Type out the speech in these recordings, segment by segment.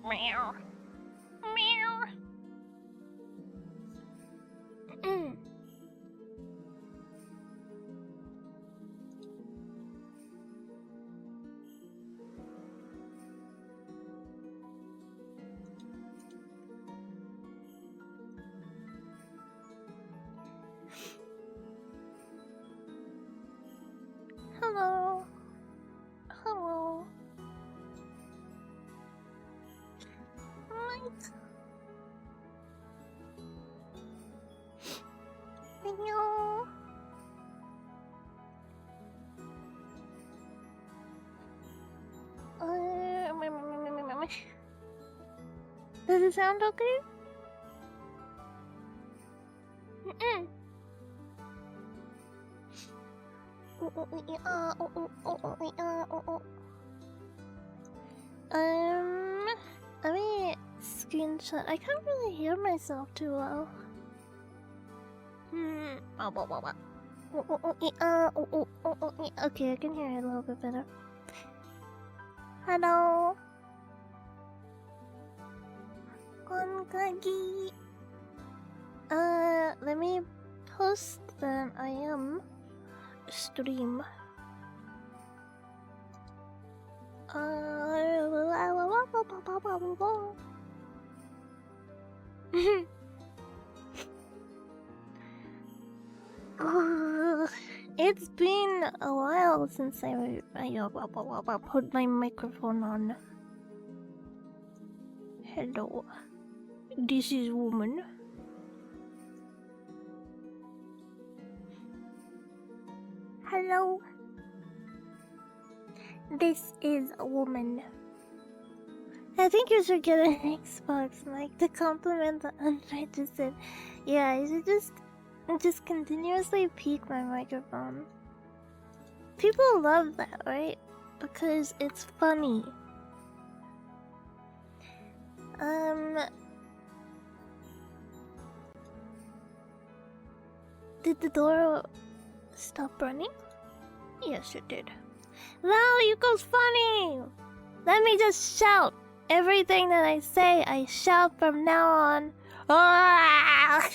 Meow. Meow. Hello. Hello. Right. Hello. Does it sound okay? Mm-mm. Let me screenshot. I can't really hear myself too well. Okay, I can hear it a little bit better. Hello. Kagari. Let me post that I am stream. It's been a while since I put my microphone on. Hello. This is woman. Hello. This is a woman. I think you should get an Xbox mic to compliment the unregistered. Yeah, I should just continuously peek my microphone. People love that, right? Because it's funny. Did the door stop running? Yes, it did. Wow, you goes funny! Let me just shout. Everything that I say, I shout from now on. Hi.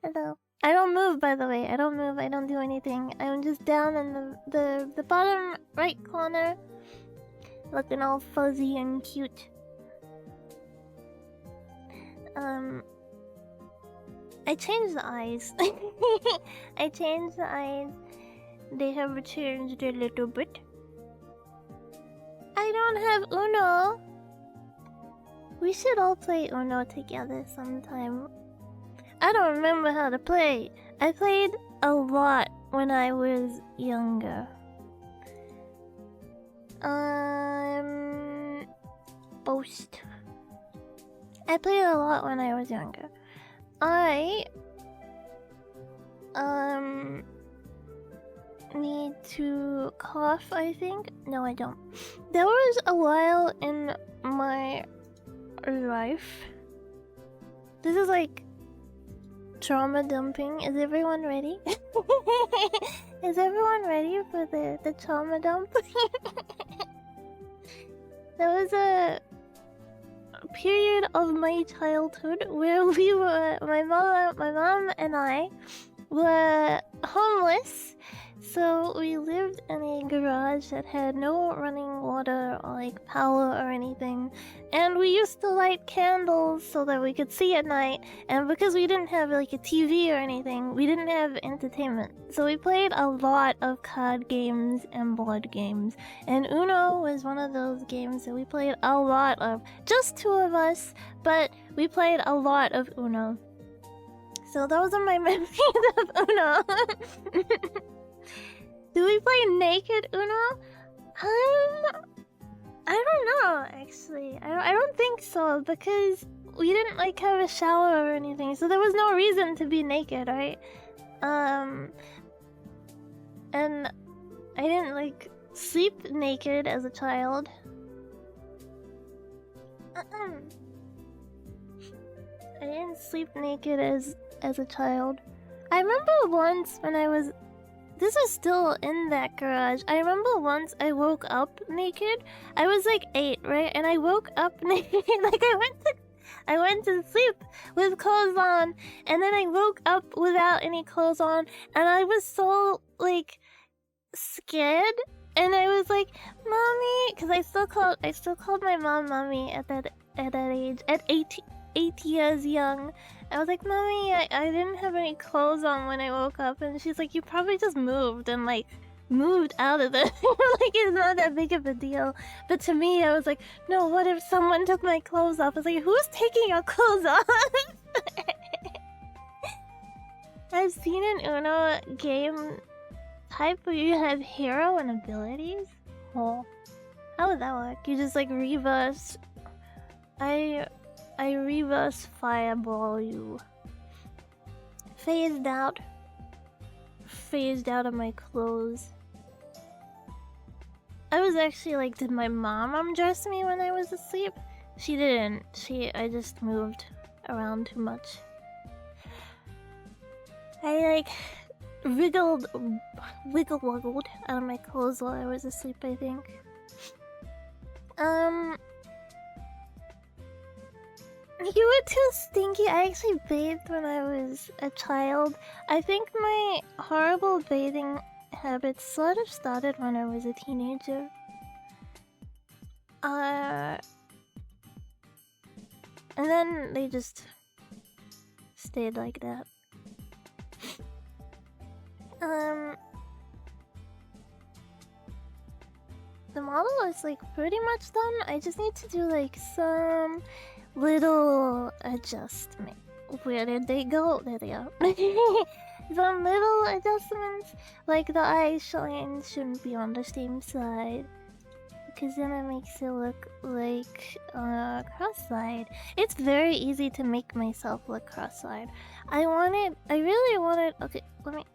Hello. I don't move, by the way. I don't move. I don't do anything. I'm just down in the bottom right corner, looking all fuzzy and cute. I changed the eyes. I changed the eyes. They have changed a little bit. I don't have Uno. We should all play Uno together sometime. I don't remember how to play. I played a lot when I was younger. Boast. I played a lot when I was younger. I need to cough, I think. No, I don't. There was a while in my life. This is like trauma dumping. Is everyone ready? Is everyone ready for the trauma dump? There was a period of my childhood where my mom and I were homeless, so we lived in a garage that had no running water or like power or anything, and we used to light candles so that we could see at night, and because we didn't have like a TV or anything, we didn't have entertainment, so we played a lot of card games and board games, and Uno was one of those games that we played a lot of. Just two of us, but we played a lot of Uno. So those are my memories of Uno. Do we play naked Uno? I don't know, actually. I don't think so, because we didn't like have a shower or anything, so there was no reason to be naked, right? And I didn't like sleep naked as a child. I didn't sleep naked as a child. I remember once when I was This is still in that garage. I remember once I woke up naked. I was like 8, right? And I woke up naked. Like I went to sleep with clothes on, and then I woke up without any clothes on, and I was so like scared, and I was like, "Mommy," because I still called my mom mommy at that age, at 8 years young. I was like, "Mommy, I didn't have any clothes on when I woke up," and she's like, "You probably just moved and like moved out of it." Like, it's not that big of a deal. But to me, I was like, "No, what if someone took my clothes off?" I was like, "Who's taking your clothes off?" I've seen an Uno game type where you have hero and abilities. Oh, how would that work? You just like reverse. I reverse fireball you. Phased out of my clothes. I was actually like, did my mom undress me when I was asleep? She didn't. I just moved around too much. I like wiggled out of my clothes while I was asleep, I think. You were too stinky. I actually bathed when I was a child. I think my horrible bathing habits sort of started when I was a teenager. And then they just stayed like that. The model is like pretty much done. I just need to do like some little adjustment. Where did they go? There they are. Some little adjustments, like the eye shine shouldn't be on the same side, because then it makes it look like cross-eyed. It's very easy to make myself look cross-eyed. I really wanted. Okay, let me.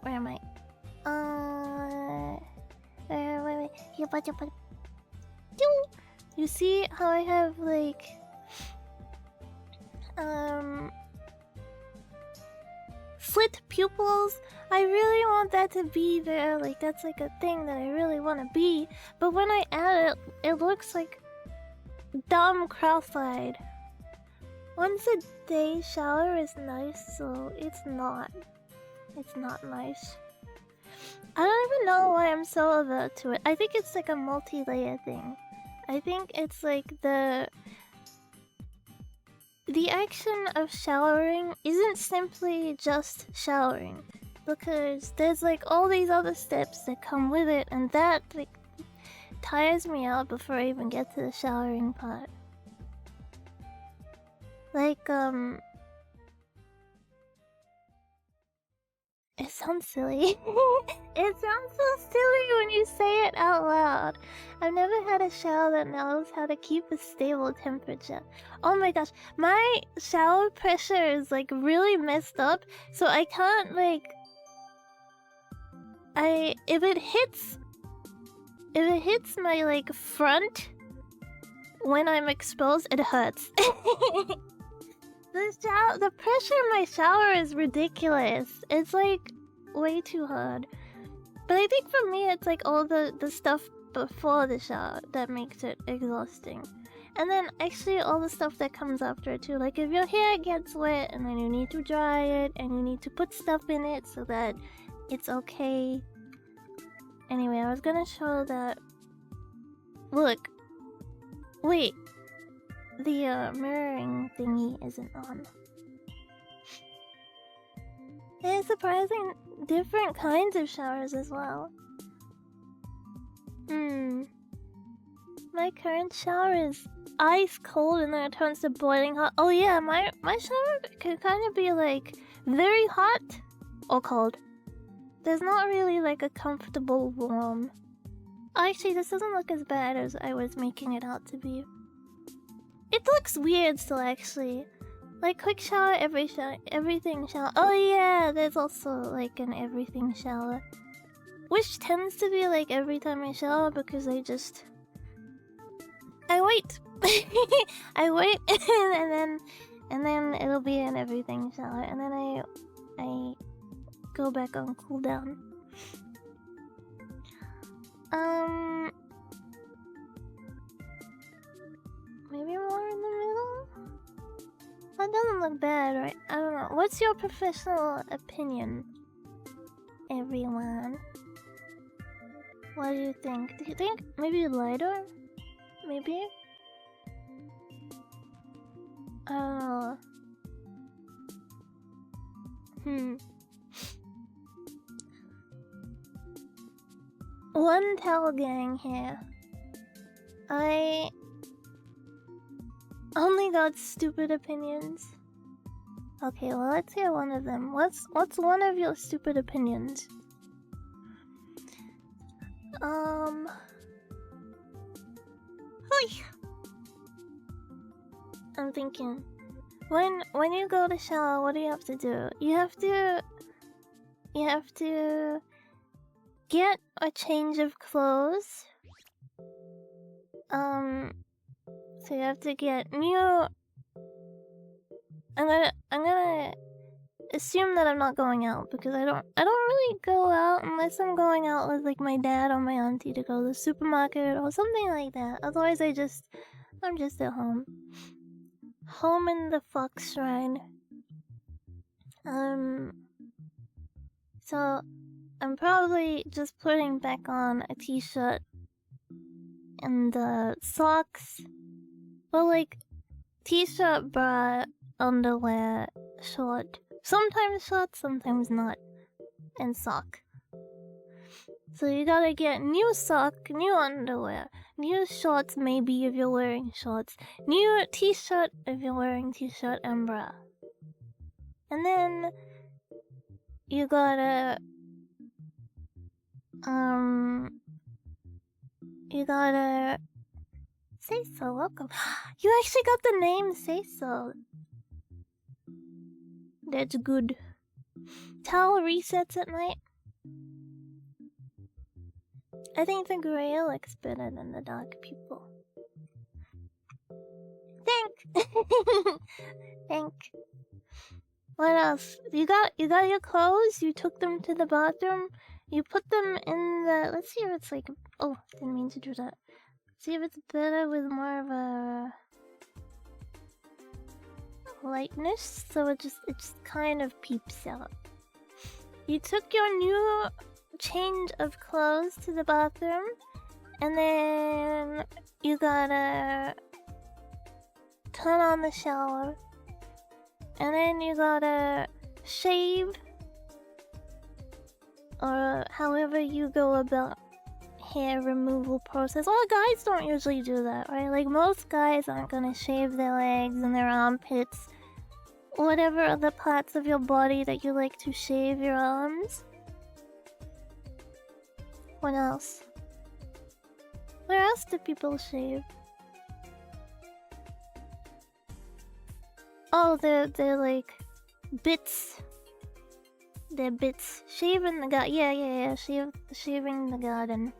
Where am I? Wait. You see how I have like slit pupils? I really want that to be there. Like, that's like a thing that I really want to be. But when I add it, it looks like dumb cross-eyed. Once a day shower is nice, so it's not. It's not nice. I don't even know why I'm so averse to it. I think it's like a multi-layer thing. I think it's like the action of showering isn't simply just showering, because there's like all these other steps that come with it, and that like tires me out before I even get to the showering part. Like it sounds silly. It sounds so silly when you say it out loud. I've never had a shower that knows how to keep a stable temperature. Oh my gosh, my shower pressure is like really messed up, so I can't like... If it hits my like front when I'm exposed, it hurts. The pressure in my shower is ridiculous. It's like way too hard. But I think for me it's like all the stuff before the shower that makes it exhausting. And then actually all the stuff that comes after too. Like if your hair gets wet and then you need to dry it and you need to put stuff in it so that it's okay. Anyway, I was gonna show that... Look. Wait. The mirroring thingy isn't on. There's surprising different kinds of showers as well. My current shower is ice cold and then it turns to boiling hot. Oh yeah, my shower can kind of be like very hot or cold. There's not really like a comfortable warm. Actually, this doesn't look as bad as I was making it out to be. It looks weird still, actually. Like, quick shower, everything shower. Oh yeah, there's also like an everything shower. Which tends to be like every time I shower because I wait. I wait and then it'll be an everything shower. And then go back on cooldown. Maybe more in the middle? That doesn't look bad, right? I don't know. What's your professional opinion, everyone? What do you think? Do you think maybe lighter? Maybe? I don't know. One towel gang here. I only got stupid opinions. Okay, well let's hear one of them. What's one of your stupid opinions? I'm thinking. When you go to shower, what do you have to do? You have to get a change of clothes. So you have to get new. I'm gonna assume that I'm not going out because I don't really go out unless I'm going out with like my dad or my auntie to go to the supermarket or something like that. Otherwise I'm just at home. Home in the fox shrine. So I'm probably just putting back on a t-shirt and socks. Well, like t-shirt, bra, underwear, short. Sometimes short, sometimes not. And sock. So you gotta get new sock, new underwear, new shorts maybe if you're wearing shorts, new t-shirt if you're wearing t-shirt and bra. And then you gotta say so, welcome. You actually got the name Say So. That's good. Towel resets at night. I think the gray looks better than the dark people. Think. What else? You got your clothes, you took them to the bathroom, you put them in the... Let's see if it's like... Oh, didn't mean to do that. See if it's better with more of a... lightness, so it just kind of peeps out. You took your new change of clothes to the bathroom, and then you gotta turn on the shower, and then you gotta shave, or however you go about hair removal process. Well, guys don't usually do that, right? Like most guys aren't gonna shave their legs and their armpits, whatever other parts of your body that you like to shave, your arms. What else? Where else do people shave? Oh, they're like bits. They're bits. Shaving the garden. Yeah. Shaving the garden.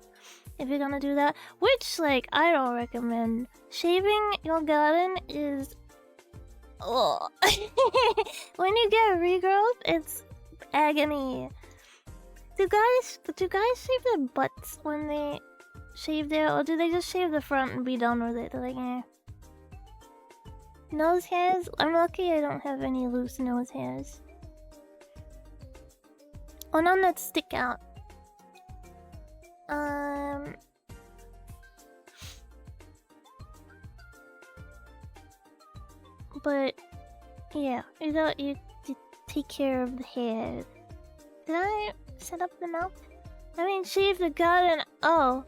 If you're gonna do that, which like I don't recommend. Shaving your garden is. Oh. When you get regrowth, it's agony. Do guys shave their butts when they shave their, or do they just shave the front and be done with it? They're like, eh. Nose hairs? I'm lucky I don't have any loose nose hairs. Or none that stick out. But yeah, you take care of the hair. Did I set up the mouth? I mean, shave the garden. Oh,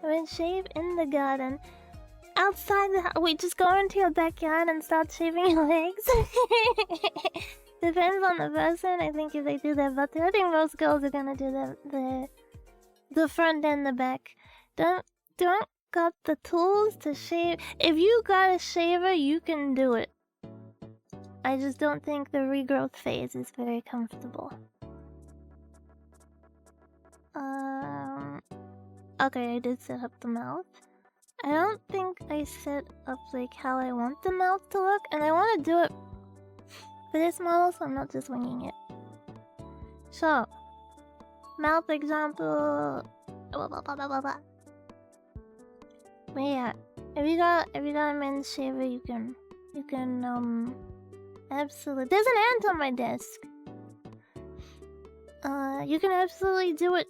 I mean, shave in the garden. Outside the house. Wait, just go into your backyard and start shaving your legs. Depends on the person. I think if they do their butt, I think most girls are gonna do the front and the back. Don't got the tools to shave. If you got a shaver, you can do it. I just don't think the regrowth phase is very comfortable. Okay, I did set up the mouth. I don't think I set up like how I want the mouth to look, and I want to do it for this model, so I'm not just winging it. So, mouth example. But yeah, if you got a men's shaver, you can absolutely. There's an ant on my desk. You can absolutely do it.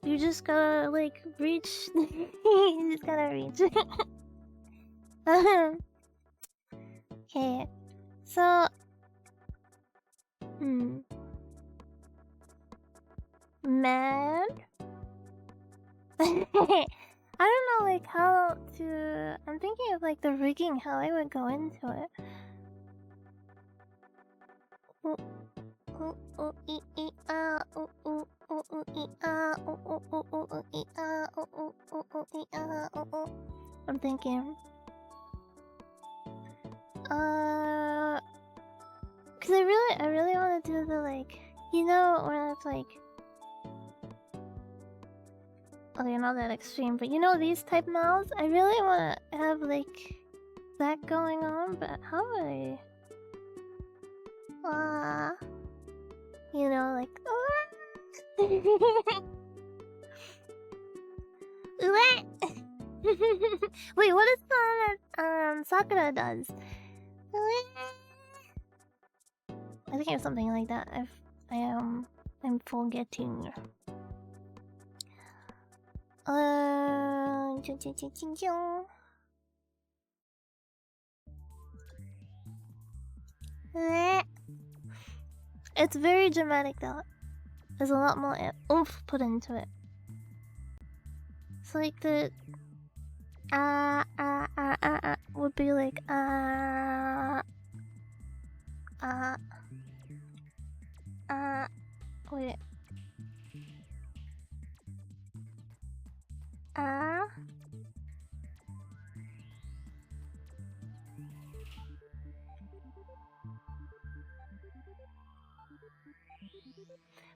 You just gotta like reach. You just gotta reach. Okay, so man. I don't know like how to. I'm thinking of like the rigging, how I would go into it. I'm thinking. Cause I really want to do the like, you know, when it's like, okay, not that extreme, but you know these type mouths. I really want to have like that going on, but how would I? You know, like. Wait, what is the Sakura does? I think it's something like that. I'm forgetting. It's very dramatic though. There's a lot more oomph put into it. It's like the would be like wait.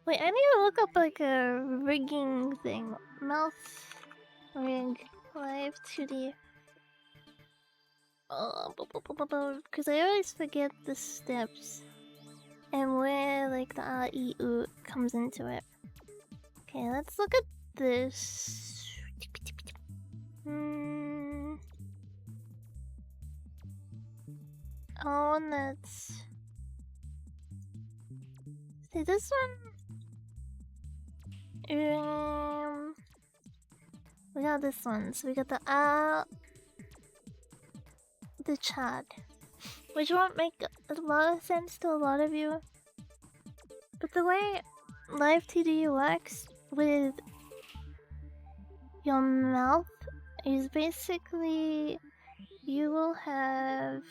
Wait, I need to look up like a rigging thing. Mouth rig live 2D. Because I always forget the steps and where like the A-E-U comes into it. Okay, let's look at this. Oh, and that's. See this one. We got this one. So we got the Chad, which won't make a lot of sense to a lot of you. But the way Live TD works with your mouth is basically you will have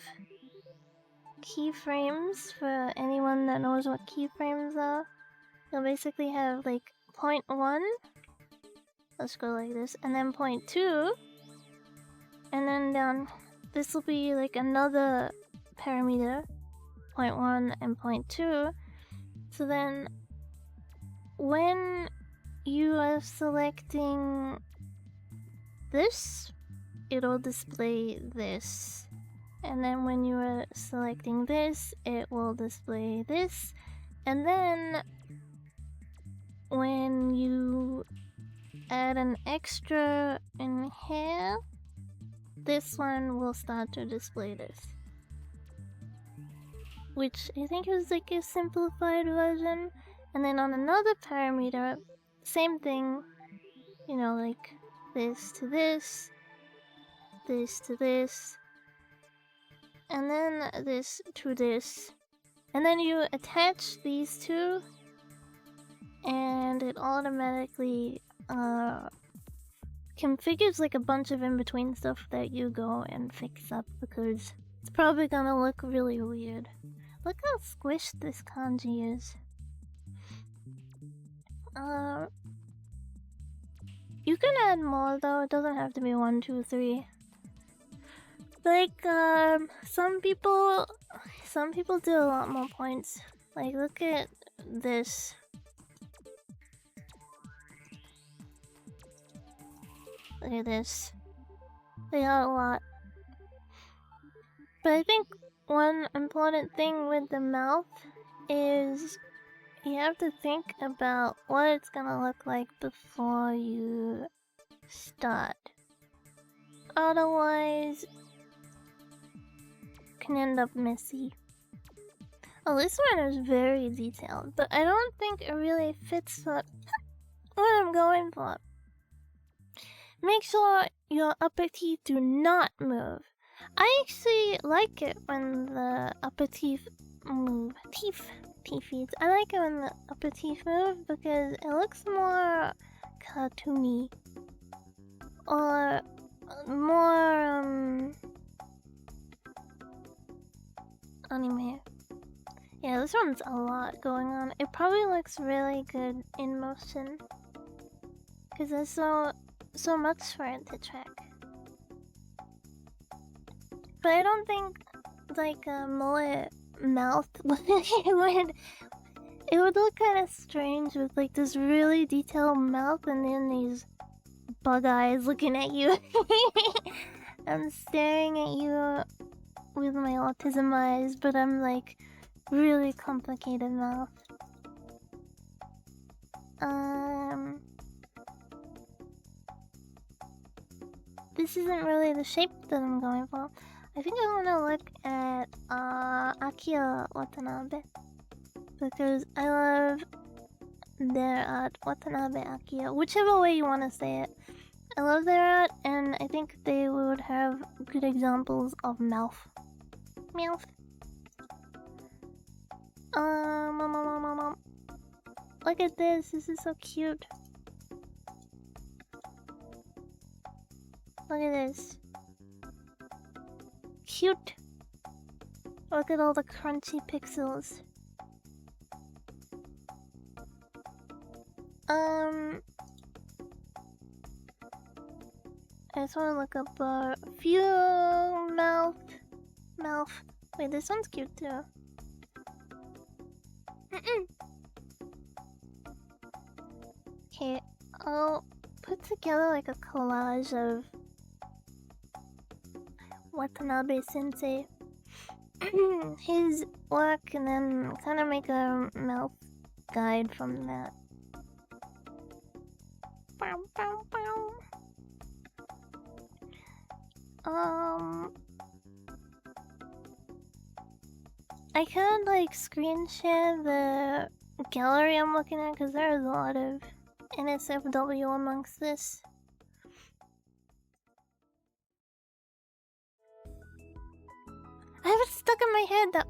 keyframes. For anyone that knows what keyframes are, you'll basically have like 0.1. Let's go like this, and then 0.2, and then down. This will be like another parameter, 0.1 and 0.2. So then, when you are selecting this, it'll display this. And then when you are selecting this, it will display this. And then when you add an extra in here, this one will start to display this. Which I think is like a simplified version. And then on another parameter, same thing, you know, like this to this, this to this, and then this to this. And then you attach these two, and it automatically configures like a bunch of in-between stuff that you go and fix up, because it's probably gonna look really weird. Look how squished this kanji is. You can add more though, it doesn't have to be 1, 2, 3. Like, some people do a lot more points. Like, look at this. Look at this. They got a lot. But I think one important thing with the mouth is you have to think about what it's gonna look like before you start. Otherwise, it can end up messy. Oh, this one is very detailed, but I don't think it really fits what I'm going for. Make sure your upper teeth do not move. I actually like it when the upper teeth move. Teethies. I like it when the upper teeth move because it looks more cartoony. Or more, anime. Yeah, this one's a lot going on. It probably looks really good in motion. Because there's so much for it to track. But I don't think, like, a mullet mouth it would look kind of strange with, like, this really detailed mouth and then these bug eyes looking at you. I'm staring at you with my autism eyes, but I'm, like, really complicated mouth. This isn't really the shape that I'm going for. I think I want to look at Akio Watanabe because I love their art. Watanabe Akio, whichever way you want to say it. I love their art, and I think they would have good examples of mouth. Mouth. Look at this. This is so cute. Look at this. Cute. Look at all the crunchy pixels. I just want to look up a few mouth. Wait, this one's cute too. Okay, I'll put together like a collage of Watanabe Sensei, his work, and then kind of make a mouth guide from that. I can like screen share the gallery I'm looking at because there's a lot of NSFW amongst this. I have it stuck in my head that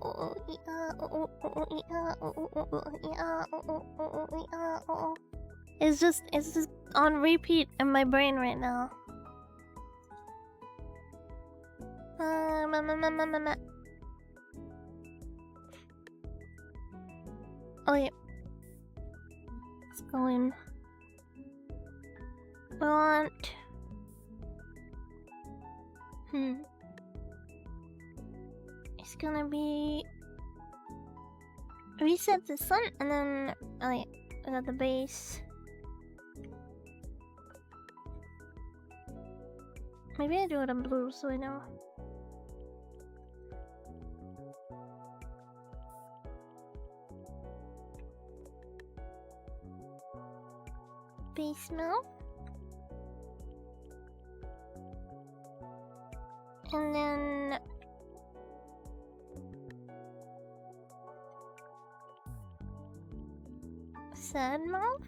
it's just on repeat in my brain right now. Oh yeah. Let's go in. We want it's gonna be reset the sun and then oh yeah, I got the base. Maybe I do it in blue so I know. Base mouth. And then sad mouth.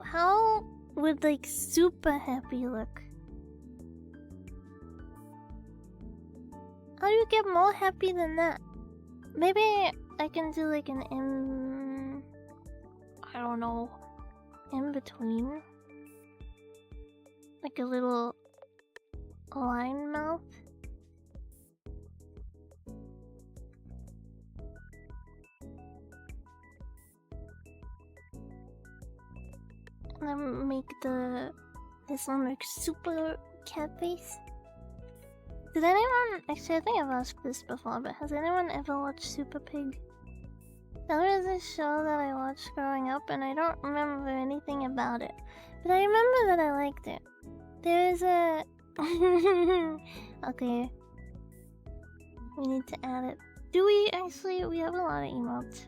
How would like super happy look? How do you get more happy than that? Maybe I can do like an I don't know, in between, like a little line mouth. And then make this one look super cat face. Did anyone actually? I think I've asked this before, but has anyone ever watched Super Pig? That was a show that I watched growing up, and I don't remember anything about it. But I remember that I liked it. There's a Okay. We need to add it. Do we actually? We have a lot of emotes.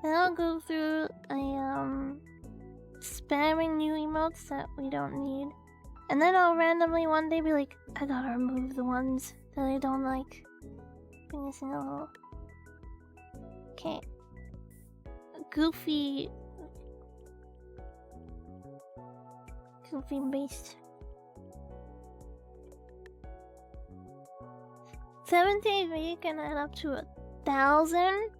Then I'll go through spamming new emotes that we don't need. And then I'll randomly one day be like, I gotta remove the ones that I don't like. Bring a single. Okay. Goofy based. 17 we can add up to 1,000.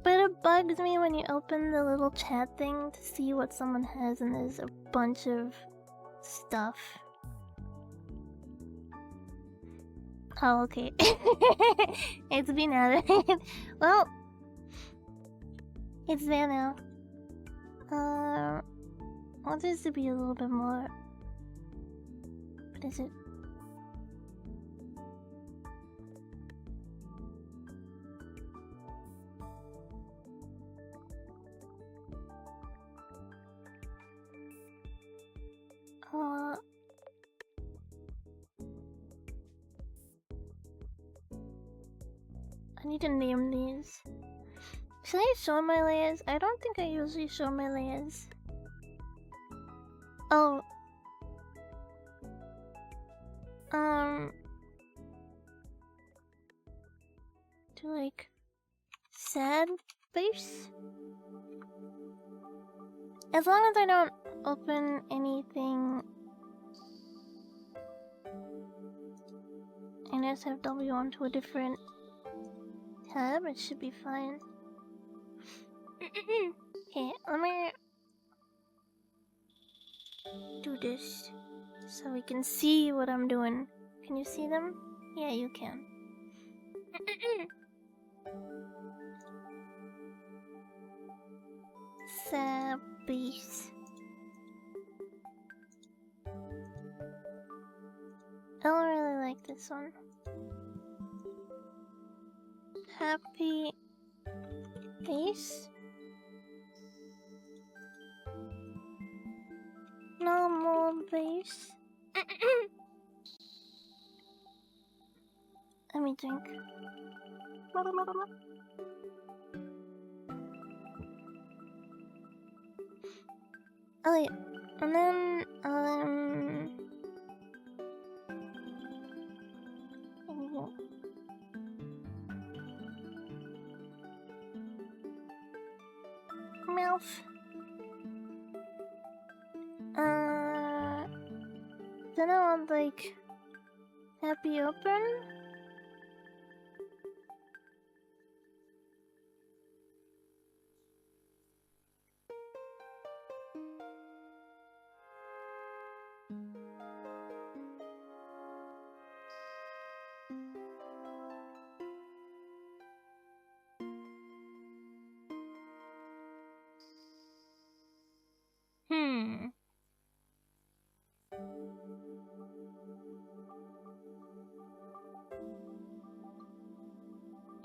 But it bugs me when you open the little chat thing to see what someone has, and there's a bunch of stuff. Oh, okay. It's been added. Well, it's there now. I want this to be a little bit more. What is it? I need to name these. Should I show my layers? I don't think I usually show my layers. Oh. To like sad face? As long as I don't open anything and SFW onto a different tab, it should be fine. Okay, let me do this so we can see what I'm doing. Can you see them? Yeah, you can. Sabbies. I don't really like this one. Happy face. Normal face. Let me drink. Oh wait, and then mouth. Then I want like happy open.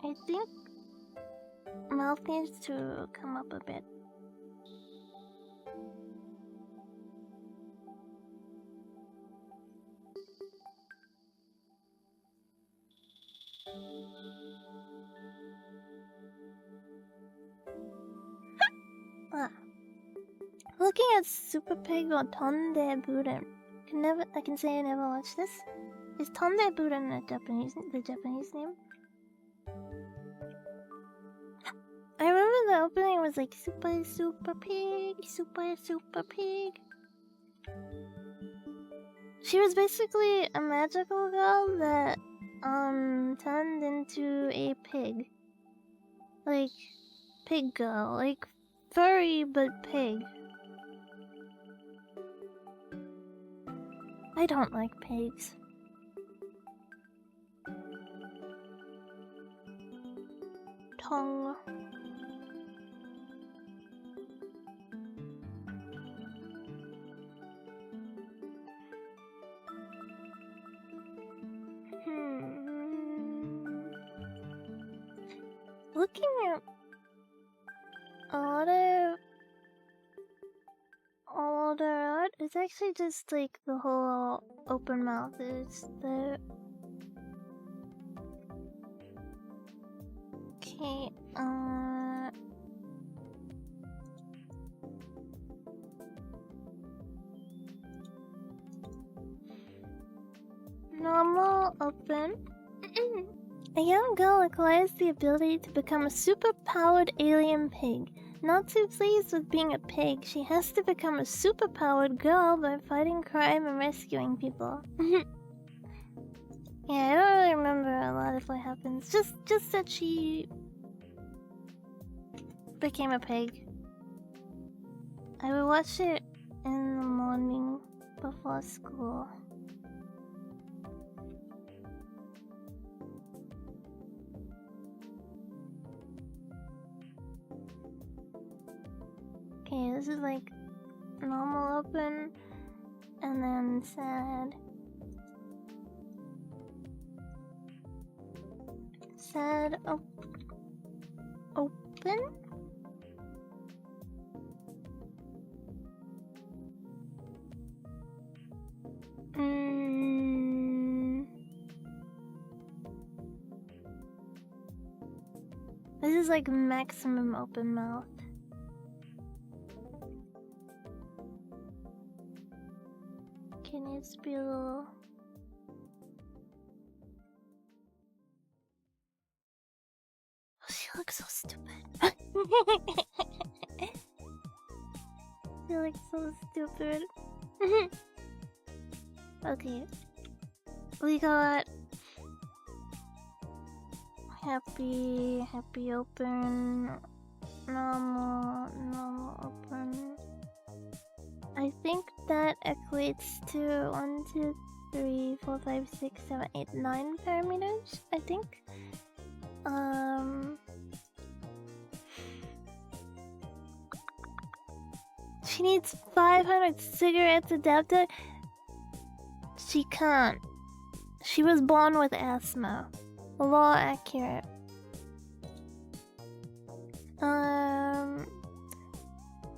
I think mouth needs to come up a bit. Looking at Super Pig or Tonde Buren. I can say I never watched this. Is Tonde Buren the Japanese name? I remember the opening was like super pig, super pig. She was basically a magical girl that turned into a pig. Like pig girl, like furry but pig. I don't like pigs. Tongue. Looking at a lot of all the road. It's actually just like the whole open mouth is the. Okay, normal open. A young girl acquires the ability to become a super-powered alien pig. Not too pleased with being a pig, she has to become a super-powered girl by fighting crime and rescuing people. Yeah, I don't really remember a lot of what happens. Just that she became a pig. I would watch it in the morning before school. Okay, this is like normal open and then sad. Sad open? This is like maximum open mouth. Okay, needs to be a little. Oh, she looks so stupid. She looks so stupid. Okay. We got happy open, normal open. I think that equates to 1, 2, 3, 4, 5, 6, 7, 8, 9 parameters, I think. She needs 500 cigarettes adapted. She can't. She was born with asthma. Law accurate.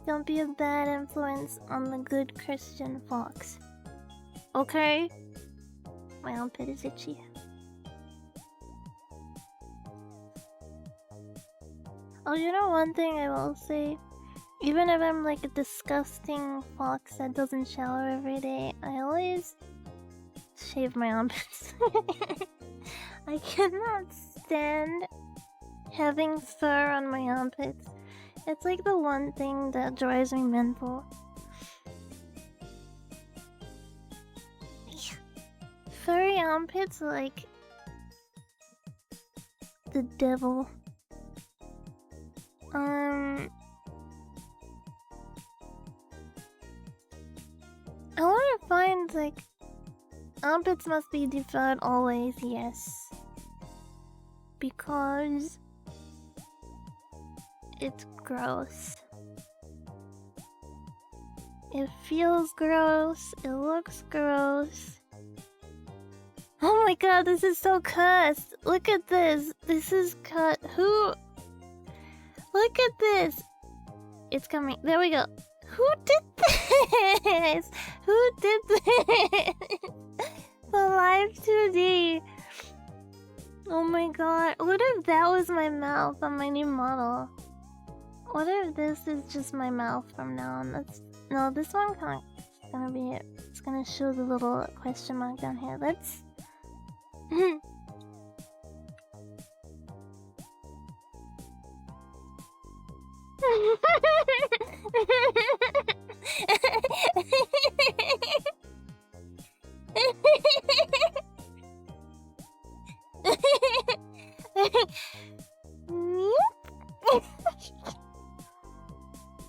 Don't be a bad influence on the good Christian fox. Okay? My armpit is itchy. Oh, you know one thing I will say? Even if I'm like a disgusting fox that doesn't shower every day, I always shave my armpits. I cannot stand having fur on my armpits. It's like the one thing that drives me mental. Furry armpits are like the devil. I want to find like armpits must be deferred always, yes. Because it's gross. It feels gross, it looks gross. Oh my god, this is so cursed! Look at this! This is cut. Who? Look at this! It's coming. There we go. Who did this? Who did this? The live 2D. Oh my god. What if that was my mouth on my new model? What if this is just my mouth from now on? No, this one can't. It's gonna be it. It's gonna show the little question mark down here. Let's.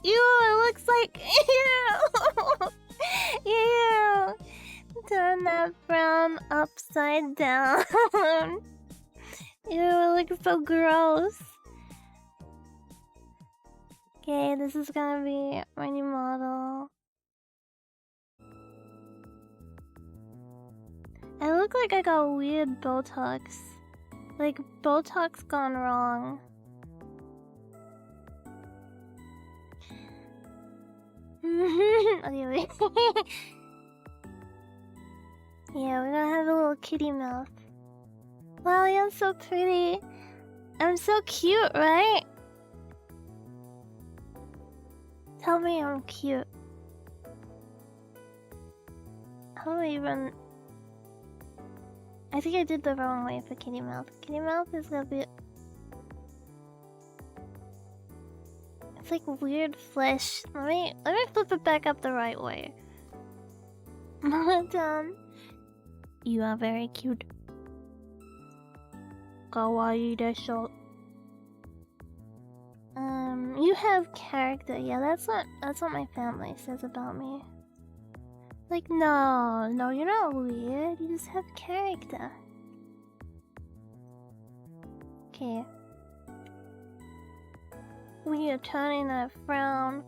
Ew, it looks like ew. Ew. Turn that frown upside down. Ew, it looks so gross. Okay, this is gonna be my new model. I look like I got weird Botox. Like, Botox gone wrong. Okay, wait. Yeah, we're gonna have a little kitty mouth. Wow, you're so pretty. I'm so cute, right? Tell me I'm cute. How do I even... I think I did the wrong way for kitty mouth. Kitty mouth is gonna be... It's like weird flesh. Let me flip it back up the right way. Madam, you are very cute. Kawaii desho. You have character. Yeah, that's what my family says about me. Like, no, you're not weird. You just have character. Okay. We are turning that frown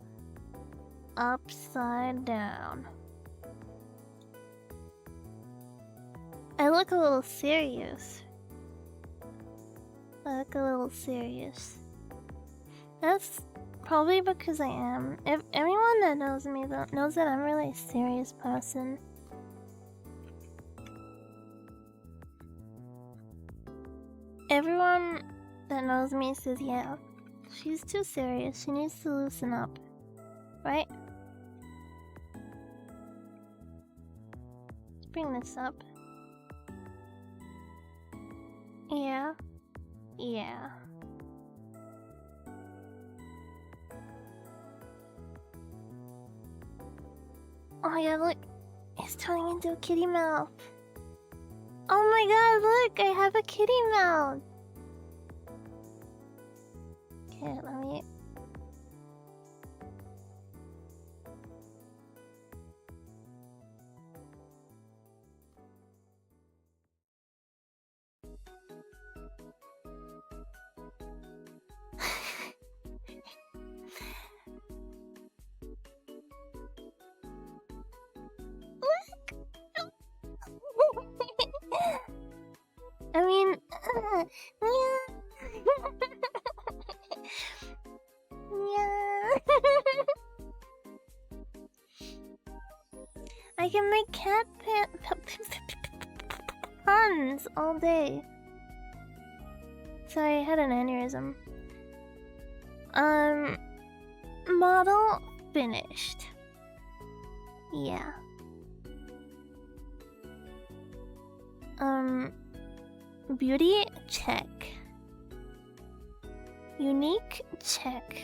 upside down. I look a little serious. That's probably because I am. If anyone that knows me knows that I'm really a serious person. Everyone that knows me says, yeah, she's too serious. She needs to loosen up. Right? Let's bring this up. Yeah. Yeah. Oh yeah, look. It's turning into a kitty mouth. Oh my god, look! I have a kitty mouth! Okay, let me... I mean, yeah. I can make cat puns all day. Sorry, I had an aneurysm. Model finished. Yeah. Beauty, check. Unique, check.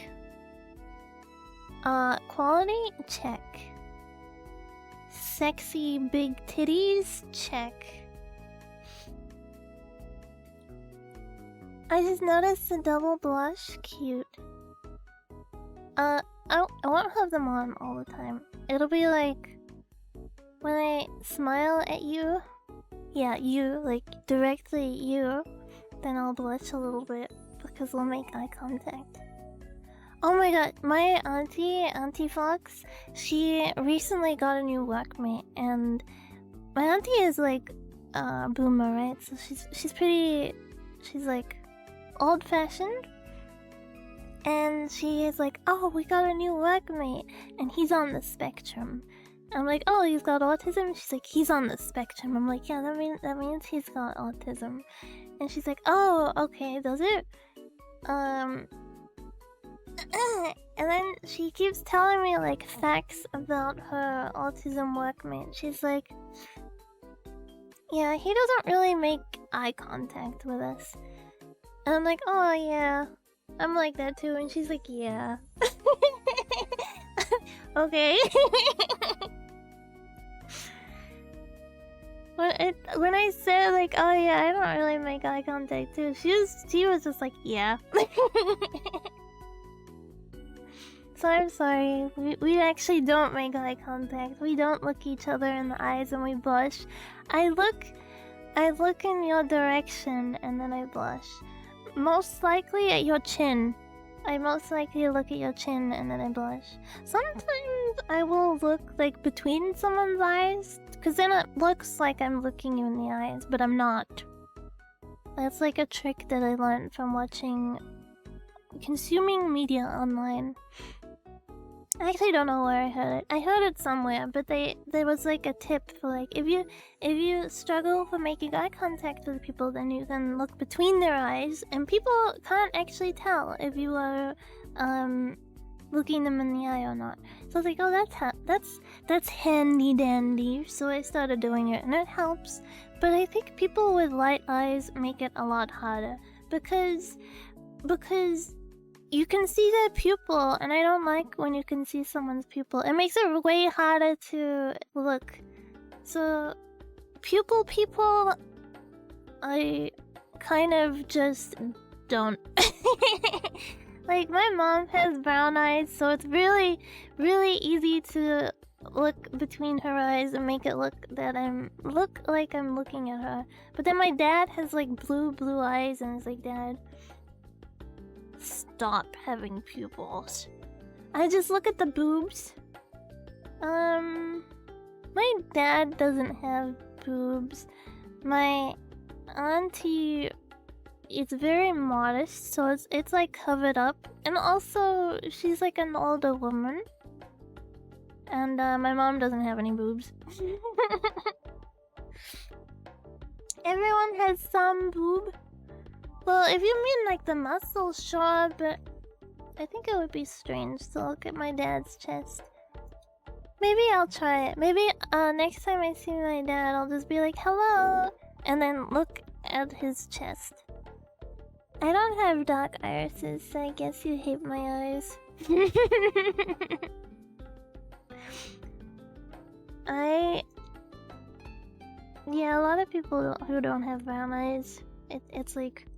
Quality, check. Sexy big titties, check. I just noticed the double blush, cute. I won't have them on all the time. It'll be like when I smile at you. Yeah, you, like directly you, then I'll blush a little bit because we'll make eye contact. Oh my god, my Auntie Fox, she recently got a new workmate, and my auntie is like a boomer, right? So she's like old-fashioned, and she is like, oh, we got a new workmate, and he's on the spectrum. I'm like, oh, he's got autism? She's like, he's on the spectrum. I'm like, yeah, that means he's got autism. And she's like, oh, okay, does it? And then she keeps telling me, like, facts about her autism workmate. She's like, yeah, he doesn't really make eye contact with us. And I'm like, oh, yeah, I'm like that too. And she's like, yeah. Okay. When I said like, oh yeah, I don't really make eye contact too, she was just like, yeah. So I'm sorry, we actually don't make eye contact. We don't look each other in the eyes and we blush. I look in your direction and then I blush. Most likely at your chin. I most likely look at your chin and then I blush. Sometimes I will look like between someone's eyes, because then it looks like I'm looking you in the eyes, but I'm not. That's like a trick that I learned from consuming media online. I actually don't know where I heard it. I heard it somewhere, but there was like a tip for like if you struggle for making eye contact with people, then you can look between their eyes, and people can't actually tell if you are looking them in the eye or not. So I was like, oh, that's handy dandy. So I started doing it, and it helps. But I think people with light eyes make it a lot harder because you can see their pupil, and I don't like when you can see someone's pupil. It makes it way harder to look. So, pupil people, I kind of just don't. Like, my mom has brown eyes, so it's really, really easy to look between her eyes and make it look like I'm looking at her. But then my dad has like blue eyes, and it's like, Dad, stop having pupils. I just look at the boobs. My dad doesn't have boobs. My auntie is very modest, so it's like covered up. And also, she's like an older woman. And my mom doesn't have any boobs. Everyone has some boob. Well, if you mean like the muscles, sure, but I think it would be strange to look at my dad's chest. Maybe I'll try it. Maybe next time I see my dad, I'll just be like, hello, and then look at his chest. I don't have dark irises, so I guess you hate my eyes. Yeah, a lot of people who don't have brown eyes, it's like,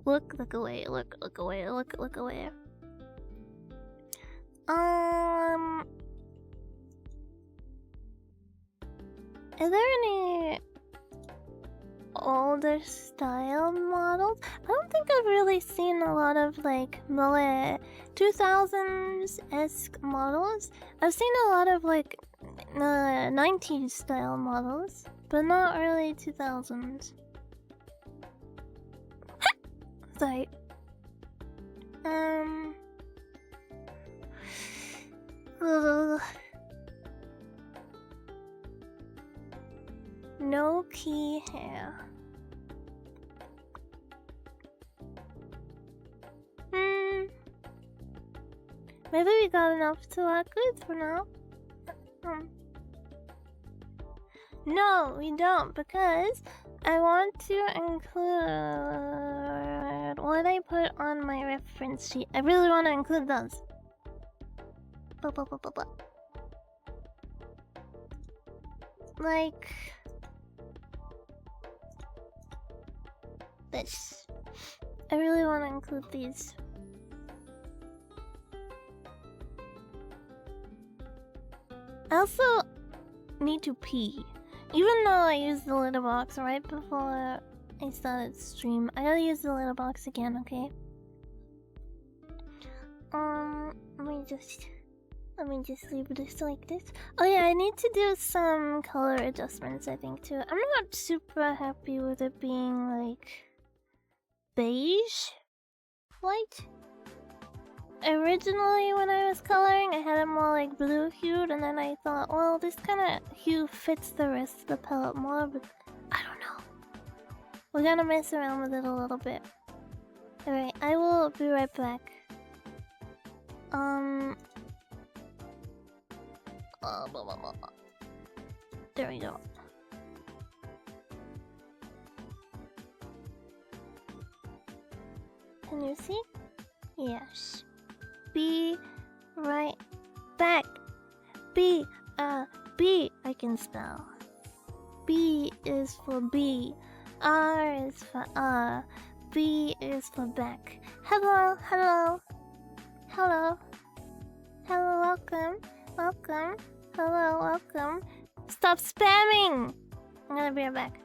look away, look away, look away. Is there any older style models? I don't think I've really seen a lot of like 2000s-esque models. I've seen a lot of like 90s style models, but not really 2000s. Sorry. No key hair. Maybe we got enough to work with for now. No, we don't, because I want to include what I put on my reference sheet. I really want to include those. Like this. I really want to include these. I also need to pee. Even though I used the litter box right before I started stream, I gotta use the litter box again, okay? Let me just leave this like this. Oh yeah, I need to do some color adjustments, I think, too. I'm not super happy with it being, like, beige white. Originally, when I was coloring, I had it more, like, blue-hued, and then I thought, well, this kind of hue fits the rest of the palette more, but I don't know. We're gonna mess around with it a little bit. Alright, I will be right back. There we go. Can you see? Yes. Be right back. B I can spell. B is for B. R is for R. B is for back. Hello. Hello, welcome. Hello, welcome. Stop spamming! I'm gonna be right back.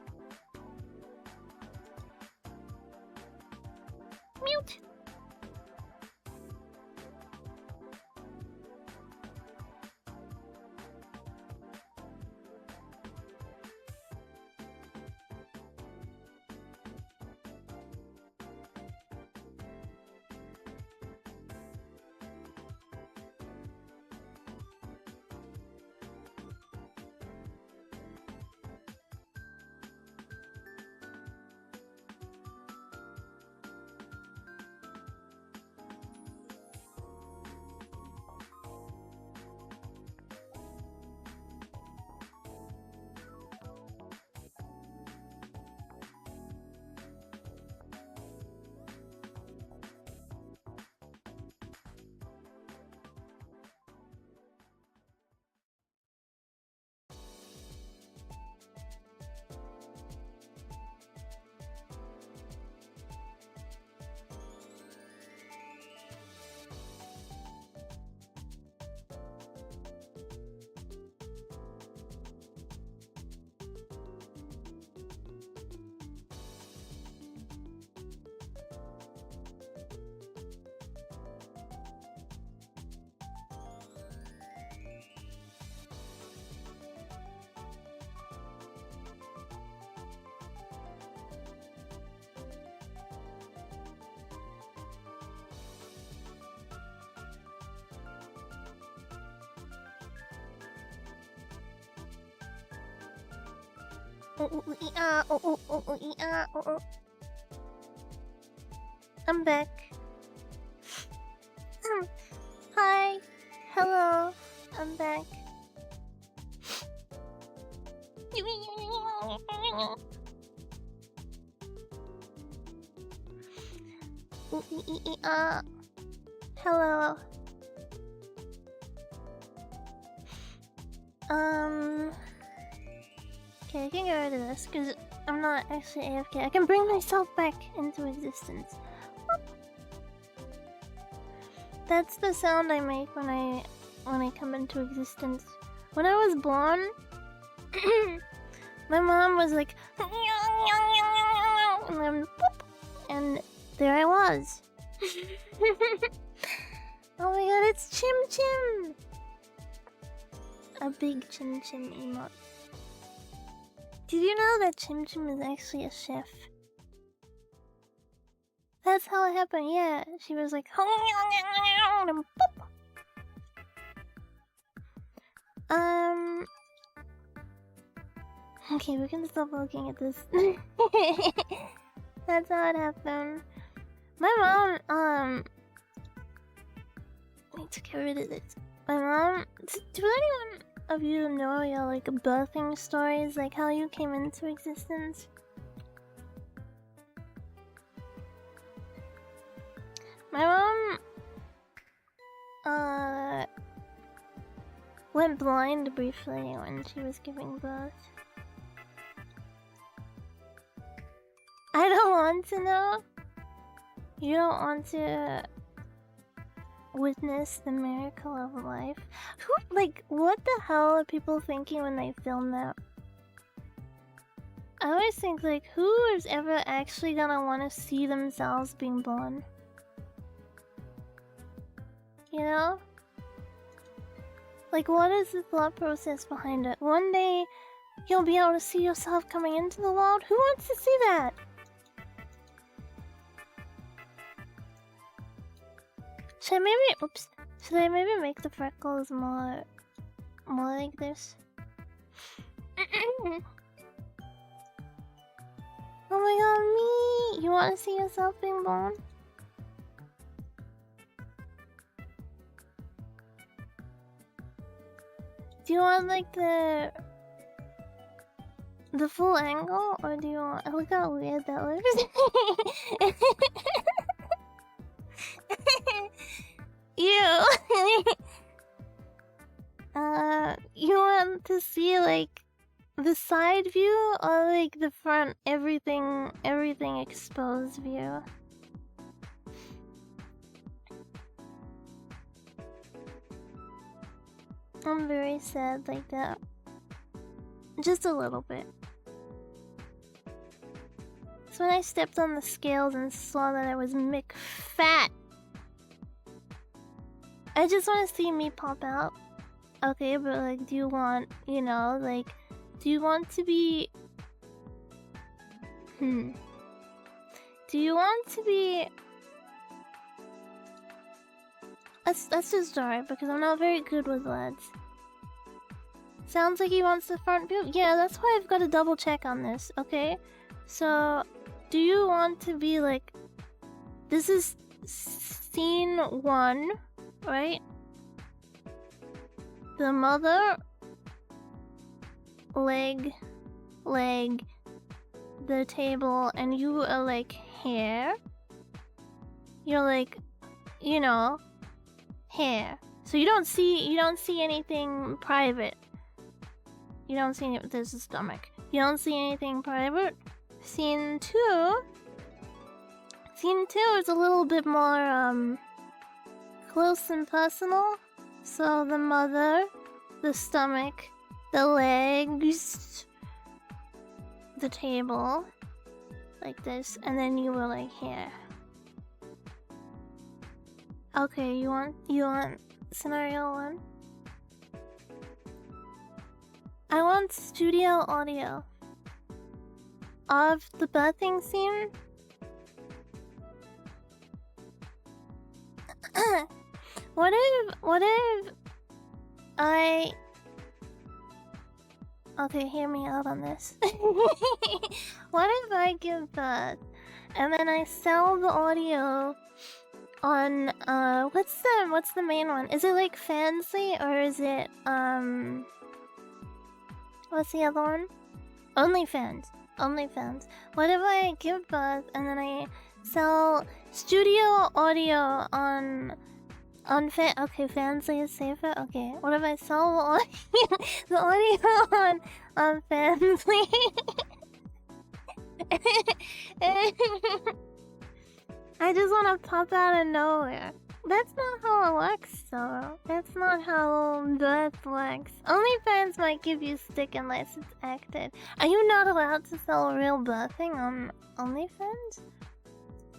Mute! I'm back. Hi. Hello. I'm back. Hello. Okay, I can get rid of this because I'm not actually AFK. I can bring myself back into existence. That's the sound I make when I come into existence. When I was born, my mom was like, and then boop, and there I was. Oh my god, it's Chim Chim! A big Chim Chim emote. Did you know that Chim Chim is actually a chef? That's how it happened, yeah. She was like, and boop. Okay, we can stop looking at this. That's how it happened. My mom, I need to get rid of this. My mom, do anyone of you know your, like, birthing stories? Like, how you came into existence? My mom, went blind briefly when she was giving birth. I don't want to know. You don't want to witness the miracle of life. Who, like, what the hell are people thinking when they film that? I always think, like, who is ever actually gonna want to see themselves being born? You know? Like, what is the thought process behind it? One day, you'll be able to see yourself coming into the world? Who wants to see that? Should I maybe make the freckles more like this? Oh my god, me! You want to see yourself being born? Do you want, like, the full angle, or do you want... Look how weird that looks. Ew. You want to see, like, the side view, or, like, the front, everything exposed view? I'm very sad like that. Just a little bit. So when I stepped on the scales and saw that I was McFat, I just want to see me pop out. Okay, but, like, do you want, you know, like, do you want to be... Do you want to be... Let's just start, because I'm not very good with words. Sounds like he wants the front view. Yeah, that's why I've got to double check on this, okay? So, do you want to be, like... This is scene 1, right? The mother, leg, the table, and you are, like, hair. You're, like, you know, hair. So you don't see anything private. You don't see any, there's a stomach. You don't see anything private. Scene 2 is a little bit more close and personal. So the mother, the stomach, the legs, the table, like this, and then you were, like, here. Okay, you want scenario 1? I want studio audio of the birthing scene. What if Okay, hear me out on this. What if I give birth and then I sell the audio on what's the main one? Is it like Fancy or is it what's the other one? OnlyFans. OnlyFans. What if I give birth and then I sell studio audio on okay, Fancy is safer. Okay, what if I sell the audio on Fancy? I just want to pop out of nowhere. That's not how it works, though. That's not how birth works. OnlyFans might give you stick unless it's acted. Are you not allowed to sell real birthing on OnlyFans?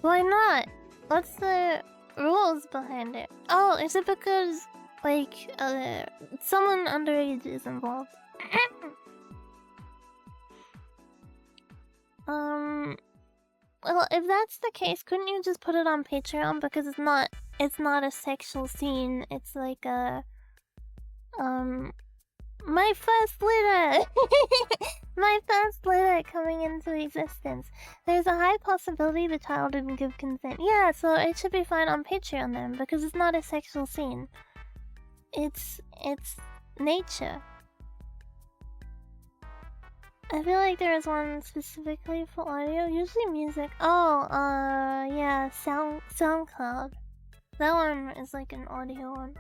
Why not? What's the rules behind it? Oh, is it because, like, someone underage is involved? Well, if that's the case, couldn't you just put it on Patreon? Because it's not a sexual scene. It's like a, my first litter! My first litter coming into existence. There's a high possibility the child didn't give consent. Yeah, so it should be fine on Patreon then, because it's not a sexual scene. It's nature. I feel like there is one specifically for audio, usually music. Oh, yeah, SoundCloud. That one is like an audio one.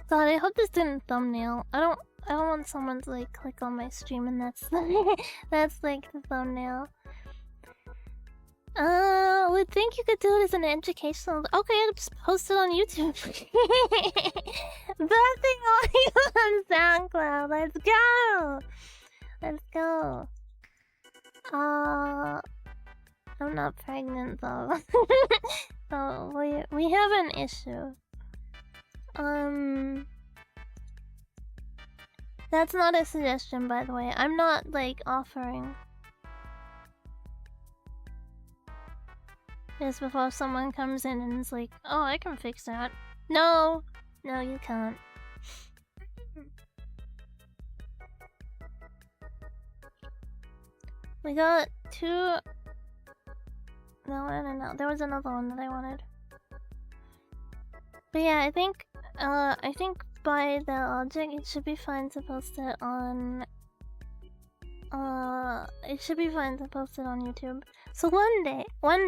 God, I hope this didn't thumbnail. I don't want someone to like click on my stream and that's that's like the thumbnail. Would think you could do it as an educational. Okay, I'll just post it on YouTube. Birthing audio on SoundCloud. Let's go. Let's go. I'm not pregnant though. So we have an issue. That's not a suggestion, by the way. I'm not like offering. Just before someone comes in and is like, oh, I can fix that. No, you can't. We got two. No, I don't know. There was another one that I wanted. But yeah, I think by the logic, it should be fine to post it on. It should be fine to post it on YouTube. So one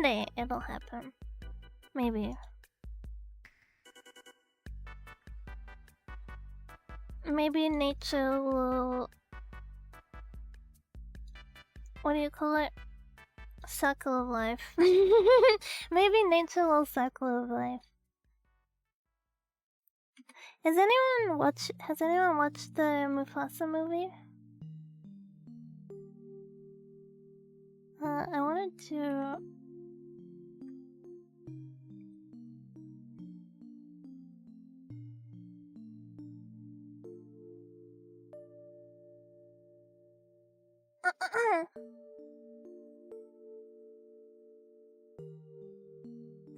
day it'll happen. Maybe. Maybe nature will. What do you call it? Circle of life. Maybe nature will circle of life. Has anyone watched the Mufasa movie? I wanted to.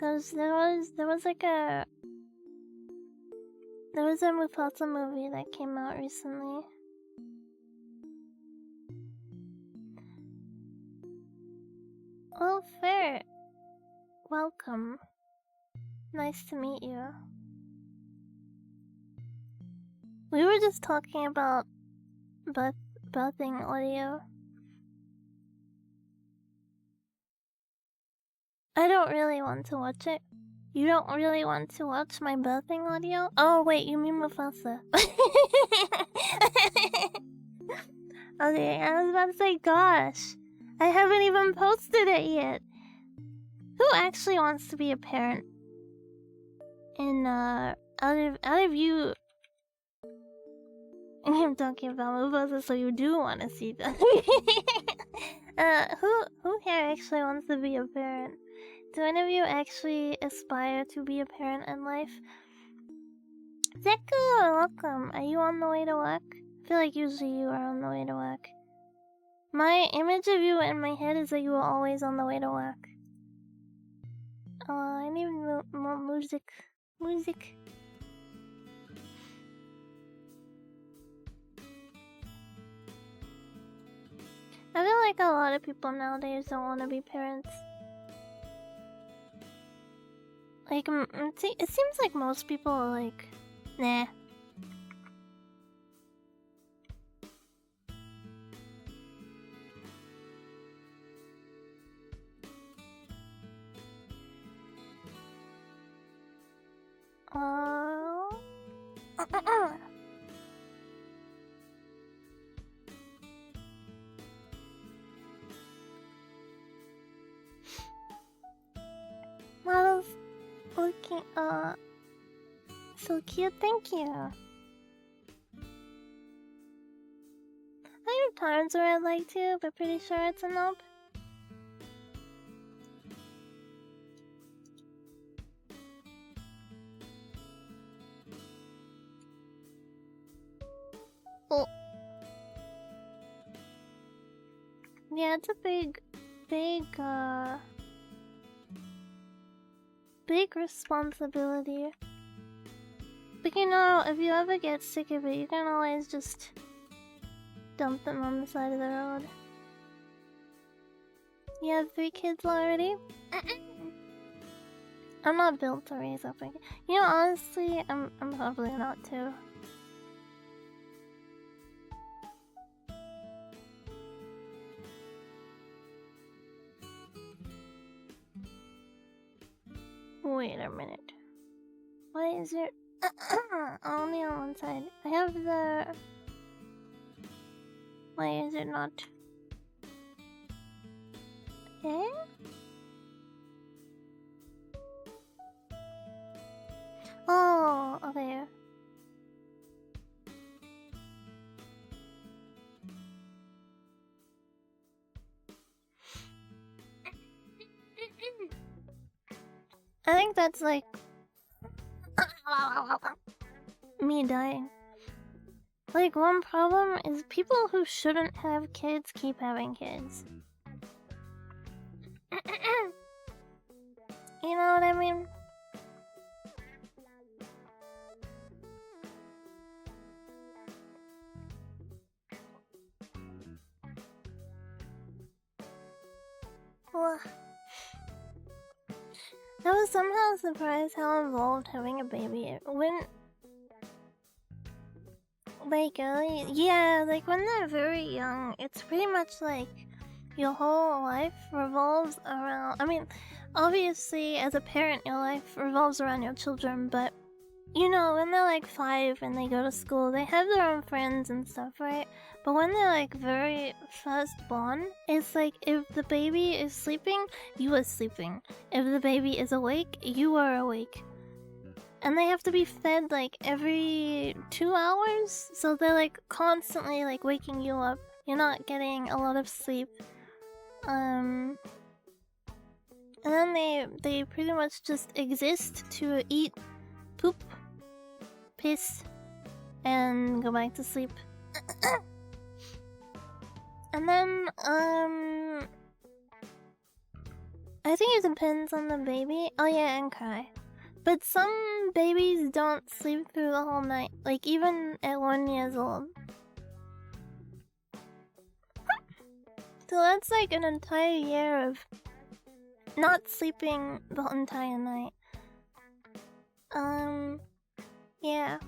Cause there was like a Mufasa movie that came out recently. Oh, fair. Welcome. Nice to meet you. We were just talking about birthing audio. I don't really want to watch it. You don't really want to watch my birthing audio? Oh wait, you mean Mufasa. Okay, I was about to say, gosh. I haven't even posted it yet. Who actually wants to be a parent? And out of you, I'm talking about Mufasa, so you do want to see that. Who here actually wants to be a parent? Do any of you actually aspire to be a parent in life? Zeku, welcome. Are you on the way to work? I feel like usually you are on the way to work. My image of you in my head is that you are always on the way to work. I need more music. Music. like a lot of people nowadays don't want to be parents. Like, it seems like most people are like, nah. Model's looking, so cute, thank you. I have times where I'd like to, but pretty sure it's a nope. Oh. Yeah, it's a big responsibility. But you know, if you ever get sick of it, you can always just dump them on the side of the road. You have 3 kids already? I'm not built to raise up again. You know, honestly, I'm probably not too. Wait a minute. Why is it only on one side? I have the... Why is it not? Eh? Oh, okay. I think that's like me dying. Like, one problem is people who shouldn't have kids keep having kids. You know what I mean? Well, I was somehow surprised how involved having a baby when, like, yeah, like when they're very young, it's pretty much like your whole life revolves around. I mean, obviously, as a parent, your life revolves around your children, but you know, when they're like 5 and they go to school, they have their own friends and stuff, right? But when they're like very first born, it's like if the baby is sleeping, you are sleeping. If the baby is awake, you are awake. And they have to be fed like every 2 hours, so they're like constantly like waking you up. You're not getting a lot of sleep. And then they pretty much just exist to eat, poop, piss, and go back to sleep. And then, I think it depends on the baby. Oh yeah, and cry. But some babies don't sleep through the whole night, like even at 1 year old. So that's like an entire year of not sleeping the entire night. Yeah.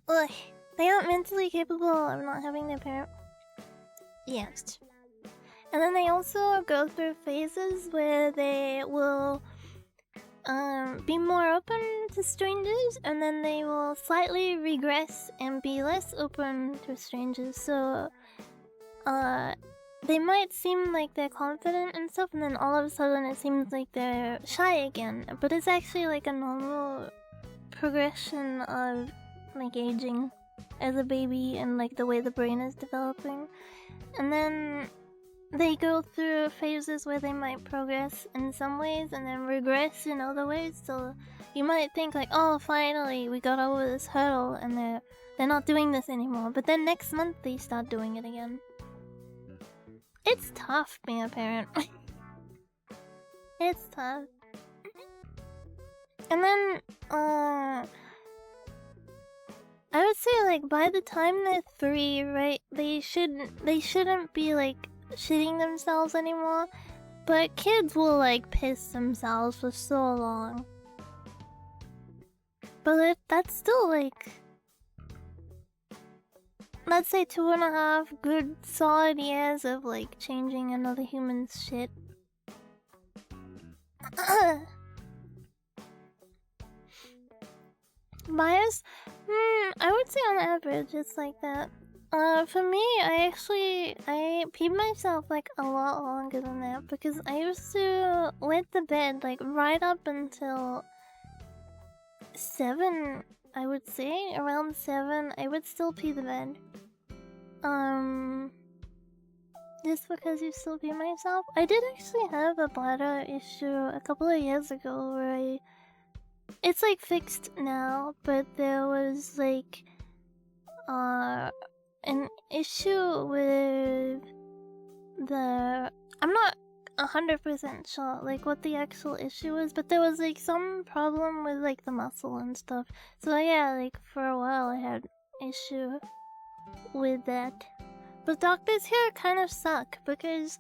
Ugh. They aren't mentally capable of not having their parent. Yes. And then they also go through phases where they will be more open to strangers, and then they will slightly regress and be less open to strangers. So they might seem like they're confident and stuff, and then all of a sudden it seems like they're shy again. But it's actually like a normal progression of like aging as a baby and like the way the brain is developing. And then they go through phases where they might progress in some ways and then regress in other ways. So you might think like, oh, finally we got over this hurdle and they're not doing this anymore. But then next month they start doing it again. It's tough being a parent. It's tough. And then I would say like by the time they're 3, right? They shouldn't be like shitting themselves anymore. But kids will like piss themselves for so long. But that's still like, let's say 2.5 good solid years of like changing another human's shit. Bias? I would say on average it's like that. For me, I peed myself like a lot longer than that because I used to wet the bed like right up until 7, I would say. Around 7, I would still pee the bed. Just because you still pee myself. I did actually have a bladder issue a couple of years ago where it's like fixed now, but there was like an issue with the, I'm not 100% sure like what the actual issue is, but there was like some problem with like the muscle and stuff. So yeah, like for a while I had issue with that. But doctors here kind of suck because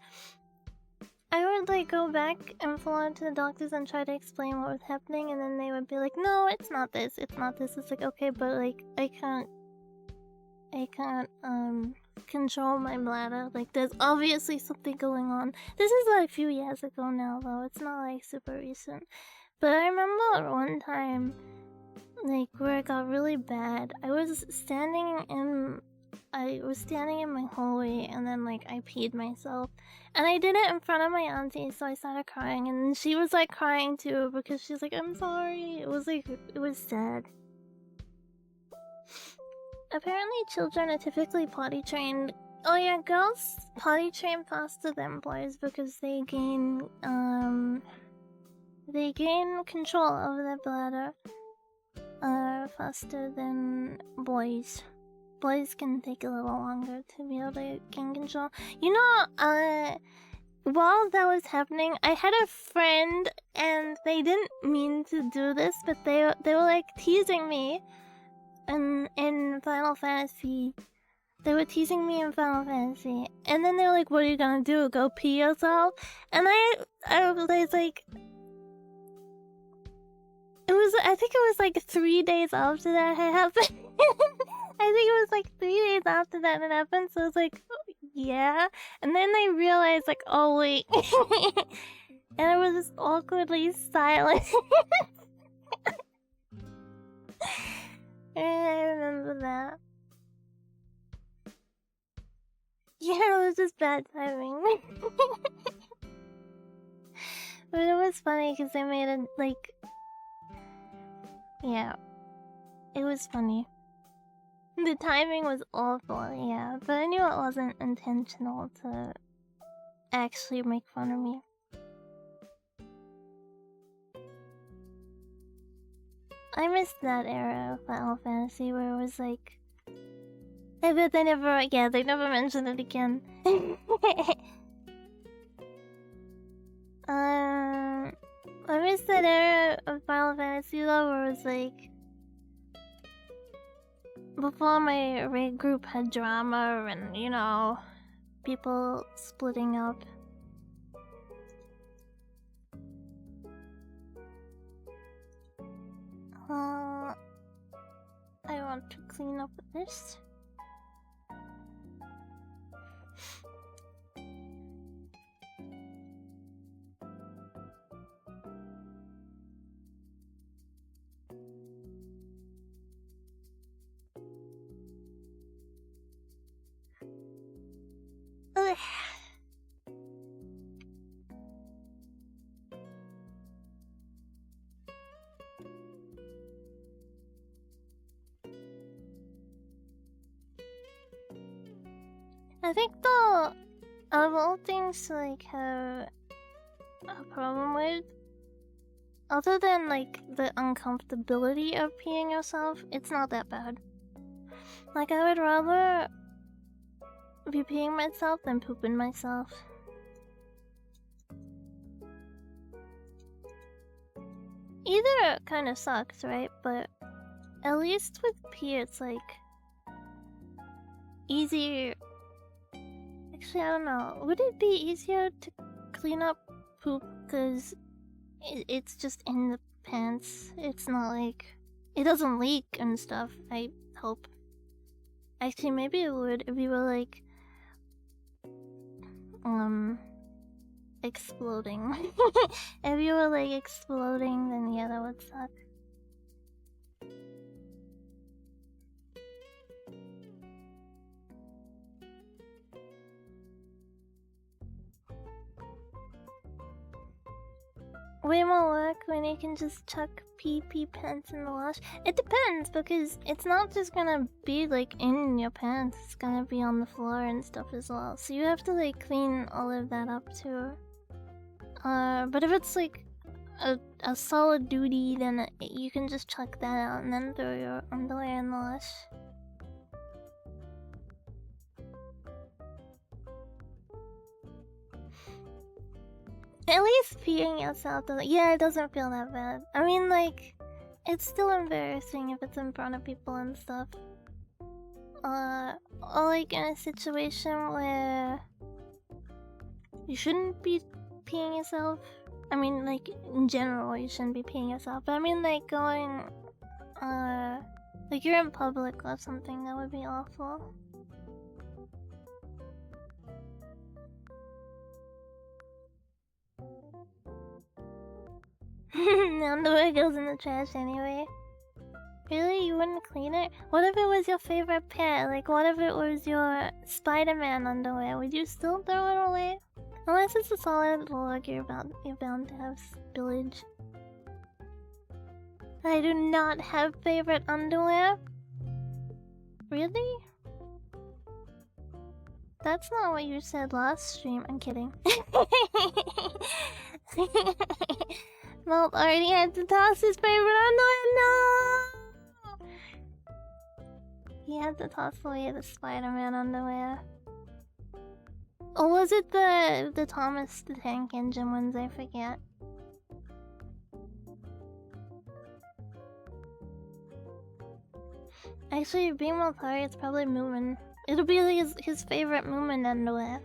I would like go back and forth to the doctors and try to explain what was happening, and then they would be like, no, it's not this, it's not this. It's like, okay, but like I can't control my bladder. Like there's obviously something going on. This is like a few years ago now though, it's not like super recent. But I remember one time like where it got really bad. I was standing in my hallway and then like I peed myself. And I did it in front of my auntie, so I started crying and she was like crying too because she's like, I'm sorry. It was sad. Apparently children are typically potty trained. Oh yeah, girls potty train faster than boys because they gain control over their bladder faster than boys. Boys can take a little longer to be able to gain control. You know, while that was happening, I had a friend and they didn't mean to do this, but they were like teasing me in Final Fantasy. They were teasing me in Final Fantasy. And then they were like, what are you gonna do? Go pee yourself? And I was like, I think it was like 3 days after that had happened. I think it was like 3 days after that it happened, so I was like, oh, yeah. And then I realized like, oh wait. And I was just awkwardly silent. And I remember that. Yeah, it was just bad timing. But it was funny because they made it like, yeah, it was funny. The timing was awful, yeah, but I knew it wasn't intentional to actually make fun of me. I missed that era of Final Fantasy where it was like, I bet they never mentioned it again. I missed that era of Final Fantasy though where it was like, before my raid group had drama and, you know, people splitting up. I want to clean up this. Ugh. I think though, of all things to like have a problem with, other than like the uncomfortability of peeing yourself, it's not that bad. Like I would rather be peeing myself than pooping myself. Either kind of sucks, right? But at least with pee, it's like easier. Actually, I don't know. Would it be easier to clean up poop because it's just in the pants? It's not like it doesn't leak and stuff. I hope. Actually, maybe it would if we were like exploding. If you were like exploding, then yeah, that would suck. Way more work when you can just chuck pee pants in the wash. It depends because it's not just gonna be like in your pants, it's gonna be on the floor and stuff as well. So you have to like clean all of that up too. But if it's like a solid duty, then you can just chuck that out and then throw your underwear in the wash. At least peeing yourself doesn't. Yeah, it doesn't feel that bad. I mean, like, it's still embarrassing if it's in front of people and stuff. Or like in a situation where you shouldn't be peeing yourself. I mean, like, in general, you shouldn't be peeing yourself. But I mean, like, going, like you're in public or something, that would be awful. The underwear goes in the trash anyway. Really? You wouldn't clean it? What if it was your favorite pair? Like, what if it was your Spider-Man underwear? Would you still throw it away? Unless it's a solid log, you're bound to have spillage. I do not have favorite underwear. Really? That's not what you said last stream. I'm kidding. Malt already had to toss his favorite underwear. No! He had to toss away the Spider-Man underwear. Or was it the Thomas the Tank Engine ones? I forget. Actually, being Maltari, it's probably Moomin. It'll be like his favorite Moomin underwear.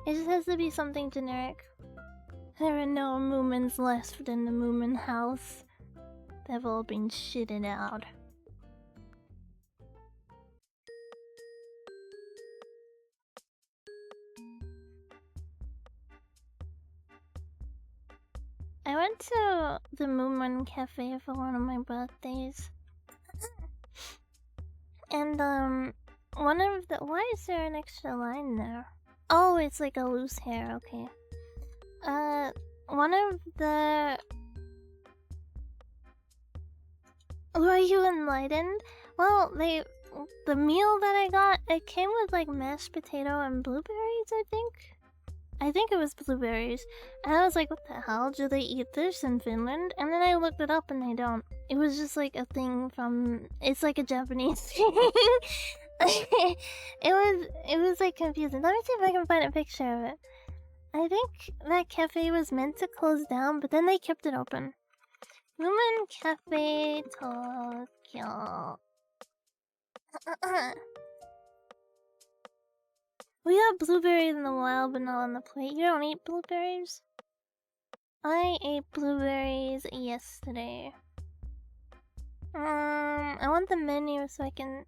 It just has to be something generic. There are no Moomins left in the Moomin house. They've all been shitted out. I went to the Moomin Cafe for one of my birthdays. And, one of the... Why is there an extra line there? Oh, it's like a loose hair, okay. One of the... Were you enlightened? Well, the meal that I got, it came with like mashed potato and blueberries, I think? I think it was blueberries. And I was like, what the hell? Do they eat this in Finland? And then I looked it up and they don't. It was just like a thing from... It's like a Japanese thing. It was like confusing. Let me see if I can find a picture of it. I think that cafe was meant to close down, but then they kept it open. Woman Cafe Tokyo. We got blueberries in the wild, but not on the plate. You don't eat blueberries? I ate blueberries yesterday. I want the menu so I can...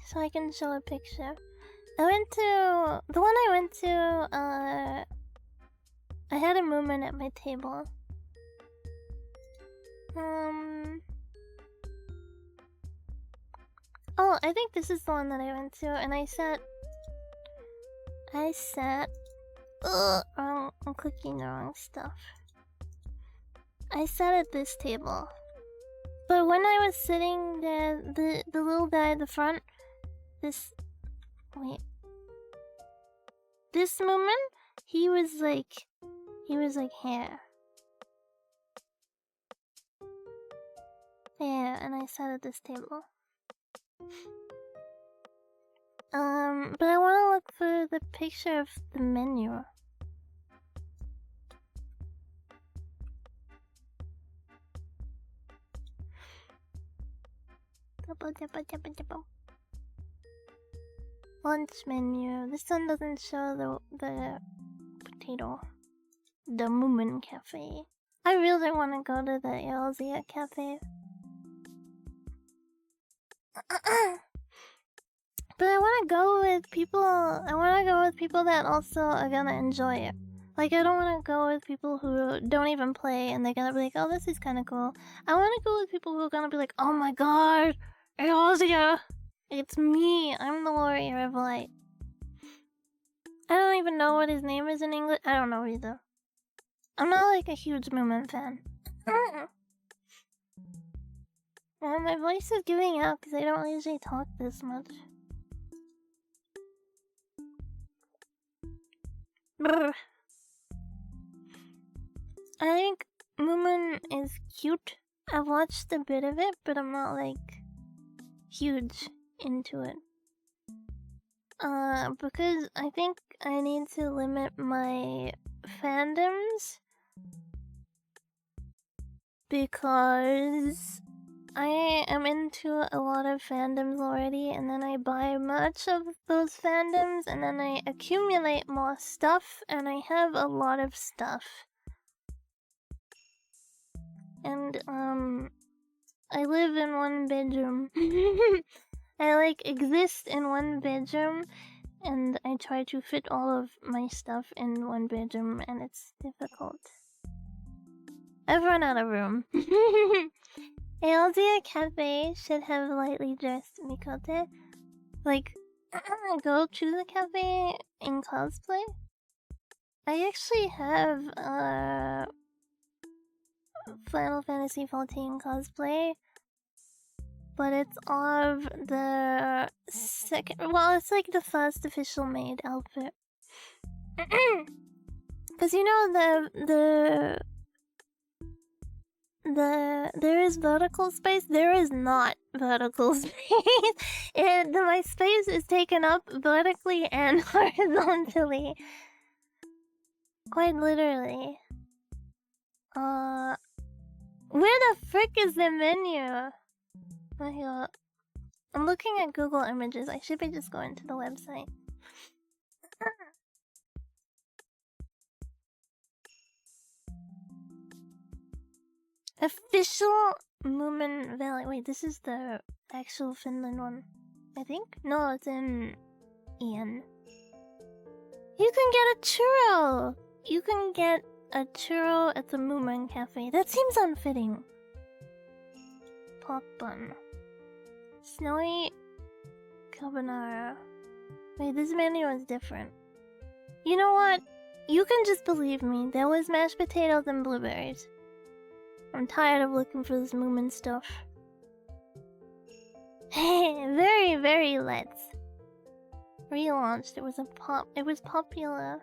So I can show a picture. I went to... The one I went to, I had a Moomin at my table. Oh, I think this is the one that I went to, and I sat... Ugh, I'm clicking the wrong stuff. I sat at this table. But when I was sitting there, the little guy at the front... Wait. This Moomin, he was like hair. Yeah, and I sat at this table. But I want to look for the picture of the menu. Lunch menu. This one doesn't show the potato. The Moomin Cafe. I really want to go to the Elzia Cafe. But I want to go with people. I want to go with people that also are gonna enjoy it. Like, I don't want to go with people who don't even play and they're gonna be like, oh, this is kind of cool. I want to go with people who are gonna be like, oh my god, Elzia! It's me! I'm the Warrior of Light. I don't even know what his name is in English. I don't know either. I'm not like a huge Moomin fan. Well, my voice is giving out because I don't usually talk this much. Brr. I think Moomin is cute. I've watched a bit of it, but I'm not like huge into it. Because I think I need to limit my fandoms because I am into a lot of fandoms already, and then I buy much of those fandoms, and then I accumulate more stuff, and I have a lot of stuff. And, I live in one bedroom. I, like, exist in one bedroom, and I try to fit all of my stuff in one bedroom, and it's difficult. I've run out of room. Elzia Cafe should have lightly dressed Mikote. Like, go to the cafe in cosplay. I actually have Final Fantasy XIV cosplay, but it's of the second. Well, it's like the first official maid outfit. Cause you know there is vertical space. There is not vertical space. My space is taken up vertically and horizontally. Quite literally. Where the frick is the menu? Oh, here. I'm looking at Google Images. I should be just going to the website. Official Moomin Valley. Wait, this is the actual Finland one, I think? No, it's in Ian. You can get a churro! You can get a churro at the Moomin Cafe. That seems unfitting. Pork bun. Snowy carbonara. Wait, this menu is different. You know what? You can just believe me. There was mashed potatoes and blueberries. I'm tired of looking for this Moomin stuff. Very, very Let's. Relaunched. It was popular.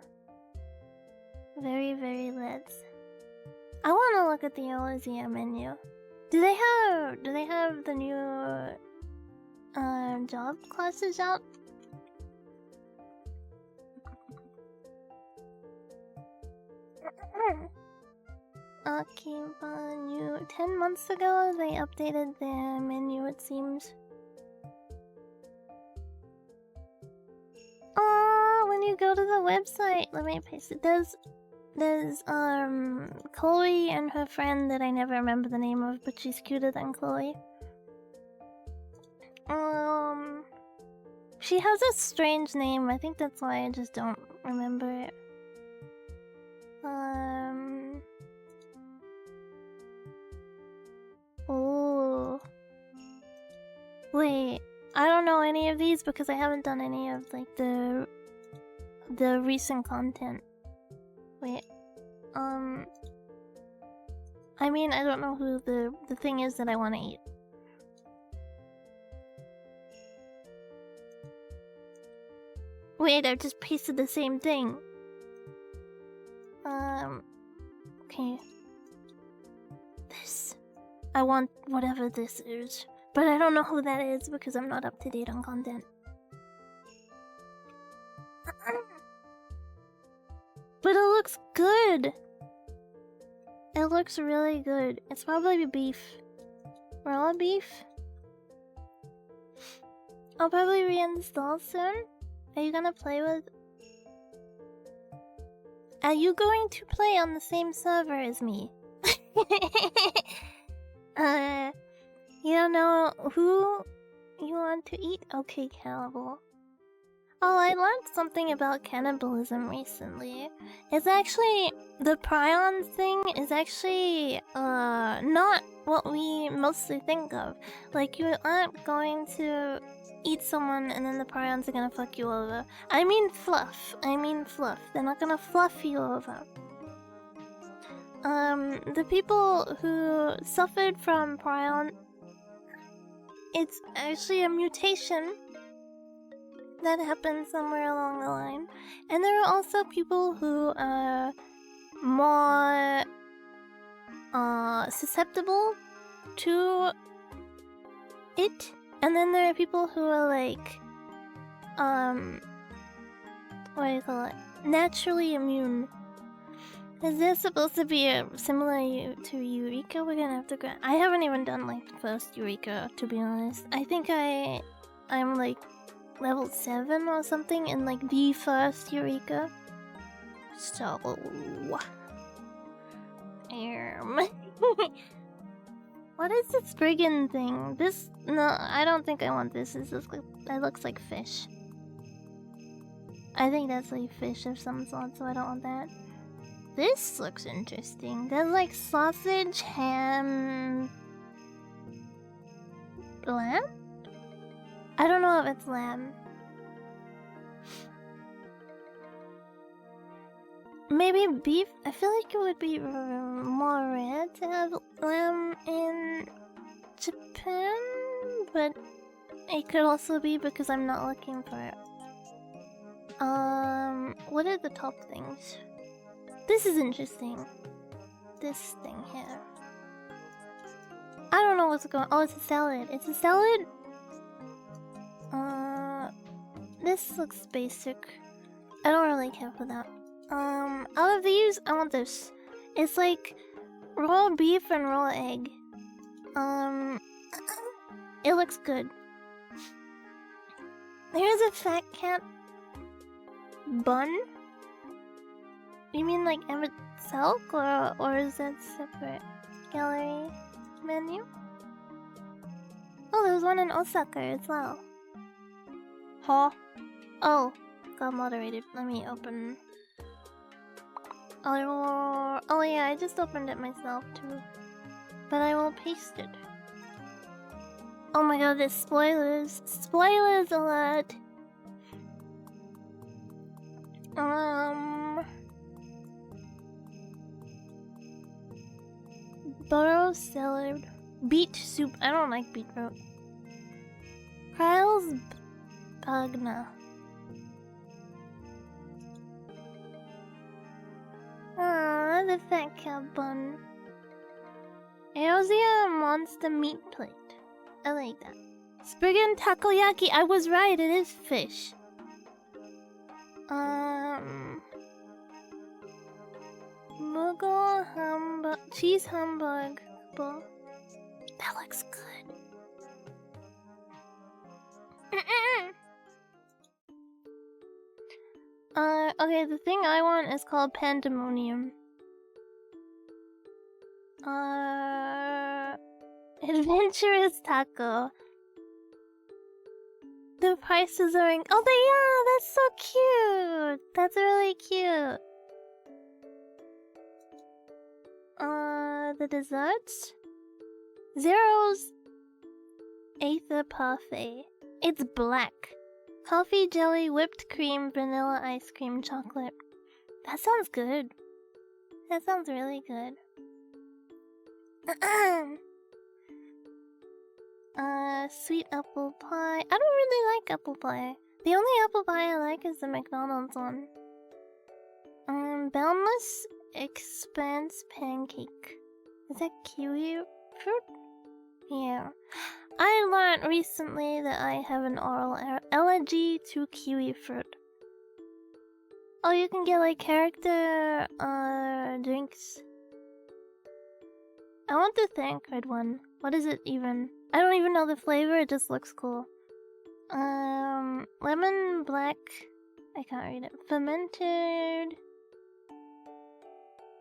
Very, very Let's. I want to look at the Elzia menu. Do they have the new job classes out? Okay, but 10 months ago they updated their menu, it seems. When you go to the website, let me paste it. There's Chloe and her friend that I never remember the name of, but she's cuter than Chloe. She has a strange name. I think that's why I just don't remember it. Oh. Wait, I don't know any of these because I haven't done any of like the recent content. Wait. I mean, I don't know who the thing is that I want to eat. Wait, I just pasted the same thing. Okay. This. I want whatever this is. But I don't know who that is because I'm not up to date on content. But it looks good. It looks really good. It's probably beef. Raw beef? I'll probably reinstall soon. Are you gonna play with... Are you going to play on the same server as me? You don't know who you want to eat? Okay, cannibal. Oh, I learned something about cannibalism recently. It's actually... The prions thing is actually, not what we mostly think of. Like, you aren't going to eat someone and then the prions are gonna fuck you over. I mean fluff. They're not gonna fluff you over. The people who suffered from prion... It's actually a mutation that happened somewhere along the line. And there are also people who are more susceptible to it. And then there are people who are like what do you call it? Naturally immune. Is this supposed to be similar to Eureka? We're gonna have to go. I haven't even done like the first Eureka, to be honest. I think I'm like level 7 or something in like the first Eureka. So what is this friggin' thing? This... No, I don't think I want this. That looks like fish. I think that's like fish of some sort, so I don't want that. This looks interesting. There's like sausage, ham... Lamb? I don't know if it's lamb. Maybe beef? I feel like it would be more rare to have lamb in Japan, but it could also be because I'm not looking for it. What are the top things? This is interesting. This thing here. I don't know what's going on. Oh, it's a salad. It's a salad? This looks basic. I don't really care for that. Out of these, I want this. It's like raw beef and raw egg. It looks good. Here's a fat cat bun. You mean like Emmett Silk, or is that separate? Gallery menu? Oh, there's one in Osaka as well. Huh? Oh, got moderated. Let me open. Oh yeah, I just opened it myself too. But I will paste it. Oh my god, there's spoilers. Spoilers alert! Burrow salad. Beet soup. I don't like beetroot. Kyle's Bagna. Aww, the fat cat bun. Eosia monster meat plate. I like that. Spriggan takoyaki. I was right, it is fish. Mughal cheese hamburg. That looks good. Okay, the thing I want is called Pandemonium. Adventurous taco. The prices are oh, that's so cute. That's really cute. The desserts? Zero's Aether Parfait. It's black. Coffee, jelly, whipped cream, vanilla ice cream, chocolate. That sounds good. That sounds really good. Sweet apple pie. I don't really like apple pie. The only apple pie I like is the McDonald's one. Boundless Expanse Pancake. Is that kiwi fruit? Yeah. I learned recently that I have an oral allergy to kiwi fruit. Oh, you can get like character drinks. I want the Thancred one. What is it even? I don't even know the flavor, it just looks cool. Lemon black. I can't read it. Fermented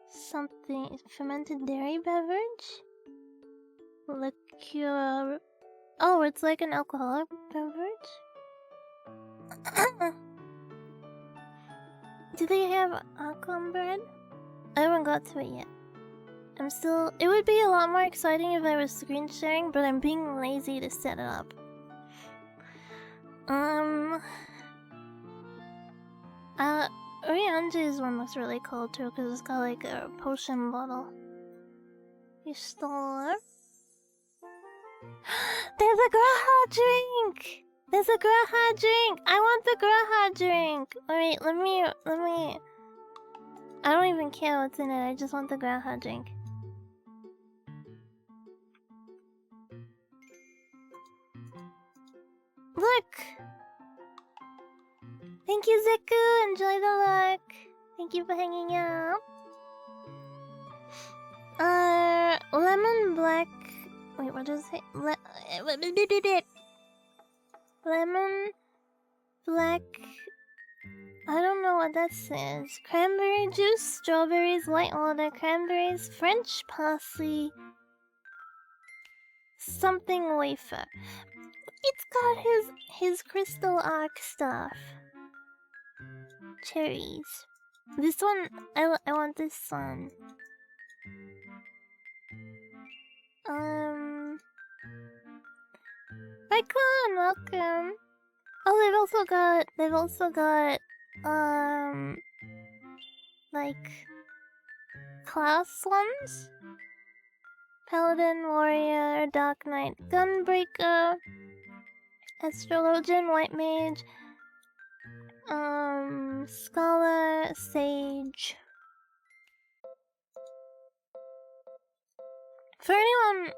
something. Fermented dairy beverage? Liqueur. Oh, it's like an alcoholic beverage? Do they have Akon bread? I haven't got to it yet. I'm still. It would be a lot more exciting if I was screen sharing, but I'm being lazy to set it up. Orianji's one looks really cool too, because it's got like a potion bottle. You stole it? There's a Graha drink! There's a Graha drink! I want the Graha drink! Wait, let me... I don't even care what's in it, I just want the Graha drink. Look! Thank you, Zeku! Enjoy the look! Thank you for hanging out. Lemon black... Wait, what does it say? Lemon black... I don't know what that says. Cranberry juice, strawberries, white water, cranberries, French parsley... Something wafer. It's got his crystal arc stuff. Cherries. This one, I want this one. Icon, welcome. Oh, they've also got, like, class ones? Paladin, Warrior, Dark Knight, Gunbreaker, Astrologian, White Mage, Scholar, Sage. For anyone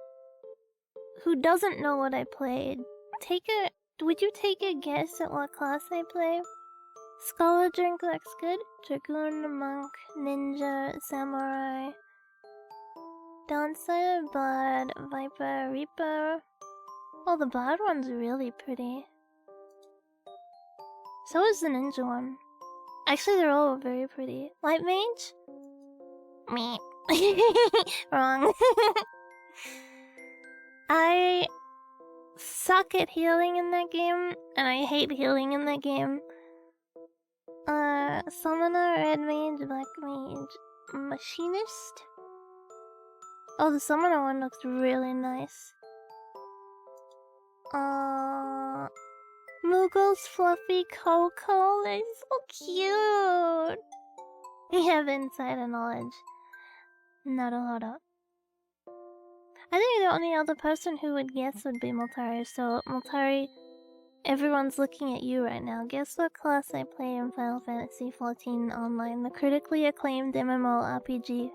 who doesn't know what I played, would you take a guess at what class I play? Scholar drink looks good. Dragoon, Monk, Ninja, Samurai, Dancer, Bard, Viper, Reaper. Oh, the Bard one's really pretty. So is the Ninja one. Actually, they're all very pretty. Light Mage? Me. Wrong. I suck at healing in that game, and I hate healing in that game. Summoner, Red Mage, Black Mage, Machinist? Oh, the Summoner one looks really nice. Moogle's Fluffy Coco, they're so cute! We have insider knowledge. Naruhodo. I think the only other person who would guess would be Moltari, so Moltari, everyone's looking at you right now. Guess what class I play in Final Fantasy XIV Online, the critically acclaimed MMORPG.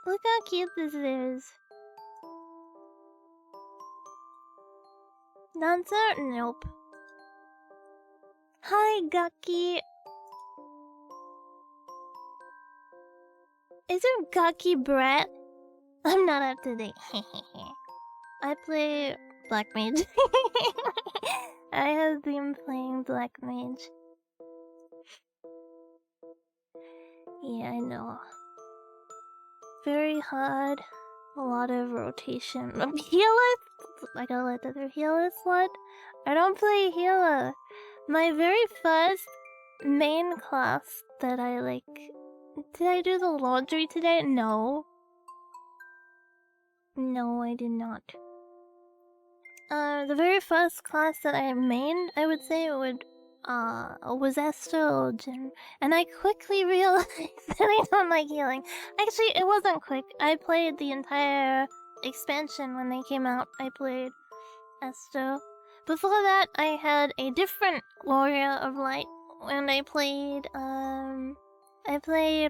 Look how cute this is. Dancer? Nope. Hi, Gaki. Is it Gaki Brett? I'm not up to date. I play Black Mage. I have been playing Black Mage. Yeah, I know. Very hard. A lot of rotation. Healer? I gotta let the healer slot? I don't play healer. My very first main class that I like... Did I do the laundry today? No. No, I did not. The very first class that I mained, I would say was Astrologian. And I quickly realized that I don't like healing. Actually, it wasn't quick. I played the entire expansion when they came out. I played Astro. Before that, I had a different Warrior of Light when I played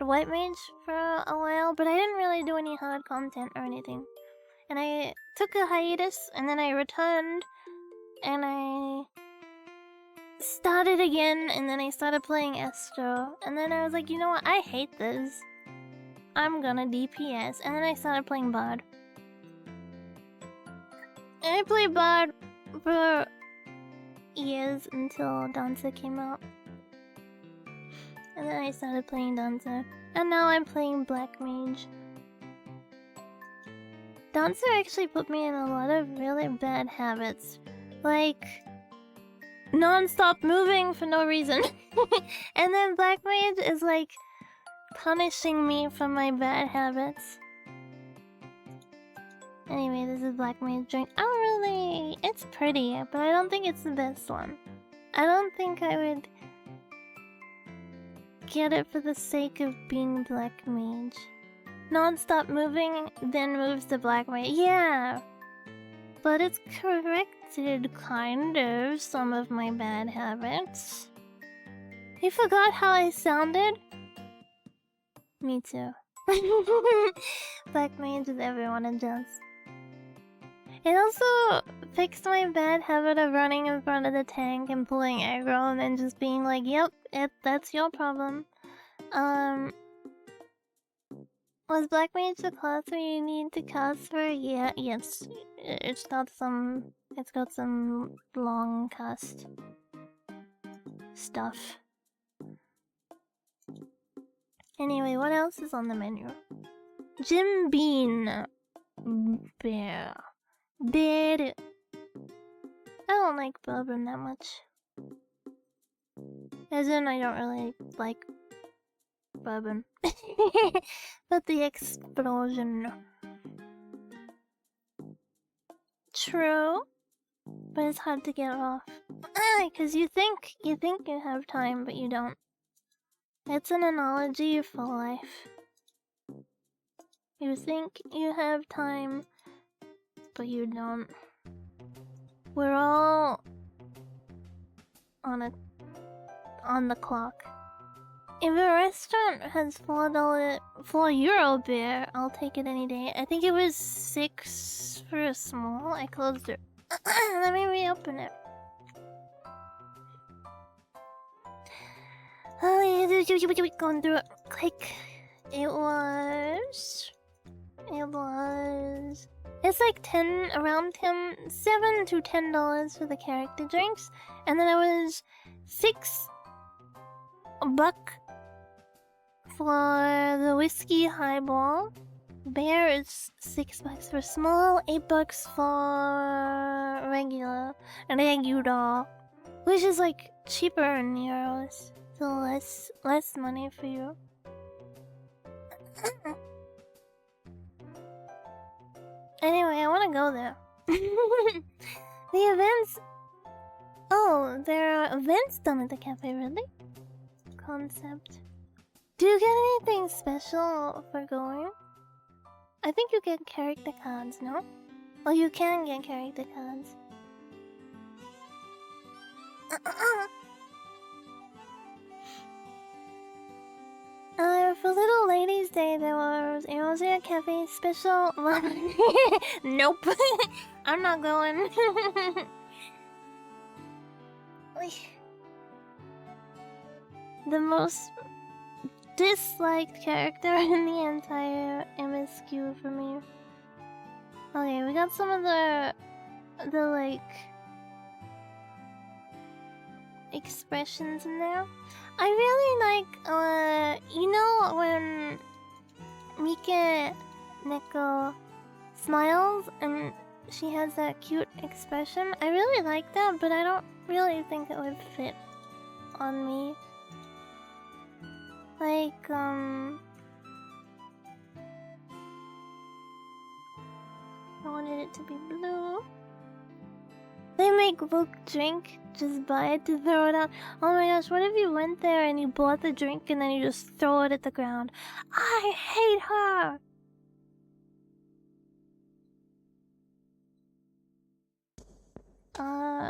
White Mage for a while, but I didn't really do any hard content or anything. And I took a hiatus, and then I returned and I started again, and then I started playing Estro, and then I was like, you know what, I hate this. I'm gonna DPS, and then I started playing Bard. And I played Bard for years until Dancer came out. And then I started playing Dancer. And now I'm playing Black Mage. Dancer actually put me in a lot of really bad habits. Like, non-stop moving for no reason. And then Black Mage is like punishing me for my bad habits. Anyway, this is Black Mage drink. I don't really... It's pretty, but I don't think it's the best one. I don't think I would get it for the sake of being Black Mage. Non-stop moving, then moves to Black Mage. Yeah! But it's corrected, kind of, some of my bad habits. You forgot how I sounded? Me too. Black Mage is everyone adjusts. It also fixed my bad habit of running in front of the tank and pulling aggro and then just being like, yep, that's your problem. Was Black Mage the class where you need to cast for? Yeah, yes. It's got some long cast stuff. Anyway, what else is on the menu? Jim Bean. Bear. I don't like bourbon that much. As in, I don't really like bourbon. But the explosion. True. But it's hard to get off. Because you think you have time, but you don't. It's an analogy for life. You think you have time, but you don't. We're all on the clock. If a restaurant has €4 beer, I'll take it any day. I think it was 6 for a small. I closed it. Let me reopen it. Going through it. Click. It was. It's like around $7 to $10 for the character drinks, and then it was $6 for the whiskey highball. Bear is $6 for small, $8 for regular, which is like cheaper in euros, so less money for you. Anyway, I want to go there. The events. Oh, there are events done at the cafe, really? Concept. Do you get anything special for going? I think you get character cards, no? Well, you can get character cards. For Little Ladies' Day, there was a cafe special. Nope. I'm not going. The most disliked character in the entire MSQ for me. Okay, we got some of the like expressions in there. I really like you know when Mika Neko smiles and she has that cute expression. I really like that, but I don't really think it would fit on me. Like, I wanted it to be blue. They make Book drink, just buy it to throw it out. Oh my gosh, what if you went there and you bought the drink and then you just throw it at the ground? I hate her!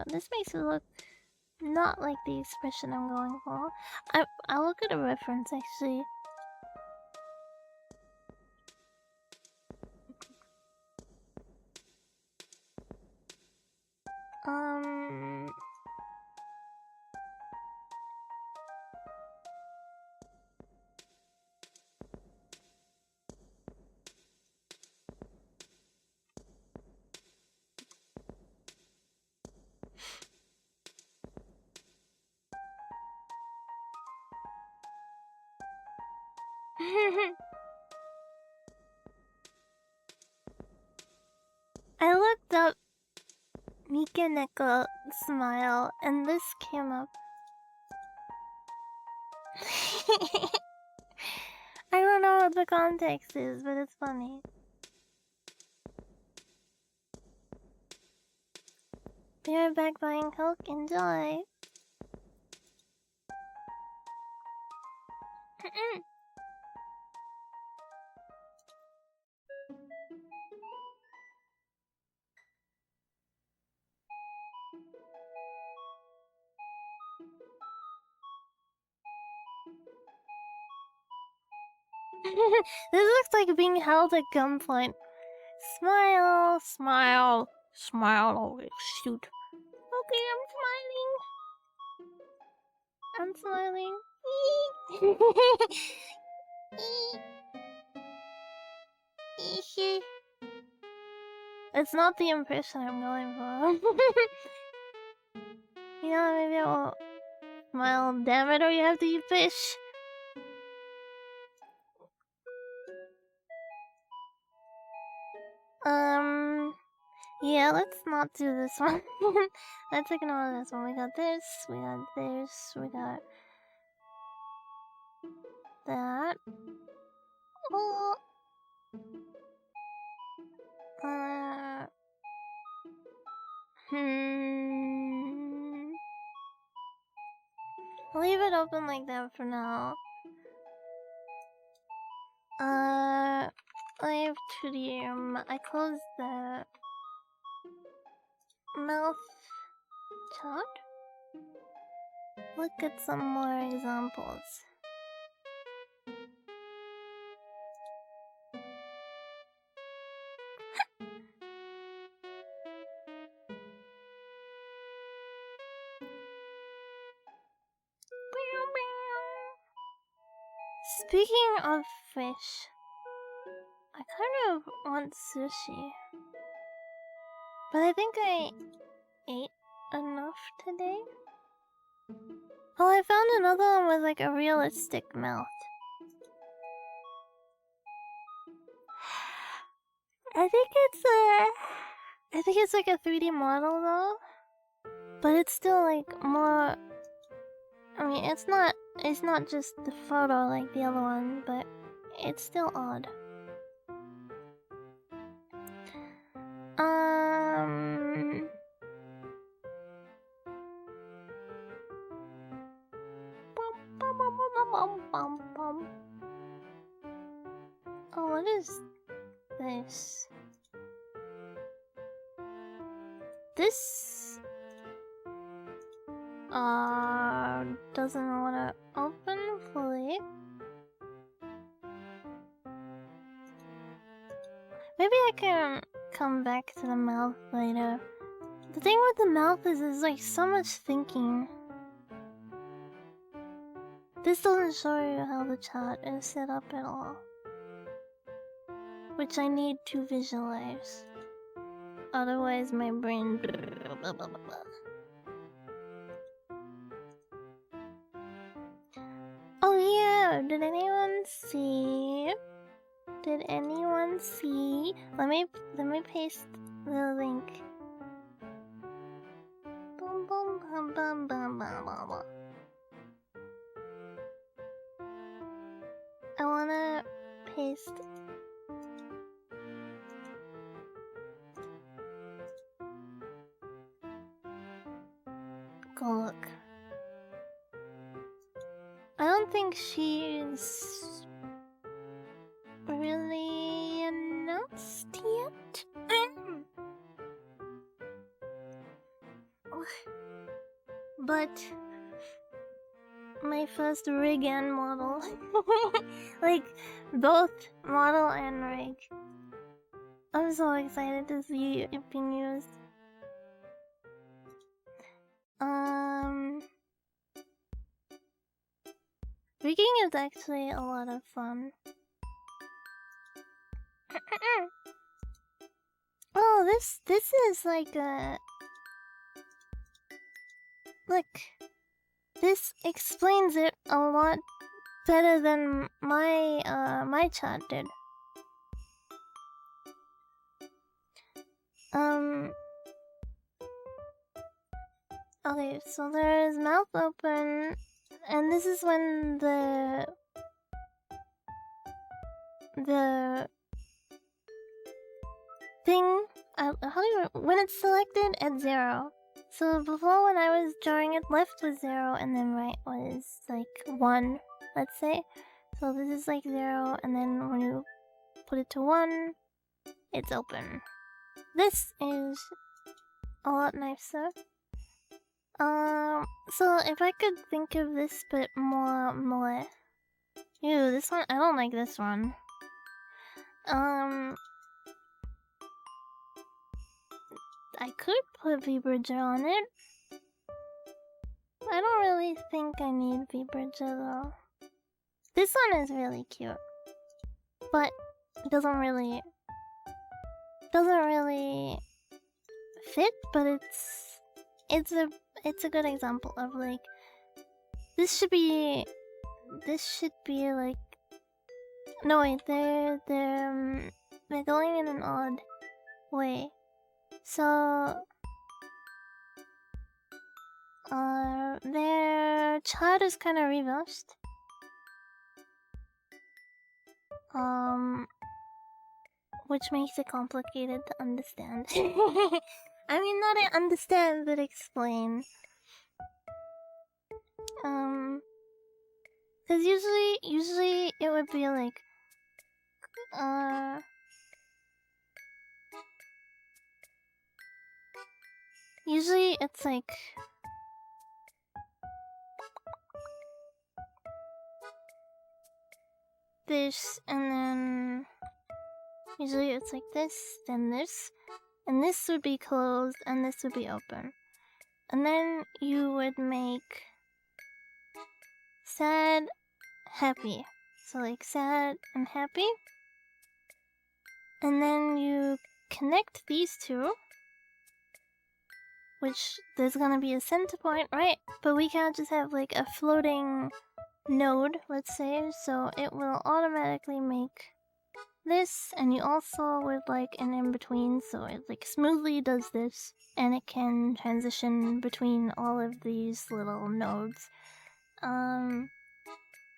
This makes it look not like the expression I'm going for. I'll look at a reference actually. I looked up Mikeneko smile and this came up. I don't know what the context is, but it's funny. Be right back buying Coke. Enjoy. This looks like being held at gunpoint. Smile, smile, smile. Oh, shoot. Okay, I'm smiling. I'm smiling. It's not the impression I'm going for. You know, maybe I won't smile. Damn it, or you have to eat fish. Yeah, let's not do this one. Let's ignore this one. We got this, we got this, we got that. Oh. Leave it open like that for now. Leave to the I closed the mouth chat. Look at some more examples. Speaking of fish, I kind of want sushi. But I think I ate enough today. Oh, I found another one with like a realistic mouth. I think it's like a 3D model though. But it's still like more, I mean, it's not just the photo like the other one, but it's still odd. Oh, what is this? This doesn't want to open fully. Maybe I can come back to the mouth later. The thing with the mouth is there's like so much thinking. This doesn't show you how the chat is set up at all, which I need to visualize. Otherwise my brain... Oh yeah, did anyone see? Let me paste the link. Boom, boom, bum, bum, bum, bum, bum, bum. I wanna paste. Go look. I don't think she's really announced yet. But my first rig and model. Like both model and rig. I'm so excited to see it being used. Rigging is actually a lot of fun. Oh, this is like a... Look. This explains it a lot better than my chat did. Okay, so there's mouth open, and this is when the thing, when it's selected at 0. So before, when I was drawing it, left was 0 and then right was like 1, let's say. So this is like 0, and then when you put it to 1, it's open. This is a lot nicer. So if I could think of this bit more... Ew, this one, I don't like this one. I could put V-Bridger on it. I don't really think I need V-Bridger though. This one is really cute. But it doesn't really fit, but it's a good example of like, this should be like, no wait, they're going in an odd way. So their chart is kind of reversed. Which makes it complicated to understand. I mean, not understand, but explain. Cause usually it would be like, usually it's like, this, and then usually it's like this, then this, and this would be closed, and this would be open. And then you would make sad, happy. So like sad and happy. And then you connect these two, which there's gonna be a center point, right? But we can't just have like a floating node, let's say, so it will automatically make this, and you also would like an in-between, so it like smoothly does this, and it can transition between all of these little nodes.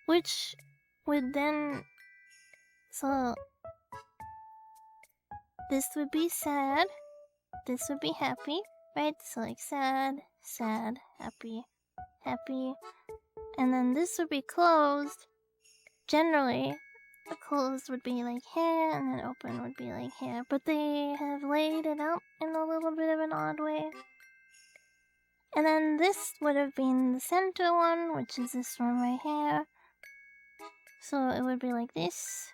Which would then... So... This would be sad, this would be happy, right? So like sad, sad, happy, happy. And then this would be closed. Generally, the closed would be like here, and then open would be like here. But they have laid it out in a little bit of an odd way. And then this would have been the center one, which is this one right here. So it would be like this,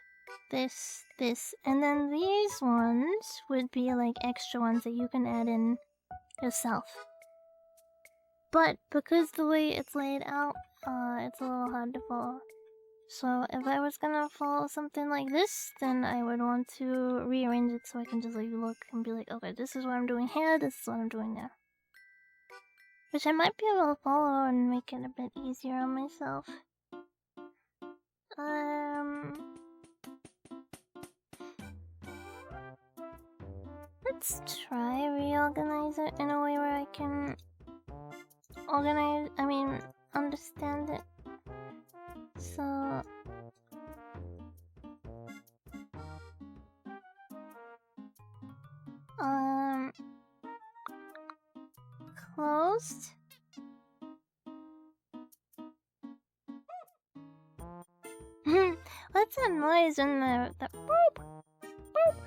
this, this. And then these ones would be like extra ones that you can add in yourself. But because the way it's laid out, it's a little hard to follow. So if I was gonna follow something like this, then I would want to rearrange it so I can just like look and be like, okay, this is what I'm doing here, this is what I'm doing there. Which I might be able to follow and make it a bit easier on myself. Let's try reorganize it in a way where I can understand it. So... Closed? What's that noise in there? The boop! Boop!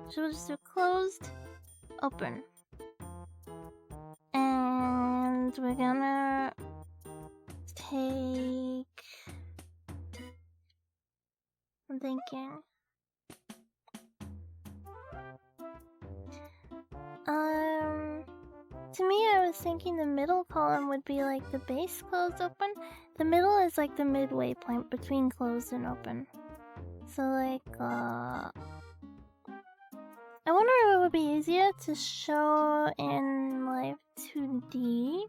So we'll just do closed, open. And we're gonna take... I'm thinking... to me, I was thinking the middle column would be like the base closed open. The middle is like the midway point between closed and open. So like, I wonder if it would be easier to show in Live 2D.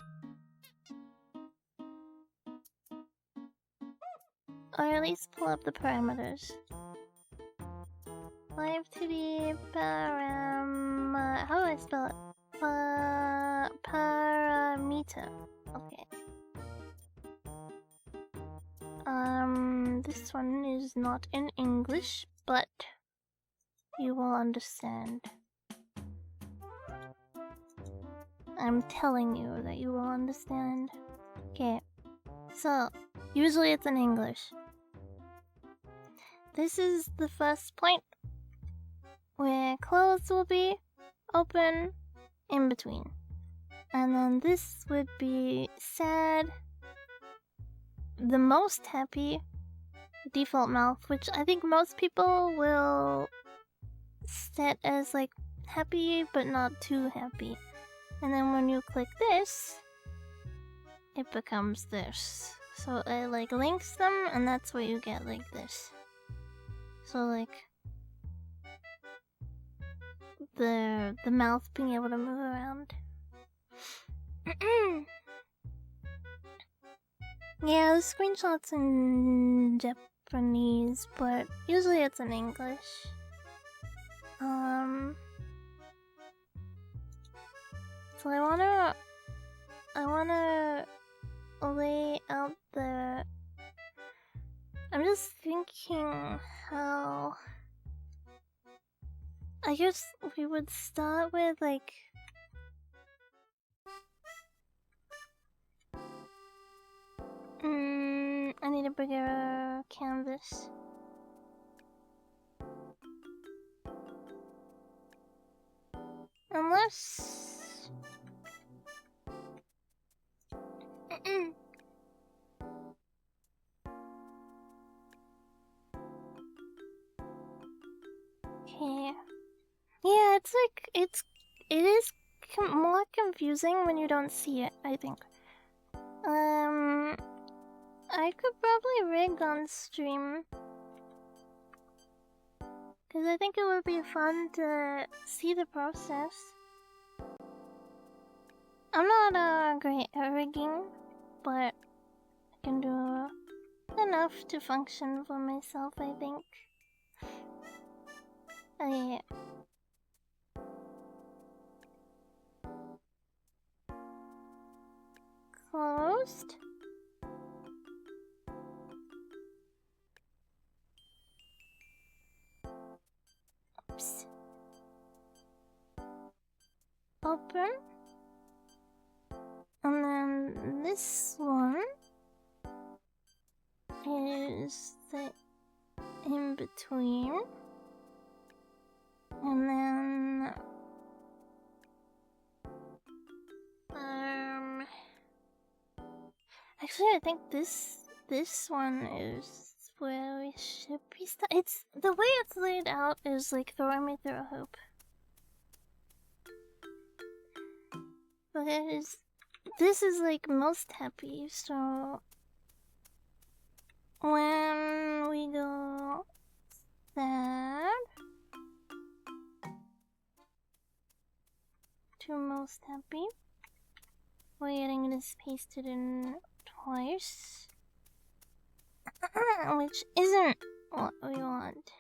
Or at least pull up the parameters. Live 2D how do I spell it? Parameter. Okay. This one is not in English, but you will understand. I'm telling you that you will understand. Okay. So, usually it's in English. This is the first point where closed will be, open, in between. And then this would be sad, the most happy, default mouth, which I think most people will set as like happy but not too happy. And then when you click this, it becomes this. So it like links them, and that's what you get like this. So like the mouth being able to move around. Yeah, the screenshot's in Japanese, but usually it's in English. So I wanna lay out the. I'm just thinking how. I guess we would start with like. I need a bigger canvas. Unless... Okay. Yeah, it's like, it is more confusing when you don't see it, I think. I could probably rig on stream. Because I think it would be fun to see the process. I'm not great at rigging, but I can do enough to function for myself, I think. Oh yeah. Closed. Oops. Open. And then this one is the in between. And then actually I think this one is where we should be it's the way it's laid out is like throwing me through a hoop. Because this is like most happy, so when we go sad to most happy, we're getting this pasted in twice, which isn't what we want.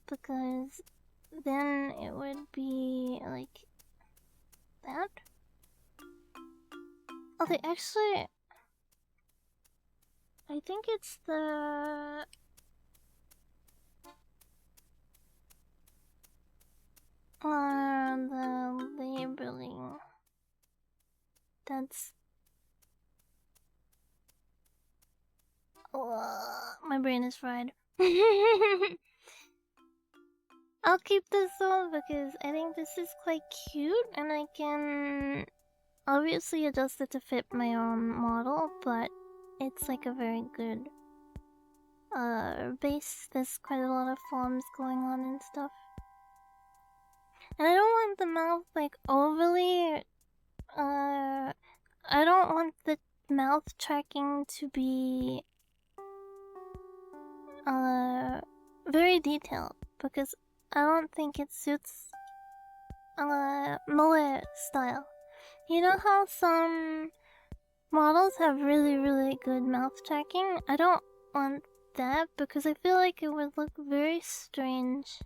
Because then it would be like that. Okay, actually, I think it's the labeling. That's my brain is fried. I'll keep this on because I think this is quite cute and I can obviously adjust it to fit my own model, but it's like a very good base. There's quite a lot of forms going on and stuff. And I don't want the mouth, like, overly, I don't want the mouth tracking to be, very detailed, because I don't think it suits, mullet style. You know how some models have really, really good mouth tracking? I don't want that, because I feel like it would look very strange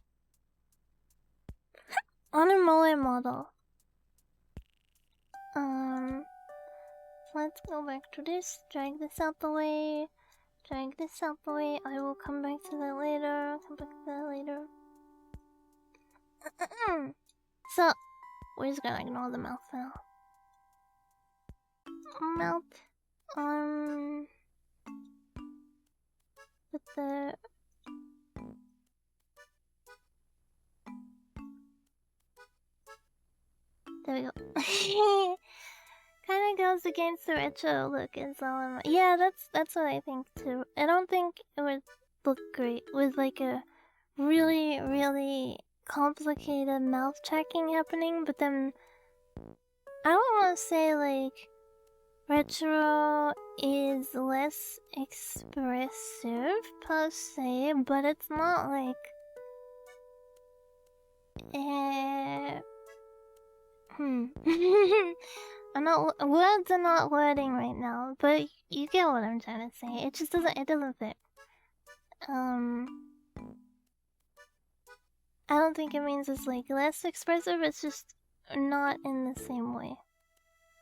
on a mullet model. Let's go back to this, drag this out the way, drag this out the way. I will come back to that later, So, we're just gonna ignore the mouth now. Mouth, with the... There we go. Kinda goes against the retro look in some. Yeah, that's what I think too. I don't think it would look great with like a really, really complicated mouth tracking happening, but then I don't want to say like retro is less expressive per se, but it's not like words are not wording right now, but you get what I'm trying to say. It just doesn't fit. I don't think it means it's like less expressive, it's just not in the same way.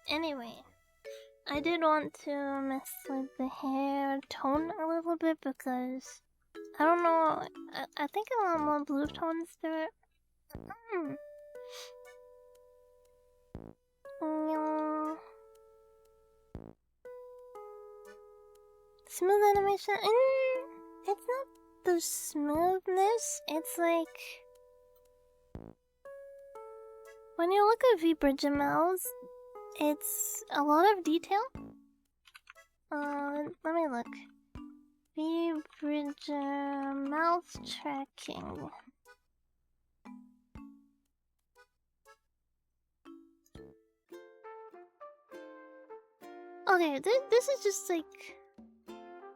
Anyway, I did want to mess with the hair tone a little bit because I don't know, I think I want more blue tones to it. Smooth animation? It's not the smoothness, it's like... When you look at V-Bridgemels, it's a lot of detail. Let me look. V-Bridger mouth tracking. Okay, this is just like...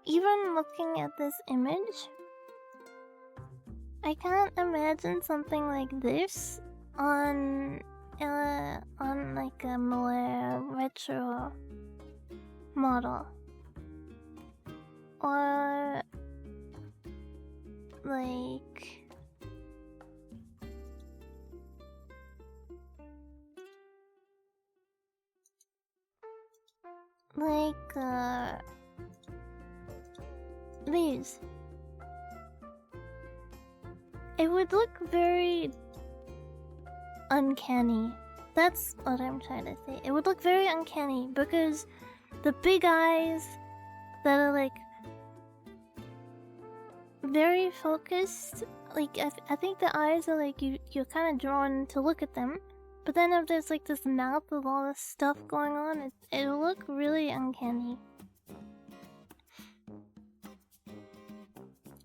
Even looking at this image, I can't imagine something like this on like a more retro model, or like these. It would look very uncanny. That's what I'm trying to say. It would look very uncanny because the big eyes that are like very focused, like I think the eyes are like you're kind of drawn to look at them, but then if there's like this mouth with all this stuff going on, it'll look really uncanny.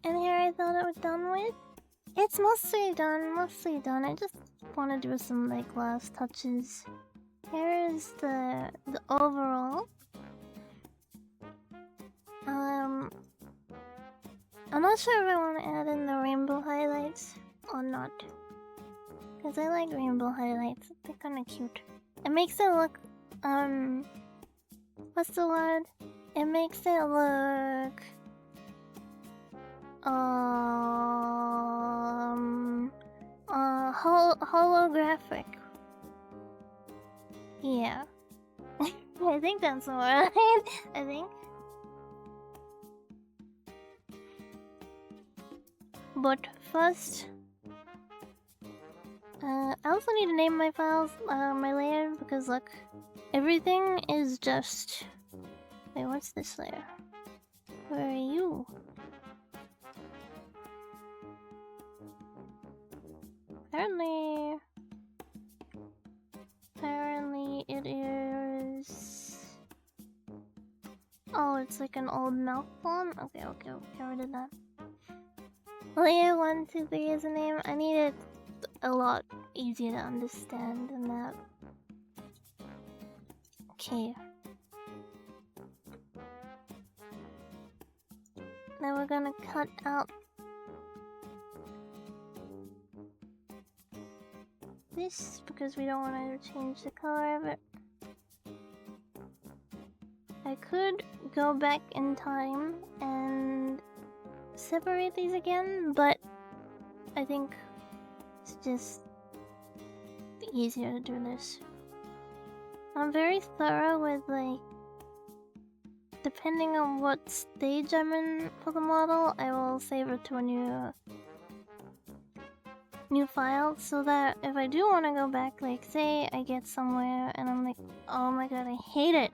And here I thought it was done with. It's mostly done. I just want to do some like last touches. Here is the overall. I'm not sure if I want to add in the rainbow highlights or not, because I like rainbow highlights. They're kind of cute. It makes it look what's the word? It makes it look holographic. Yeah. I think that's the word. I think. But first, I also need to name my files, my layer, because look, everything is just... Wait, what's this layer? Where are you? Apparently it is... Oh, it's like an old mouth font? Okay, get rid of that. Layer 1, 2, 3 is a name. I need it a lot easier to understand than that. Okay. Now we're gonna cut out this because we don't want to change the color of it. I could go back in time and separate these again, but I think it's just easier to do this. I'm very thorough with, like, depending on what stage I'm in for the model, I will save it to a new file, so that if I do want to go back, like, say I get somewhere and I'm like, oh my god, I hate it,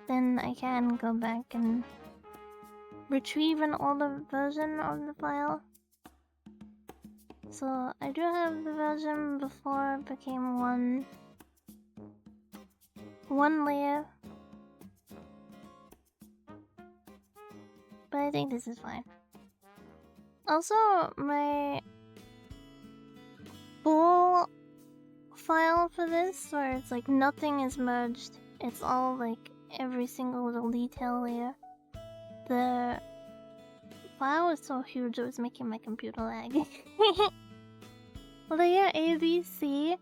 then I can go back and retrieve an older version of the file. So I do have the version before it became one layer, but I think this is fine. Also, my full file for this, where it's like nothing is merged, it's all like every single little detail layer. The file was so huge it was making my computer lag. Layer A, B, C,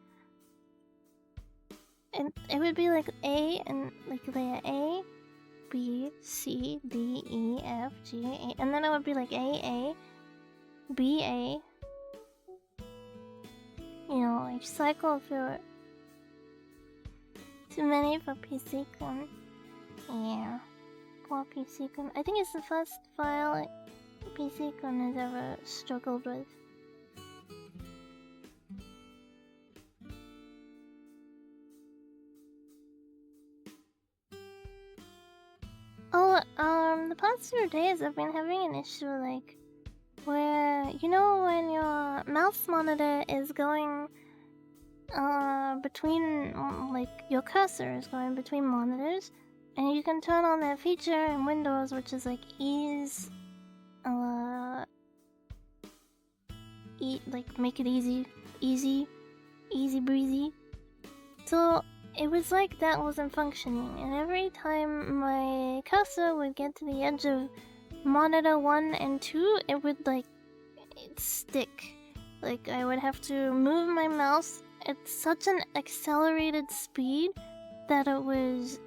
and it would be like A and like layer A, B, C, D, E, F, G, A, and then it would be like A, B, A. You know, like cycle through it. Too many for PC-Con. Yeah. Poor PC-Con. I think it's the first file PC-Con has ever struggled with. Oh, the past few days I've been having an issue, like, where, you know, when your mouse monitor is going between, like, your cursor is going between monitors, and you can turn on that feature in Windows, which is like like make it easy breezy. So it was like that wasn't functioning, and every time my cursor would get to the edge of monitor 1 and 2, it would like stick. Like I would have to move my mouse at such an accelerated speed that it was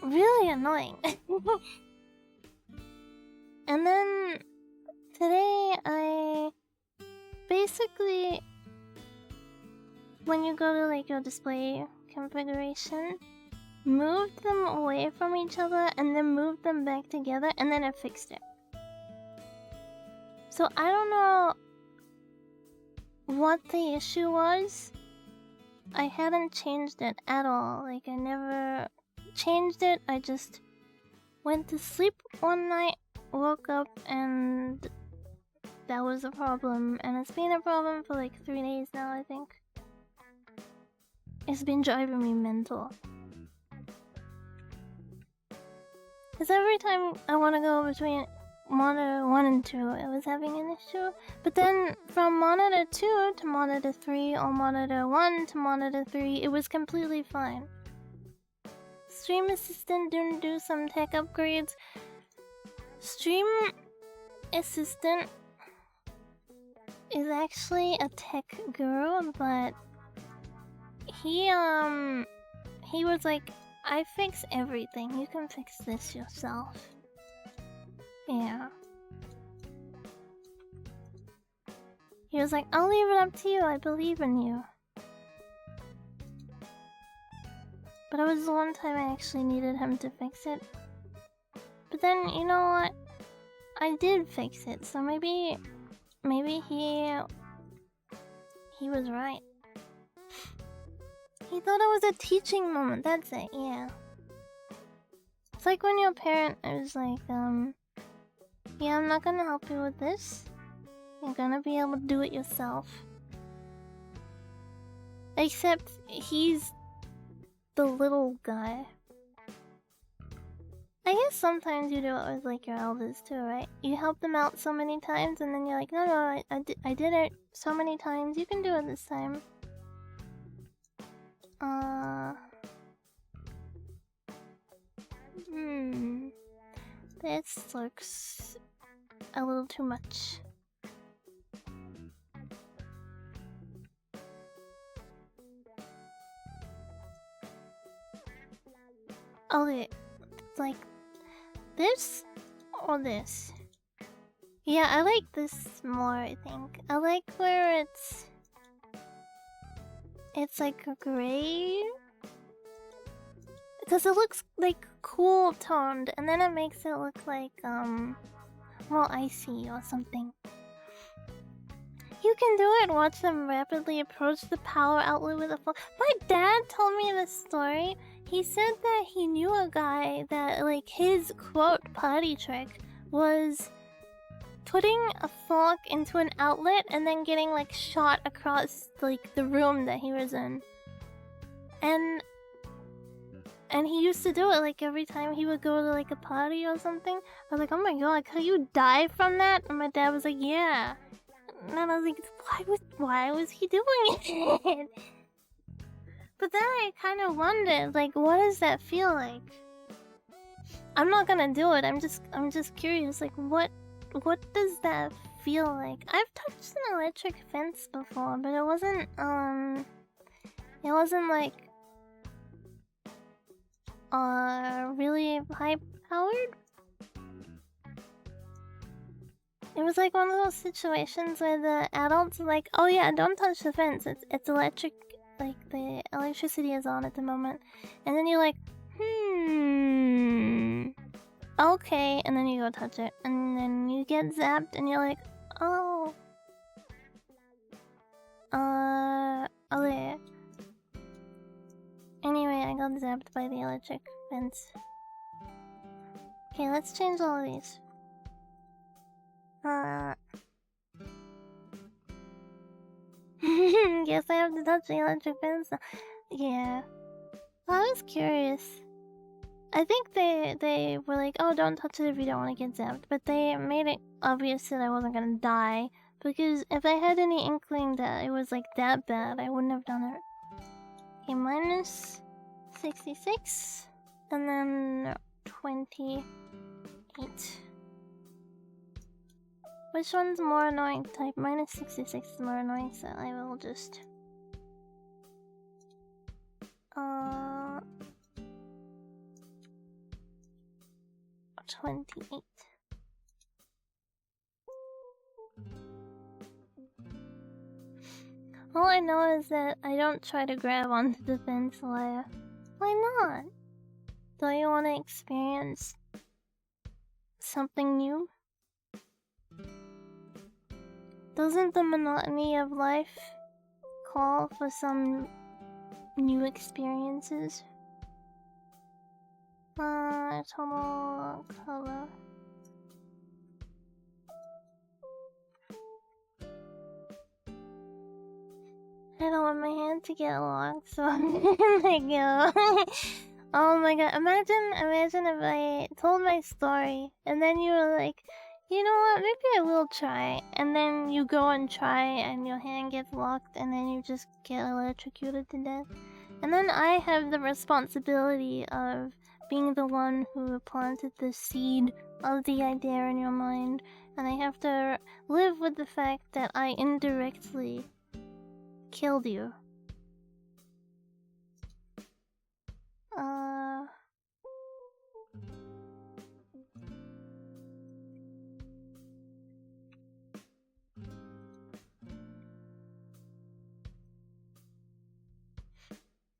really annoying. And then today I basically, when you go to like your display configuration, moved them away from each other and then moved them back together, and then it fixed it. So I don't know what the issue was. I hadn't changed it at all. Like I never changed it. I just went to sleep one night, woke up, and that was a problem. And it's been a problem for like 3 days now, I think. It's been driving me mental. Because every time I want to go between monitor 1 and 2, it was having an issue. But then from monitor 2 to monitor 3, or monitor 1 to monitor 3, it was completely fine. Stream Assistant didn't do some tech upgrades. Stream Assistant is actually a tech guru, but he was like, I fix everything, you can fix this yourself. Yeah. He was like, I'll leave it up to you, I believe in you. But it was the one time I actually needed him to fix it. But then, you know what? I did fix it, so maybe he was right. He thought it was a teaching moment, that's it, yeah. It's like when your parent is like, yeah, I'm not gonna help you with this. You're gonna be able to do it yourself. Except he's the little guy. I guess sometimes you do it with like your elders too, right? You help them out so many times, and then you're like, no, I did it so many times. You can do it this time. This looks a little too much. Okay, like this or this? Yeah, I like this more, I think. I like where it's like a gray, because it looks like cool toned, and then it makes it look like more icy or something. You can do it. Watch them rapidly approach the power outlet with a phone. My dad told me this story. He said that he knew a guy that, like, his quote party trick was putting a fork into an outlet and then getting, like, shot across, like, the room that he was in. And he used to do it, like, every time he would go to, like, a party or something. I was like, oh my god, could you die from that? And my dad was like, yeah. And I was like, why was he doing it? But then I kind of wondered, like, what does that feel like? I'm not gonna do it. I'm just curious, like, what does that feel like? I've touched an electric fence before, but it wasn't like really high powered. It was like one of those situations where the adults are like, oh yeah, don't touch the fence, it's electric, like the electricity is on at the moment. And then you're like, okay, and then you go touch it, and then you get zapped, and you're like, oh, okay. Anyway, I got zapped by the electric fence. Okay, let's change all of these. Guess I have to touch the electric fence. Yeah. I was curious. I think they were like, oh, don't touch it if you don't want to get zapped. But they made it obvious that I wasn't gonna die. Because if I had any inkling that it was like that bad, I wouldn't have done it. Okay, minus 66. And then 28. Which one's more annoying? Type minus 66 is more annoying, so I will just 28. All I know is that I don't try to grab onto the fence wire. Why not? Don't you want to experience something new? Doesn't the monotony of life call for some new experiences? Total color. I don't want my hand to get locked, so I'm gonna go. Oh my god, imagine if I told my story, and then you were like, you know what, maybe I will try, and then you go and try, and your hand gets locked, and then you just get electrocuted to death. And then I have the responsibility of being the one who planted the seed of the idea in your mind, and I have to live with the fact that I indirectly killed you.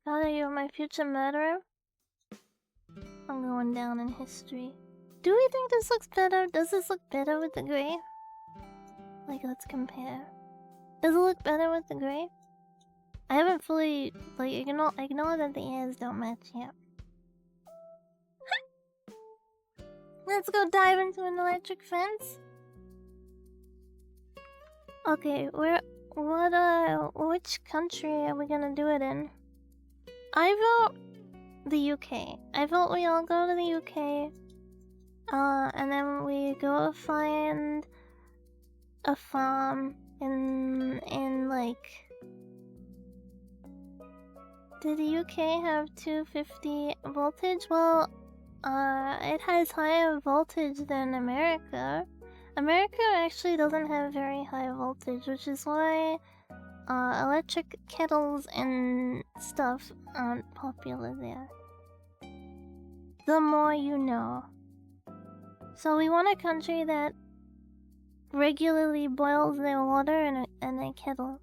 Are you my future murderer? I'm going down in history. Do we think this looks better? Does this look better with the gray? Like, let's compare. Does it look better with the gray? I haven't fully, like, ignore that the ears don't match yet. Let's go dive into an electric fence. Okay, which country are we gonna do it in? I vote the UK. I vote we all go to the UK. And then we go find a farm in like... Did the UK have 250 voltage? Well, it has higher voltage than America. America actually doesn't have very high voltage, which is why electric kettles and stuff aren't popular there. The more you know. So we want a country that regularly boils their water in a kettle.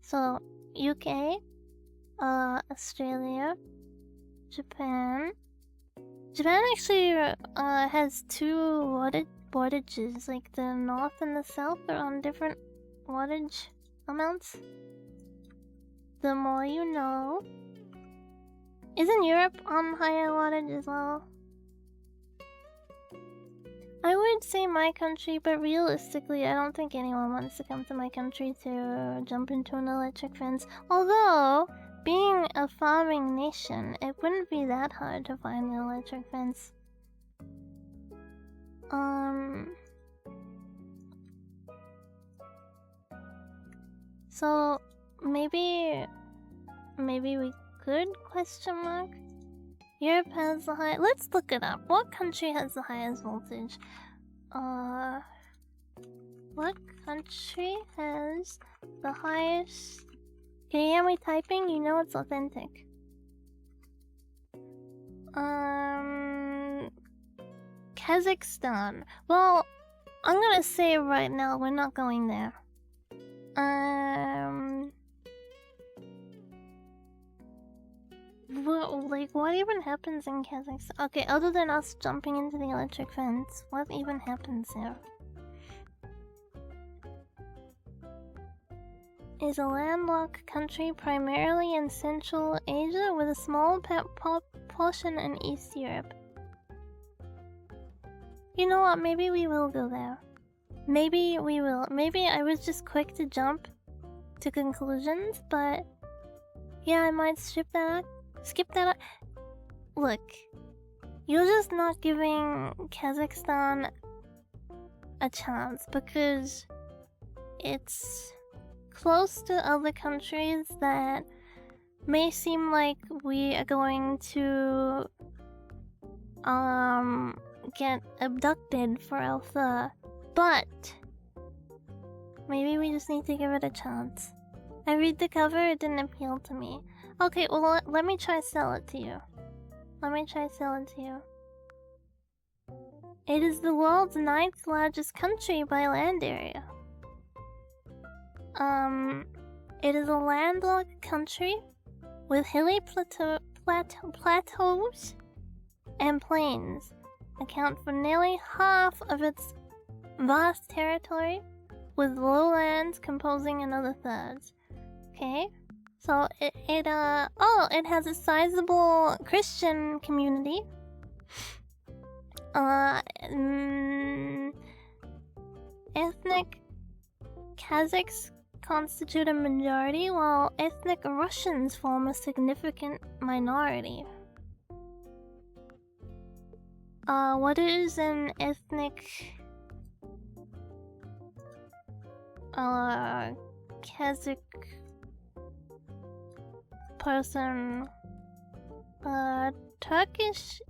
So UK, Australia, Japan. Japan actually has two wattages, like the north and the south are on different wattage amounts. The more you know. Isn't Europe on higher wattage as well? I would say my country, but realistically, I don't think anyone wants to come to my country to jump into an electric fence. Although, being a farming nation, it wouldn't be that hard to find the electric fence. So, maybe we could, question mark? Europe has the high... Let's look it up. What country has the highest voltage? What country has the highest... Can you hear me typing? You know it's authentic. Kazakhstan. Well, I'm gonna say right now, we're not going there. What even happens in Kazakhstan? Okay, other than us jumping into the electric fence, what even happens there? Is a landlocked country primarily in Central Asia with a small portion in East Europe. You know what, maybe we will go there. Maybe we will. Maybe I was just quick to jump to conclusions, but yeah, I might skip that. Look, you're just not giving Kazakhstan a chance because it's close to other countries that may seem like we are going to get abducted for Alpha, but maybe we just need to give it a chance. I read the cover, it didn't appeal to me. Okay, well, let me try sell it to you. It is the world's 9th largest country by land area. It is a landlocked country with hilly plateaus and plains account for nearly half of its vast territory, with lowlands composing another third. Okay, so it has a sizable Christian community. Ethnic Kazakhs constitute a majority, while ethnic Russians form a significant minority. What is an ethnic Kazakh person? Turkish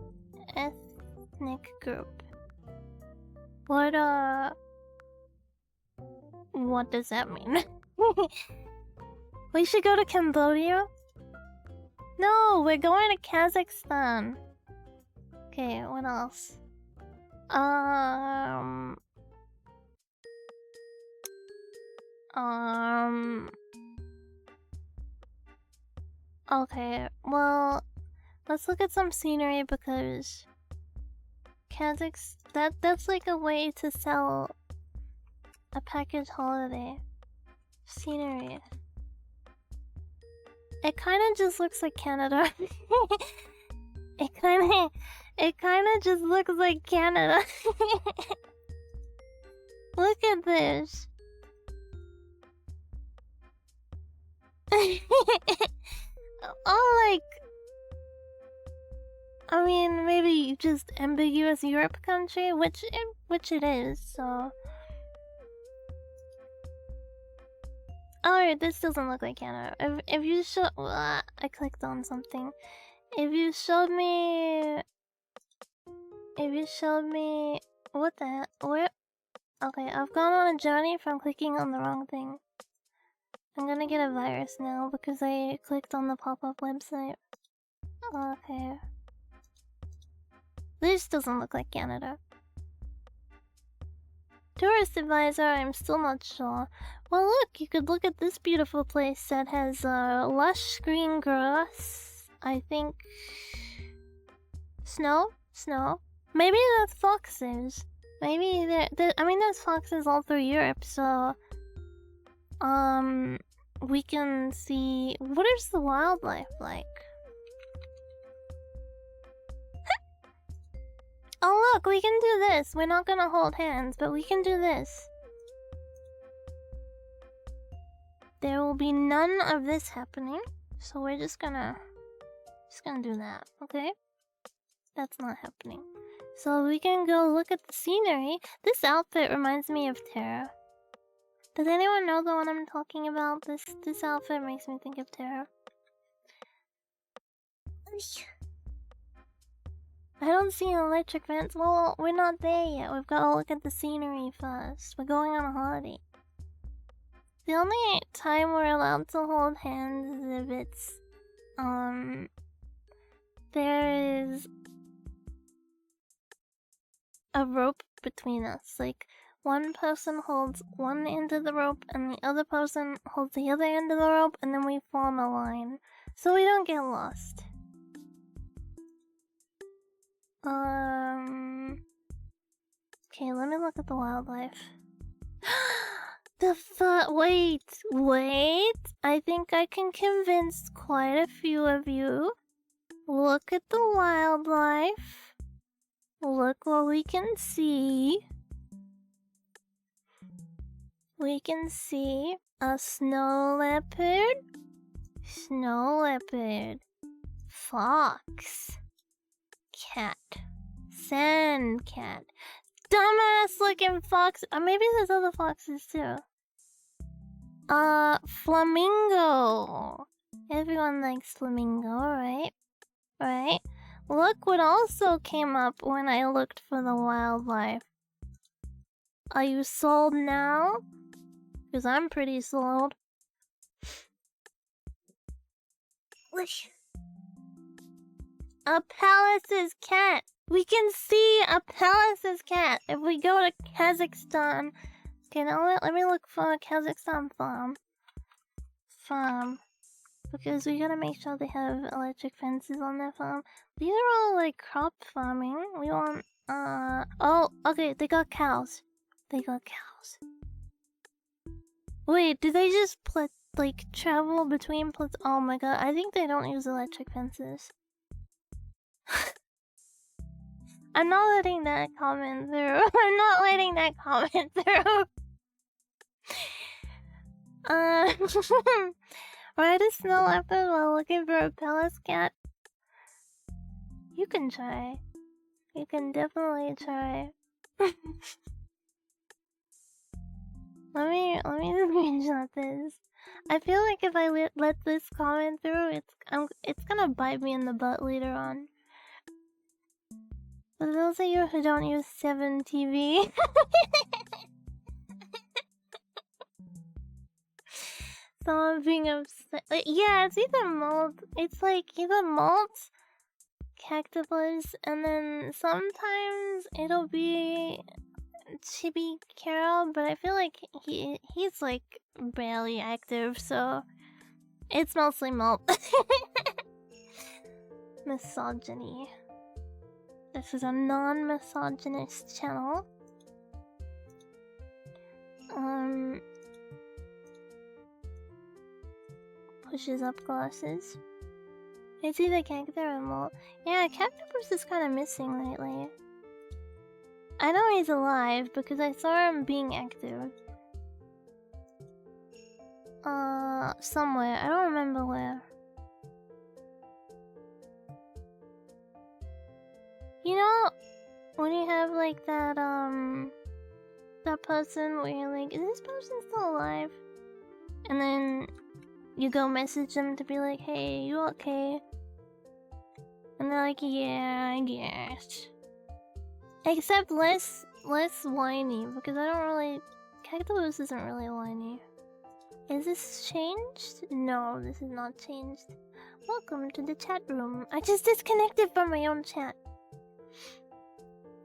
ethnic group. What does that mean? We should go to Cambodia? No, we're going to Kazakhstan. Okay, what else? Okay, well, let's look at some scenery because that's like a way to sell a package holiday. Scenery. It kind of just looks like Canada. It kind of just looks like Canada. Look at this. Oh, like... I mean, maybe just ambiguous Europe country, which it is, so... Oh, this doesn't look like Canada. If you show... I clicked on something. If you showed me... What the hell? Where? Okay, I've gone on a journey from clicking on the wrong thing. I'm gonna get a virus now because I clicked on the pop-up website. Okay. This doesn't look like Canada. Tourist advisor, I'm still not sure. Well, look, you could look at this beautiful place that has lush green grass. I think... Snow? Maybe that's foxes. Maybe I mean, there's foxes all through Europe, so... We can see... What is the wildlife like? Oh look, we can do this. We're not gonna hold hands, but we can do this. There will be none of this happening, so we're just gonna do that, okay? That's not happening. So we can go look at the scenery. This outfit reminds me of Terra. Does anyone know the one I'm talking about? This outfit makes me think of Terra. I don't see an electric fence. Well, we're not there yet. We've got to look at the scenery first. We're going on a holiday. The only time we're allowed to hold hands is if it's, there is a rope between us. Like, one person holds one end of the rope and the other person holds the other end of the rope, and then we form a line. So we don't get lost. Okay, let me look at the wildlife. Wait! I think I can convince quite a few of you. Look at the wildlife. Look what we can see. We can see a snow leopard, fox, cat, sand cat, dumbass looking fox. Maybe there's other foxes too. Flamingo. Everyone likes flamingo, right? Right? Look what also came up when I looked for the wildlife. Are you sold now? Because I'm pretty sold. A Pallas's cat. We can see a Pallas's cat if we go to Kazakhstan. Okay, now let me look for a Kazakhstan farm. Because we gotta make sure they have electric fences on their farm. These are all like crop farming. We want, oh, okay, they got cows. Wait, do they just travel between oh my god, I think they don't use electric fences. I'm not letting that comment through. Ride a snow leopard while looking for a Pallas cat. You can try. You can definitely try. Let me screenshot this. I feel like if I let this comment through, it's gonna bite me in the butt later on. For those of you who don't use 7 TV, someone being upset. Yeah, it's either mold. It's like either molt, cactopus, and then sometimes it'll be Chibi Carol, but I feel like he's like barely active, so it's mostly molt. Misogyny. This is a non-misogynist channel. Pushes up glasses. It's either cactus or molt. Yeah, Cactopus is kind of missing lately. I know he's alive because I saw him being active. Somewhere. I don't remember where. You know, when you have like that person where you're like, is this person still alive? And then you go message them to be like, hey, you okay? And they're like, yeah, I guess. Except less whiny, because I don't really... Cactus isn't really whiny. Is this changed? No, this is not changed. Welcome to the chat room. I just disconnected from my own chat.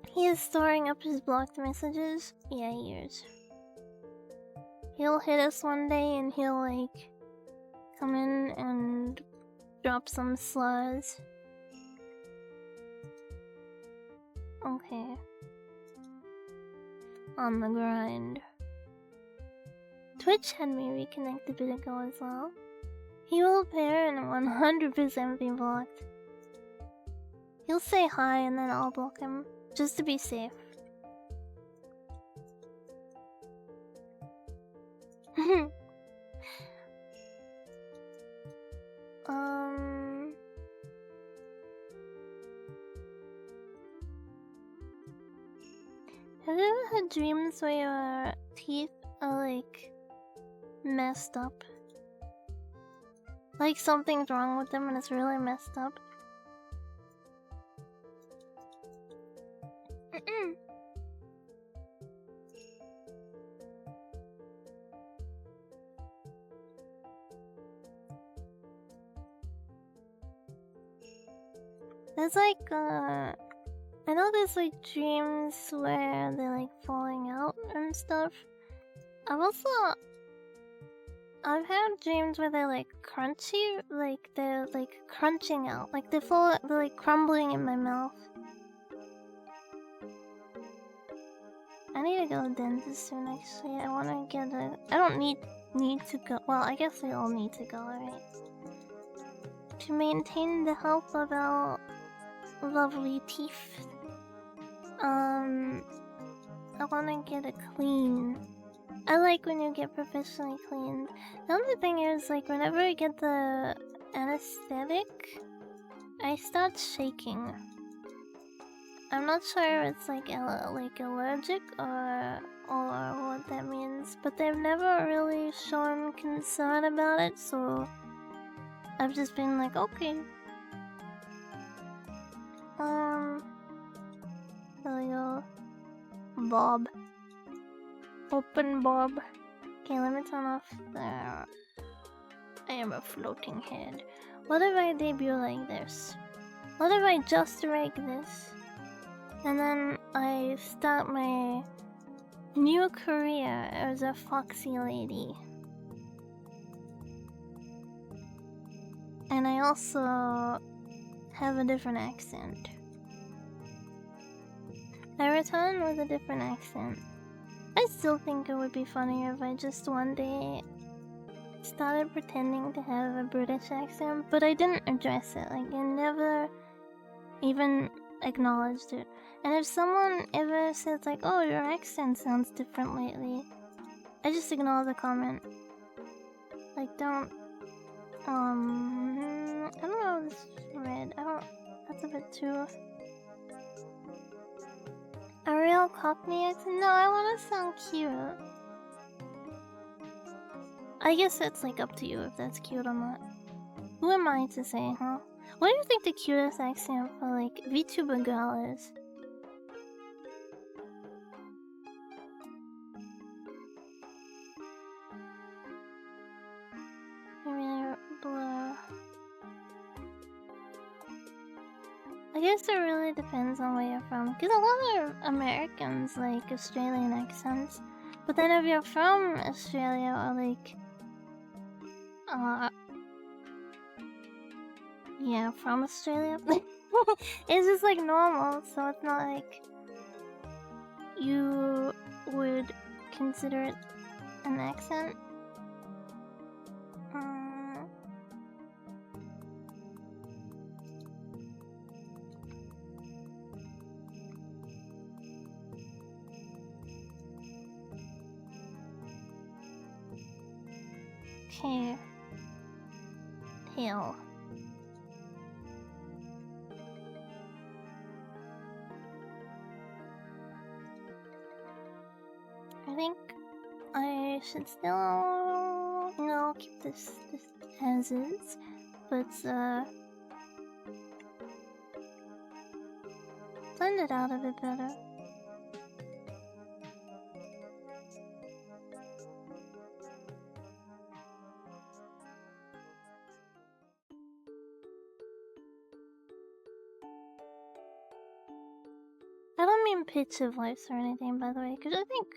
He is storing up his blocked messages. Yeah, he is. He'll hit us one day and he'll like come in and drop some slurs. Okay. On the grind. Twitch had me reconnect a bit ago as well. He will appear and 100% be blocked. He'll say hi and then I'll block him, just to be safe. Have you ever had dreams where your teeth are like messed up? Like something's wrong with them and it's really messed up? There's like, I know there's like dreams where they're like falling out and stuff. I've had dreams where they're like crunchy, like they're like crunching out, like they're like crumbling in my mouth. I need to go to the dentist soon actually. I wanna get a... I don't need to go. Well, I guess we all need to go, right? To maintain the health of our lovely teeth. I wanna get it clean. I like when you get professionally cleaned. The only thing is, like, whenever I get the anesthetic, I start shaking. I'm not sure if it's like allergic or what that means, but they've never really shown concern about it, so I've just been like, okay. There we go. Bob. Open Bob. Okay, let me turn off the... I am a floating head. What if I debut like this? What if I just rig this? And then I start my new career as a foxy lady. And I also have a different accent. I return with a different accent. I still think it would be funnier if I just one day started pretending to have a British accent, but I didn't address it. Like, I never even acknowledged it. And if someone ever says like, oh, your accent sounds different lately, I just ignore the comment. Like, don't... I don't know if this is red. That's a bit too... A real Cockney accent? No, I want to sound cute. I guess it's like up to you if that's cute or not. Who am I to say, huh? What do you think the cutest accent for like VTuber girl is? Maybe blue. I guess it really depends on where you're from. Because a lot of Americans like Australian accents. But then if you're from Australia or like... yeah, from Australia. It's just like normal, so it's not like you would consider it an accent. Okay. Tail. I should still, keep this as is, but blend it out a bit better. I don't mean pitch of voice or anything, by the way, because I think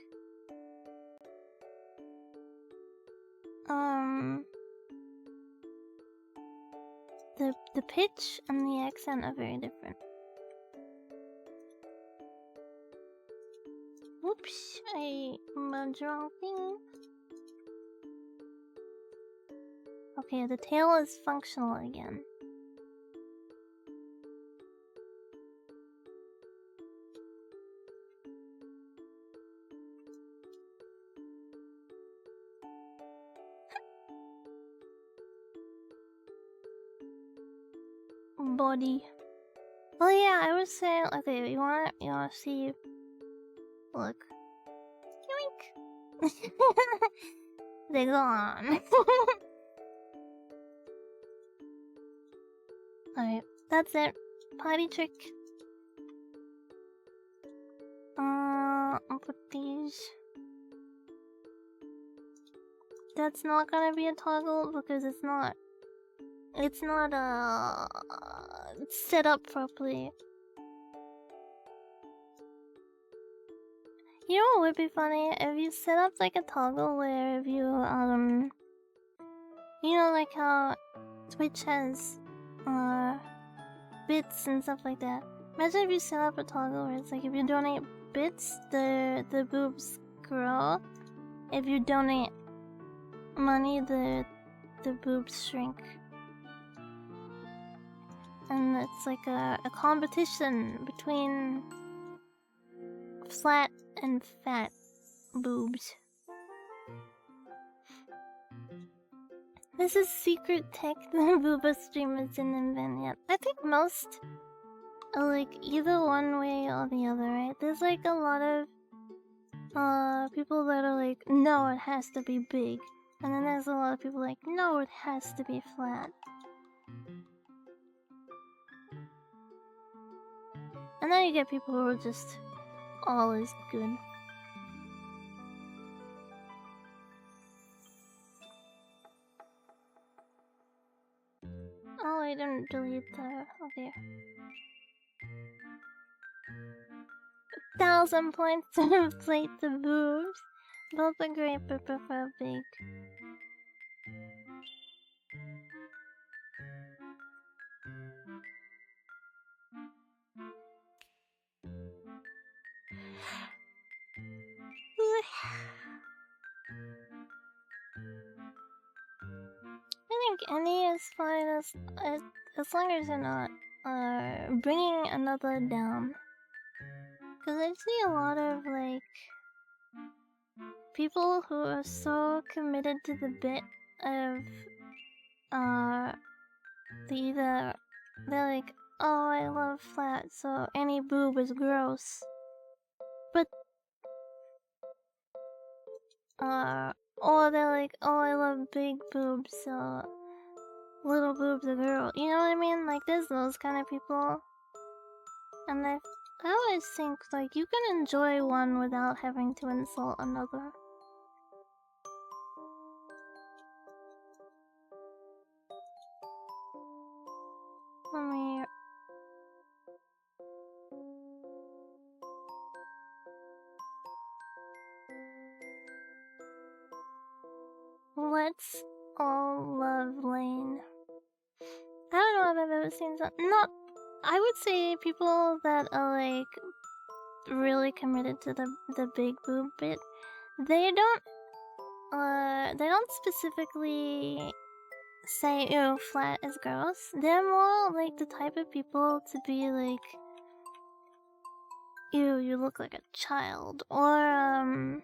the pitch and the accent are very different. Oops, I mugged the wrong thing. Okay, the tail is functional again. Body. Oh yeah, I was saying. Okay, you wanna see? Look. Yoink. They're gone. Alright, that's it. Potty trick. I'll put these. That's not gonna be a toggle because it's not set up properly. You know what would be funny? If you set up like a toggle where if you like how Twitch has bits and stuff like that. Imagine if you set up a toggle where it's like if you donate bits, the boobs grow. If you donate money, the boobs shrink. And it's like a competition between flat and fat boobs. This is secret tech the booba streamers didn't invent yet. I think most are like either one way or the other, right? There's like a lot of people that are like, no, it has to be big. And then there's a lot of people like, no, it has to be flat. And then you get people who are just all is good. Oh, I didn't delete the... Okay. 1,000 points to inflate the boobs. Both are great, but prefer big. I think any is fine as long as you're not bringing another down. Cause I see a lot of like people who are so committed to the bit of they're like, oh, I love flat, so any boob is gross. But or they're like, oh, I love big boobs, so little boobs are girl. You know what I mean? Like, there's those kind of people. And I always think, like, you can enjoy one without having to insult another. Let me... Let's all love Lane. I don't know if I've ever seen something. Not... I would say people that are, like, really committed to the big boob bit, they don't specifically say, ew, flat is gross. They're more like the type of people to be like, ew, you look like a child, or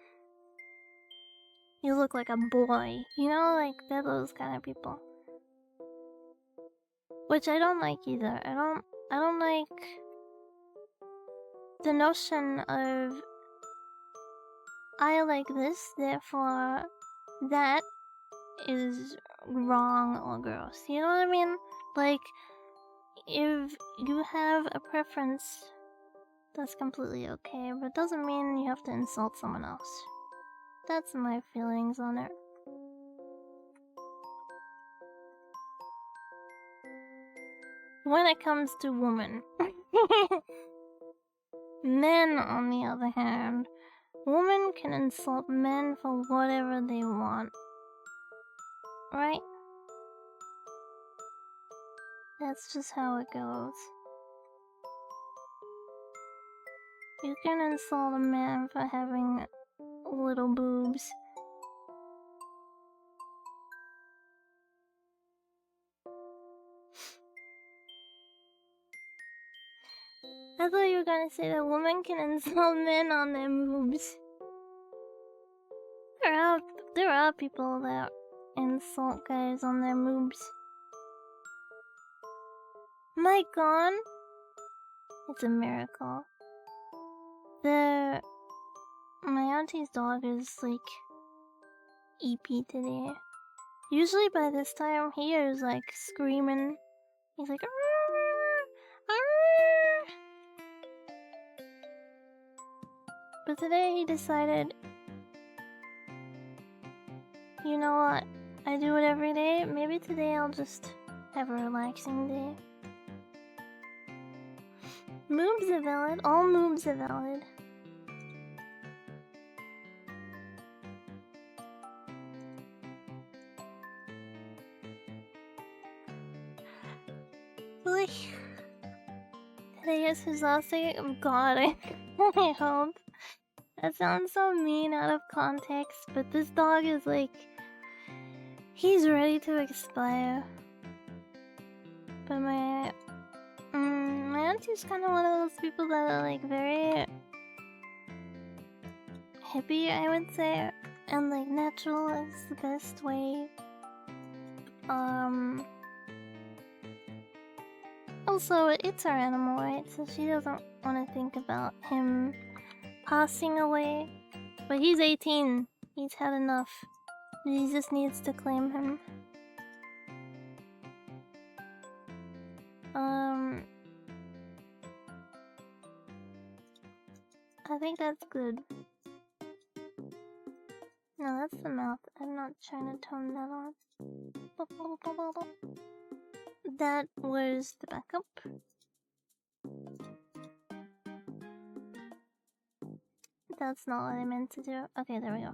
you look like a boy. You know, like they're those kind of people. Which I don't like either. I don't like the notion of I like this, therefore that is wrong or gross. You know what I mean? Like, if you have a preference, that's completely okay, but it doesn't mean you have to insult someone else. That's my feelings on it. When it comes to women. Men, on the other hand, women can insult men for whatever they want. Right? That's just how it goes. You can insult a man for having little boobs. I thought you were gonna say that women can insult men on their boobs. There are people that insult guys on their boobs. My god! It's a miracle. My auntie's dog is like EP today. Usually by this time he is like screaming. He's like "Arr! Arr!" But today he decided, you know what? I do it every day. Maybe today I'll just have a relaxing day. Moobs are valid. All moobs are valid. Today is his last day. Oh god, I hope. That sounds so mean out of context, but this dog is like... he's ready to expire. But my auntie's kind of one of those people that are like very... hippie, I would say. And like natural is the best way. Also, it's our animal, right? So she doesn't want to think about him passing away. But he's 18. He's had enough. Jesus needs to claim him. I think that's good. No, that's the mouth. I'm not trying to tone that on. That was the backup. That's not what I meant to do. Okay, there we go.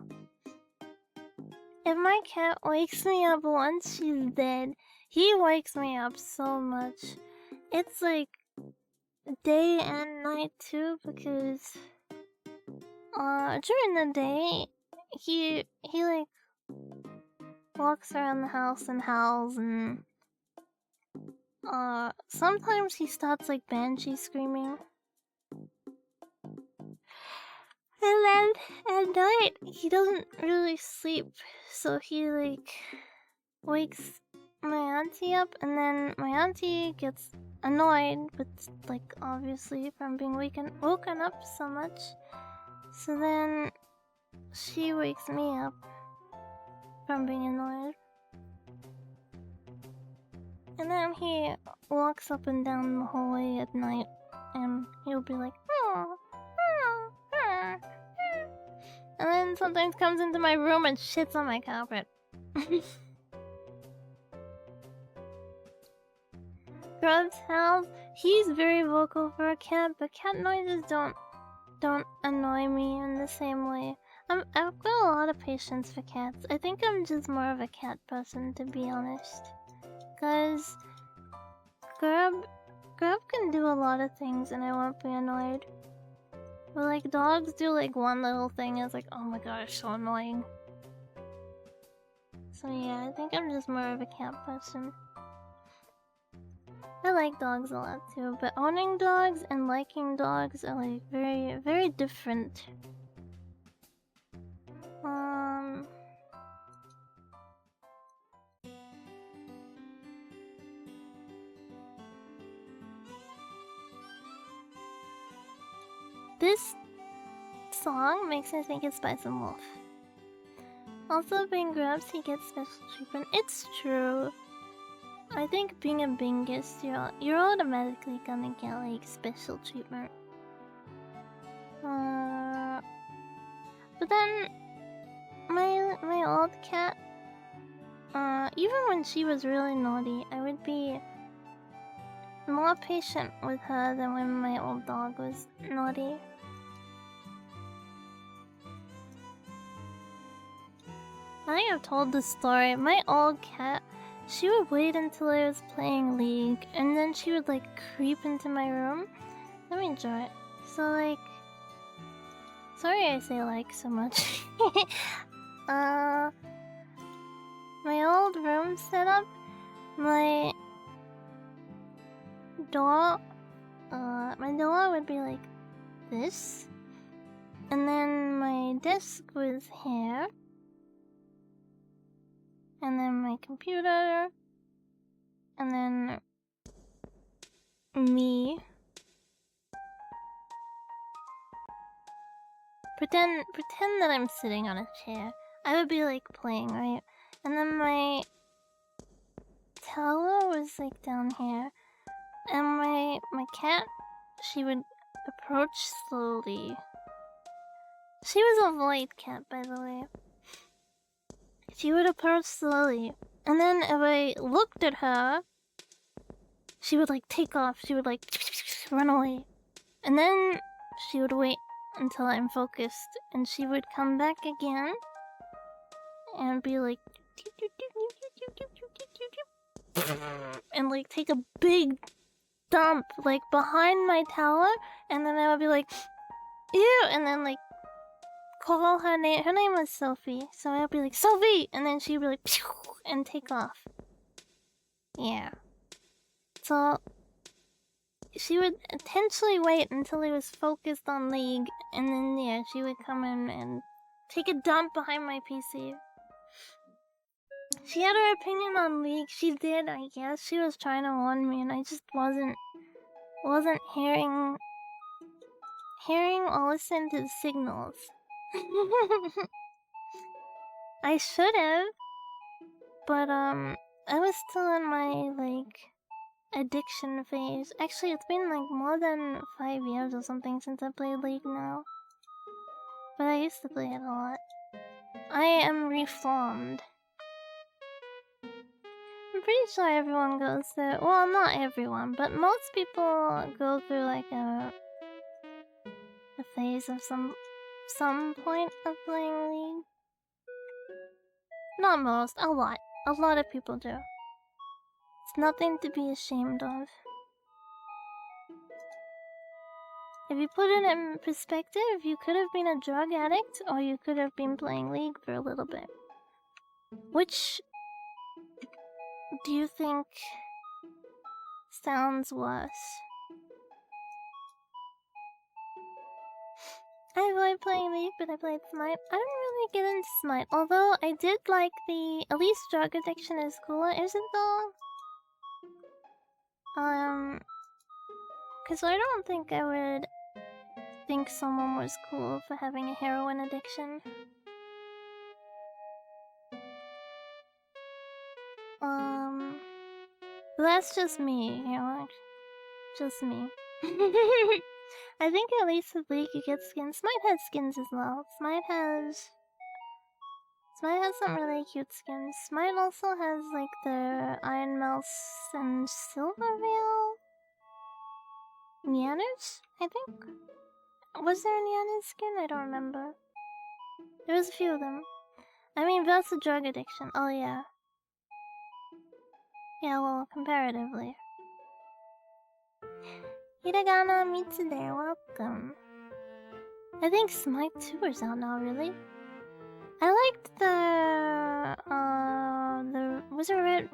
If my cat wakes me up once she's dead, he wakes me up so much. It's like day and night too, because during the day he like walks around the house and howls, and sometimes he starts like banshee screaming. And then at night he doesn't really sleep, so he like wakes my auntie up, and then my auntie gets annoyed, but like obviously from being woken up so much. So then she wakes me up from being annoyed. And then he walks up and down the hallway at night, and he'll be like, oh, oh, oh, oh. And then sometimes comes into my room and shits on my carpet. Grubs howls. He's very vocal for a cat, but cat noises don't annoy me in the same way. I've got a lot of patience for cats. I think I'm just more of a cat person, to be honest. Cause Grub can do a lot of things and I won't be annoyed. But like dogs do like one little thing and it's like, oh my gosh, so annoying. So yeah, I think I'm just more of a cat person. I like dogs a lot too, but owning dogs and liking dogs are like very, very different. This song makes me think it's Spice and Wolf. Also, being grubs, he gets special treatment. It's true. I think being a Bingus, you're automatically gonna get like special treatment. But then my old cat, even when she was really naughty, I would be more patient with her than when my old dog was naughty. I think I've told this story. My old cat, she would wait until I was playing League, and then she would like creep into my room. Let me enjoy it. So like, sorry I say like so much. My old room setup, my door would be like this, and then my desk was here, and then my computer, and then me. Pretend that I'm sitting on a chair. I would be like playing, right? And then my tower was like down here. And my cat, she would approach slowly. She was a white cat, by the way. She would approach slowly. And then if I looked at her, she would like take off. She would like run away. And then she would wait until I'm focused. And she would come back again. And be like... and like take a big dump like behind my tower, and then I would be like, ew, and then like call her name. Her name was Sophie, so I would be like, Sophie, and then she'd be like, pew, and take off. Yeah. So she would intentionally wait until I was focused on League, and then yeah, she would come in and take a dump behind my PC. She had her opinion on League. She did, I guess. She was trying to warn me, and I just wasn't hearing or listening to the signals. I should have, but I was still in my like addiction phase. Actually, it's been like more than 5 years or something since I played League now. But I used to play it a lot. I am reformed. I'm pretty sure everyone goes through, well, not everyone, but most people go through like a phase of some point of playing League. Not most, a lot. A lot of people do. It's nothing to be ashamed of. If you put it in perspective, you could have been a drug addict, or you could have been playing League for a little bit. Which do you think sounds worse? I avoid playing League, but I played Smite. I didn't really get into Smite, although I did like the... At least drug addiction is cooler, is it though? Cause I don't think I would think someone was cool for having a heroin addiction. But that's just me, you know, like, just me. I think at least with League you get skins. Smite has skins as well. Smite has some really cute skins. Smite also has like the Iron Mouse and Silverveil Nyaners, I think. Was there a Nyaners skin? I don't remember. There was a few of them. I mean, that's a drug addiction. Oh yeah. Yeah, well, comparatively. Hiragana Mitsude, welcome. I think Smite 2 is out now, really? I liked the was it Red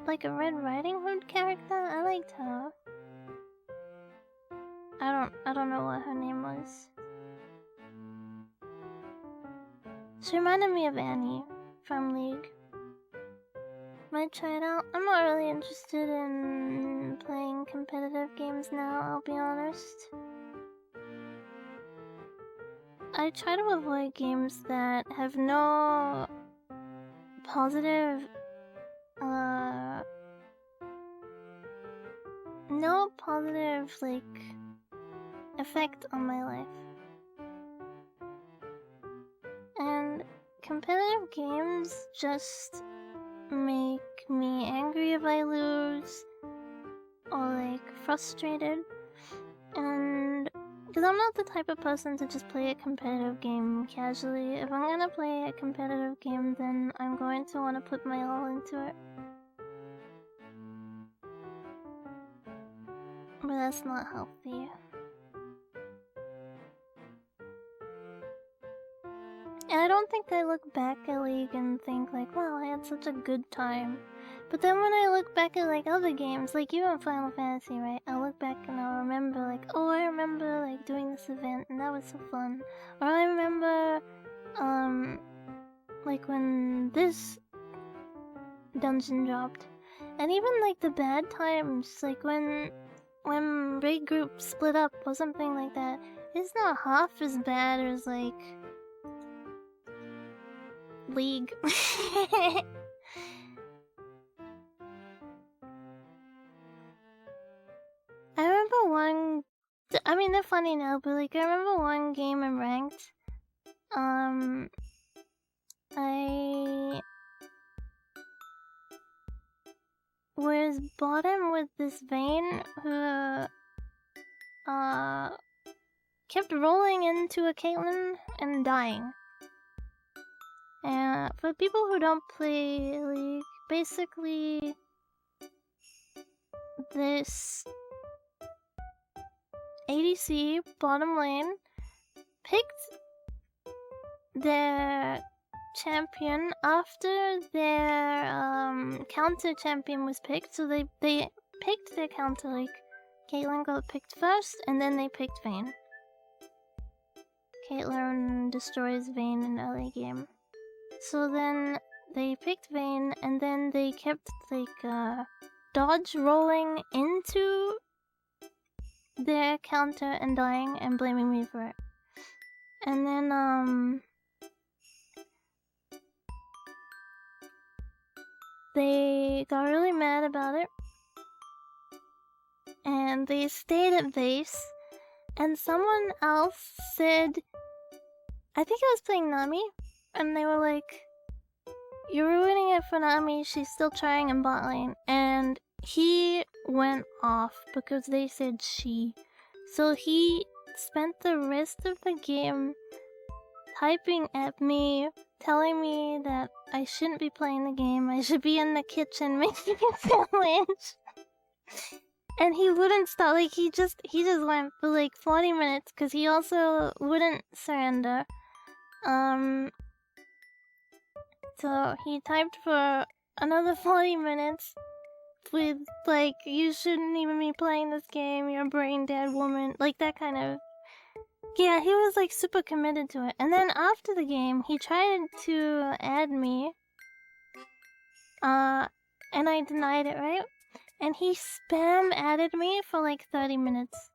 Riding Hood character? I liked her. I don't know what her name was. She reminded me of Annie from League. Might try it out. I'm not really interested in playing competitive games now, I'll be honest. I try to avoid games that have no positive, like, effect on my life. And competitive games just make me angry if I lose, or, like, frustrated. And because I'm not the type of person to just play a competitive game casually. If I'm gonna play a competitive game, then I'm going to want to put my all into it. But that's not healthy. And I don't think I look back at League and think like, wow, I had such a good time. But then when I look back at like other games, like even Final Fantasy, right? I'll look back and I'll remember like, oh, I remember like doing this event and that was so fun. Or I remember, like when this dungeon dropped. And even like the bad times, like when raid group split up or something like that, it's not half as bad as like League. I remember one. I mean, they're funny now, but like, I remember one game in ranked. I was bottom with this Vayne who, kept rolling into a Caitlyn and dying. And for people who don't play League, basically, this ADC bottom lane picked their champion after their counter champion was picked, so they picked their counter, like Caitlyn got picked first and then they picked Vayne. Caitlyn destroys Vayne in early game. So then they picked Vayne and then they kept like dodge rolling into their counter and dying and blaming me for it. And then they got really mad about it. And they stayed at base. And someone else said, I think I was playing Nami, and they were like, you're ruining it for Nami, she's still trying in bot lane. And he went off because they said she. So he spent the rest of the game typing at me, telling me that I shouldn't be playing the game, I should be in the kitchen making a sandwich. And he wouldn't stop, like he just went for like 40 minutes because he also wouldn't surrender. So he typed for another 40 minutes with like, you shouldn't even be playing this game, you're a brain dead woman, like that kind of. Yeah, he was like super committed to it. And then after the game, he tried to add me, and I denied it, right? And he spam added me for like 30 minutes.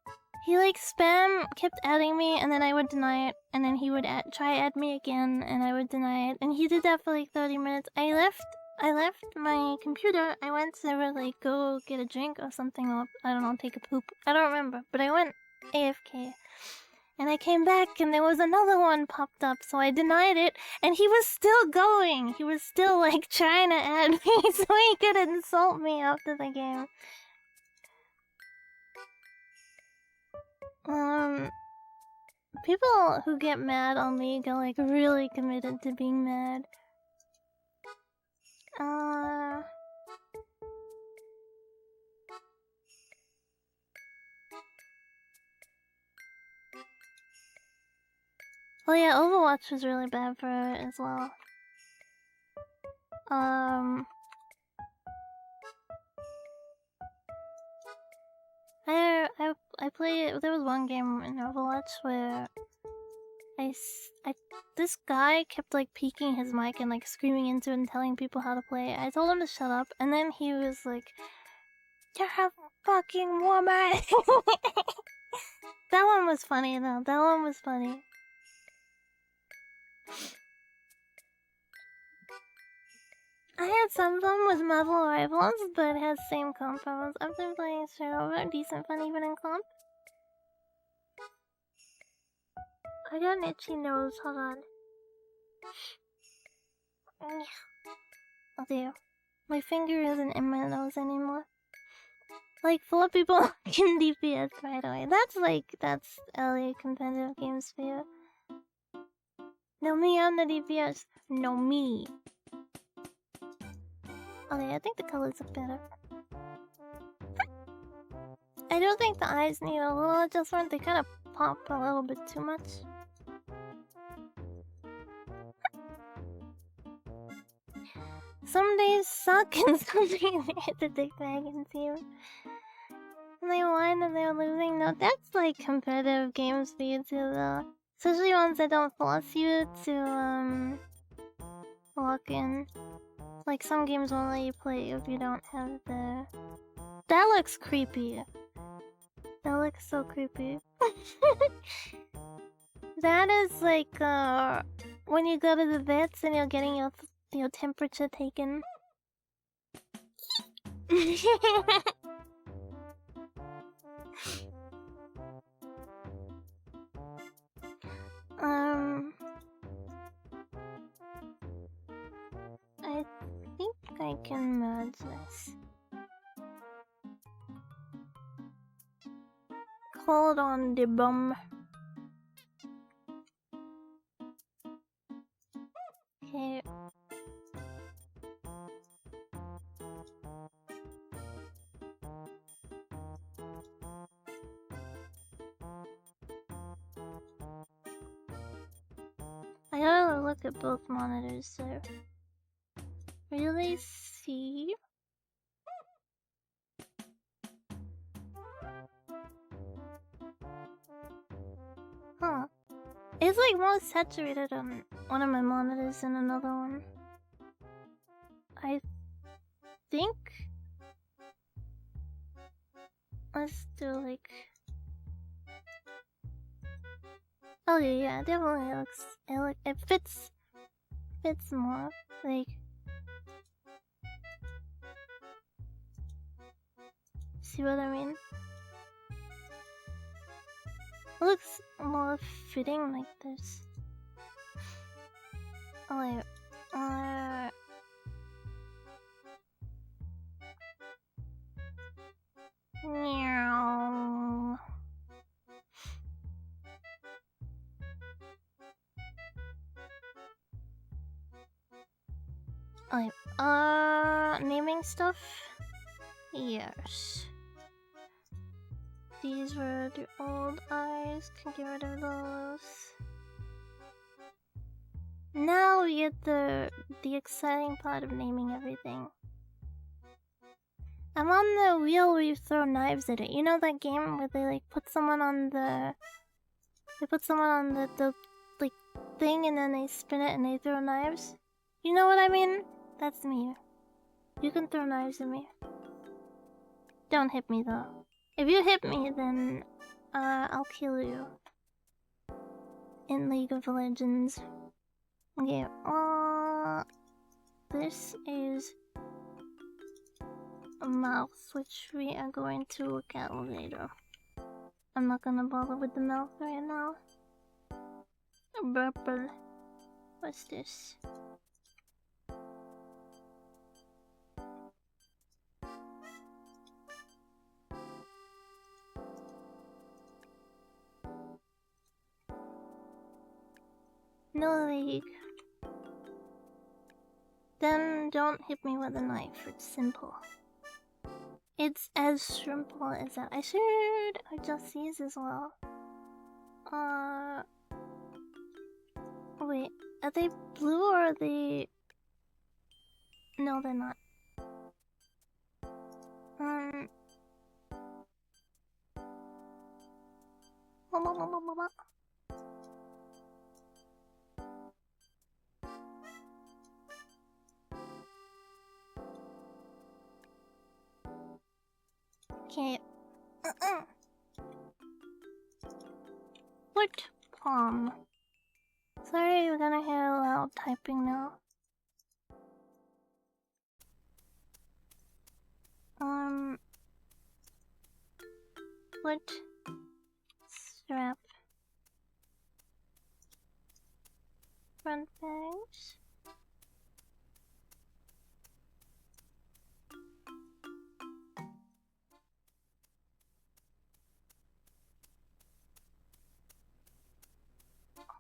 He like spam kept adding me, and then I would deny it, and then he would try add me again, and I would deny it. And he did that for like 30 minutes. I left my computer. I went to like go get a drink or something, or I don't know, take a poop. I don't remember, but I went AFK. And I came back and there was another one popped up, so I denied it, and he was still going. He was still like trying to add me so he could insult me after the game. People who get mad on League are like really committed to being mad. Oh yeah, Overwatch was really bad for it as well. I played. There was one game in Overwatch where this guy kept like peeking his mic and like screaming into it and telling people how to play. I told him to shut up, and then he was like, "You're a fucking woman." That one was funny though. That one was funny. I had some fun with Marvel Rivals, but it has same comp problems. I've been playing straight over, decent fun even in comp. I got an itchy nose, hold on. Oh dear. My finger isn't in my nose anymore. Like, 4 people can DPS right away. That's LA competitive games for you. No, me on the DPS. No, me. Okay, I think the colors look better. I don't think the eyes need a little adjustment. They kind of pop a little bit too much. Some days suck and some days hit the dick bag and team. And they won and they're losing. No, that's like competitive games for you too, though. Especially ones that don't force you to lock in. Like some games won't let you play if you don't have the. That looks creepy. That looks so creepy. That is like when you go to the vets and you're getting your temperature taken. I think I can merge this. Hold on the bum. Okay. I gotta look at both monitors to really see. Huh. It's like more saturated on one of my monitors than another one. I think. Let's do like. Oh yeah, definitely looks. It fits more. Like. See what I mean? It looks more fitting like this. Oh wait. Meow. Okay. Naming stuff? Yes. These were the old eyes. Can get rid of those. Now we get the exciting part of naming everything. I'm on the wheel where you throw knives at it. You know that game where they like put someone on the like thing and then they spin it and they throw knives? You know what I mean? That's me. You can throw knives at me. Don't hit me though. If you hit me, then I'll kill you. In League of Legends. Okay, this is a mouth, which we are going to look at later. I'm not gonna bother with the mouth right now. Purple. What's this? No league. Then don't hit me with a knife, it's simple. It's as simple as that. I should adjust these as well. Wait, are they blue or are they... No, they're not. Okay. Foot palm. Sorry, you're gonna hear loud typing now. Foot strap. Front bangs.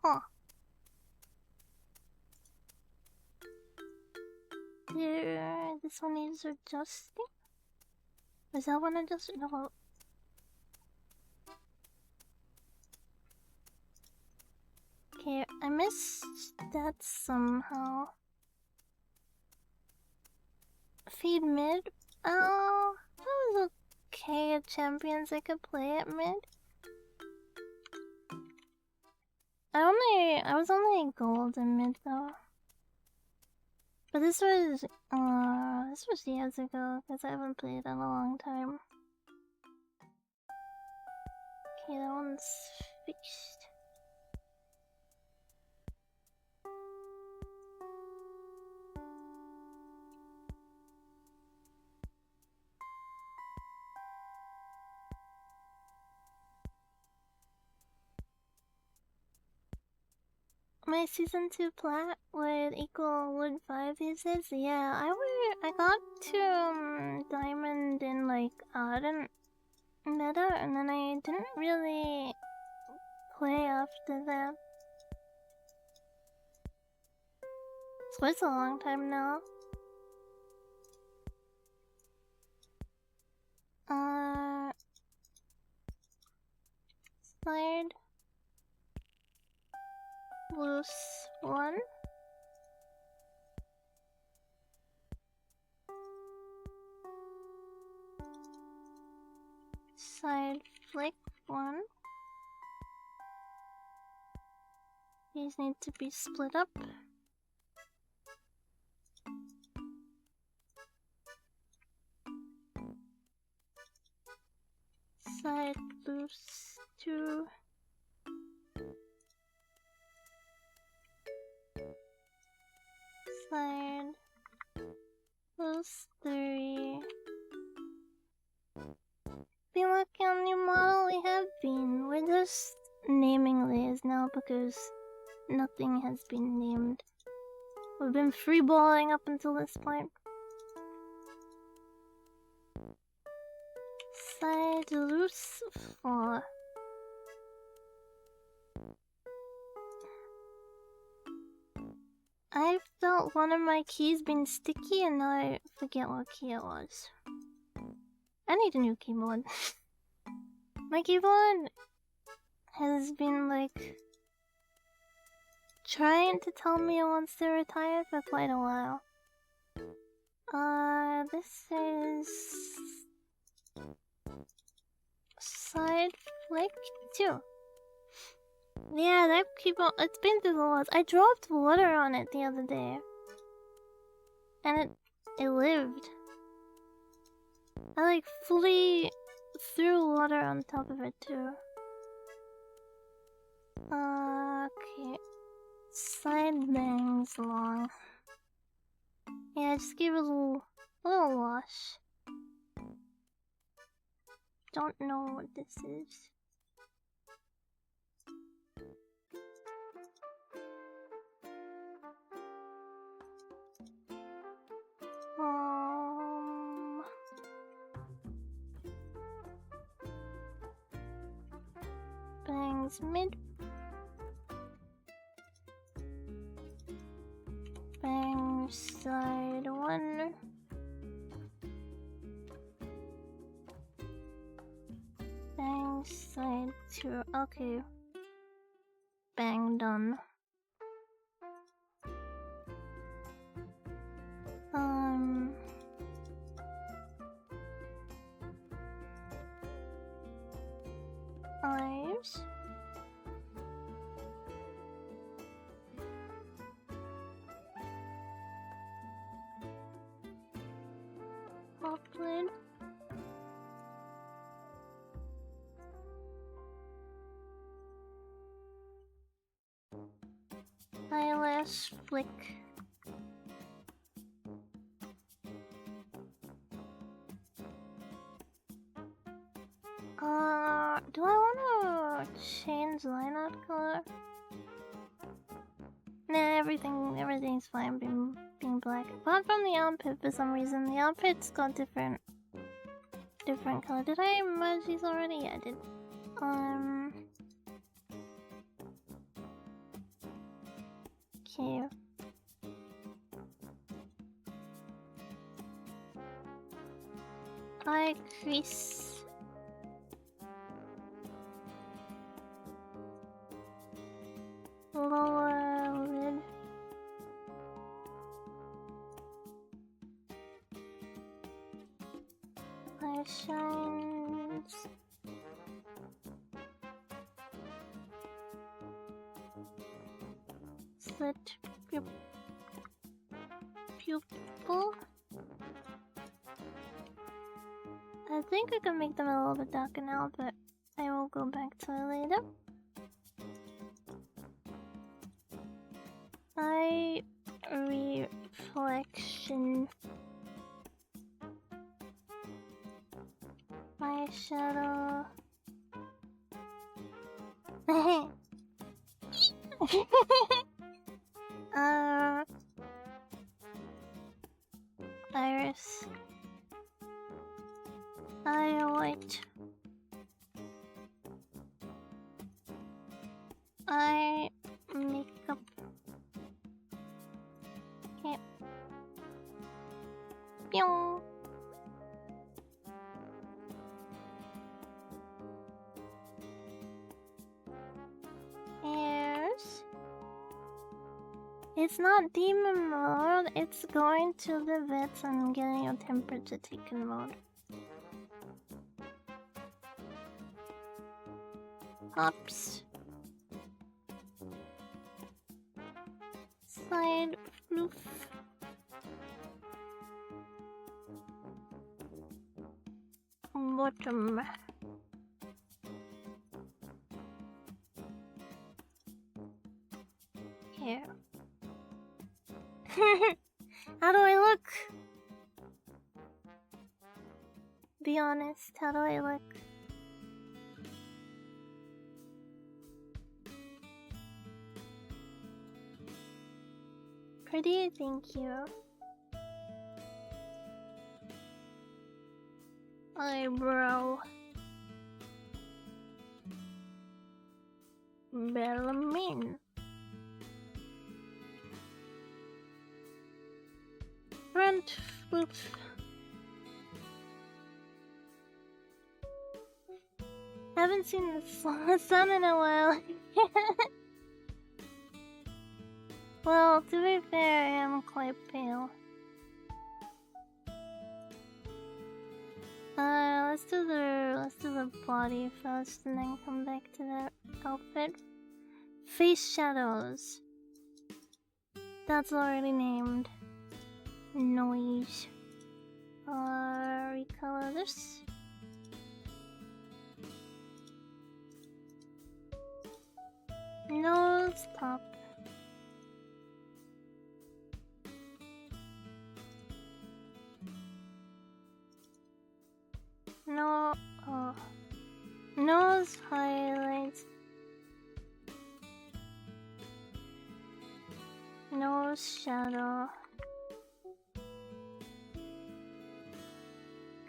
Huh. There, this one needs adjusting? Is that one adjusting? No. Okay, I missed that somehow. Feed mid? Oh, that was okay at champions. I could play at mid. I was only gold in mid though. But this was years ago because I haven't played in a long time. Okay, that one's fixed. My season 2 plat would equal wood 5 uses? Yeah, I got to diamond in like Ardent meta and then I didn't really play after that. So it's a long time now. Slide. Loose 1. Side flick 1. These need to be split up. Side loose 2. Side loose 3. Been working on new model? We have been. We're just naming layers now because nothing has been named. We've been freeballing up until this point. Side loose 4. I felt one of my keys being sticky and now I forget what key it was. I need a new keyboard. My keyboard has been like trying to tell me it wants to retire for quite a while. This is side flick 2. Yeah, that keyboard, it's been through the walls. I dropped water on it the other day. And it lived. I like fully threw water on top of it too. Okay. Side bangs long. Yeah, just give it a little wash. Don't know what this is. Bangs mid. Bang side 1. Bang side 2. Okay. Bang done. Eyes. Upland. Last flick. Do I want to change line art color? Nah, everything's fine being black. Apart from the armpit, for some reason, the armpit's got different color. Did I merge these already? Yeah, I did. Okay. Eye crease. Lower lid. Eye shines. Slit pupil. I think I can make them a little bit darker now, but I will go back to it later. Eye reflection. Eyeshadow. Iris. Highlight. Eye makeup. Okay. Pew. Ears. It's not demon mode, it's going to the vets and getting your temperature taken mode. Hops. Side floof. Bottom. Here. How do I look? Be honest, how do I look? Pretty, thank you. Eyebrow. Bellarmine. Front foot. Haven't seen the sun in a while. Well, to be fair, I am quite pale. Let's do the body first and then come back to that outfit. Face shadows. That's already named. Noise. Recolor this. Nose top. No, nose highlights. Nose shadow.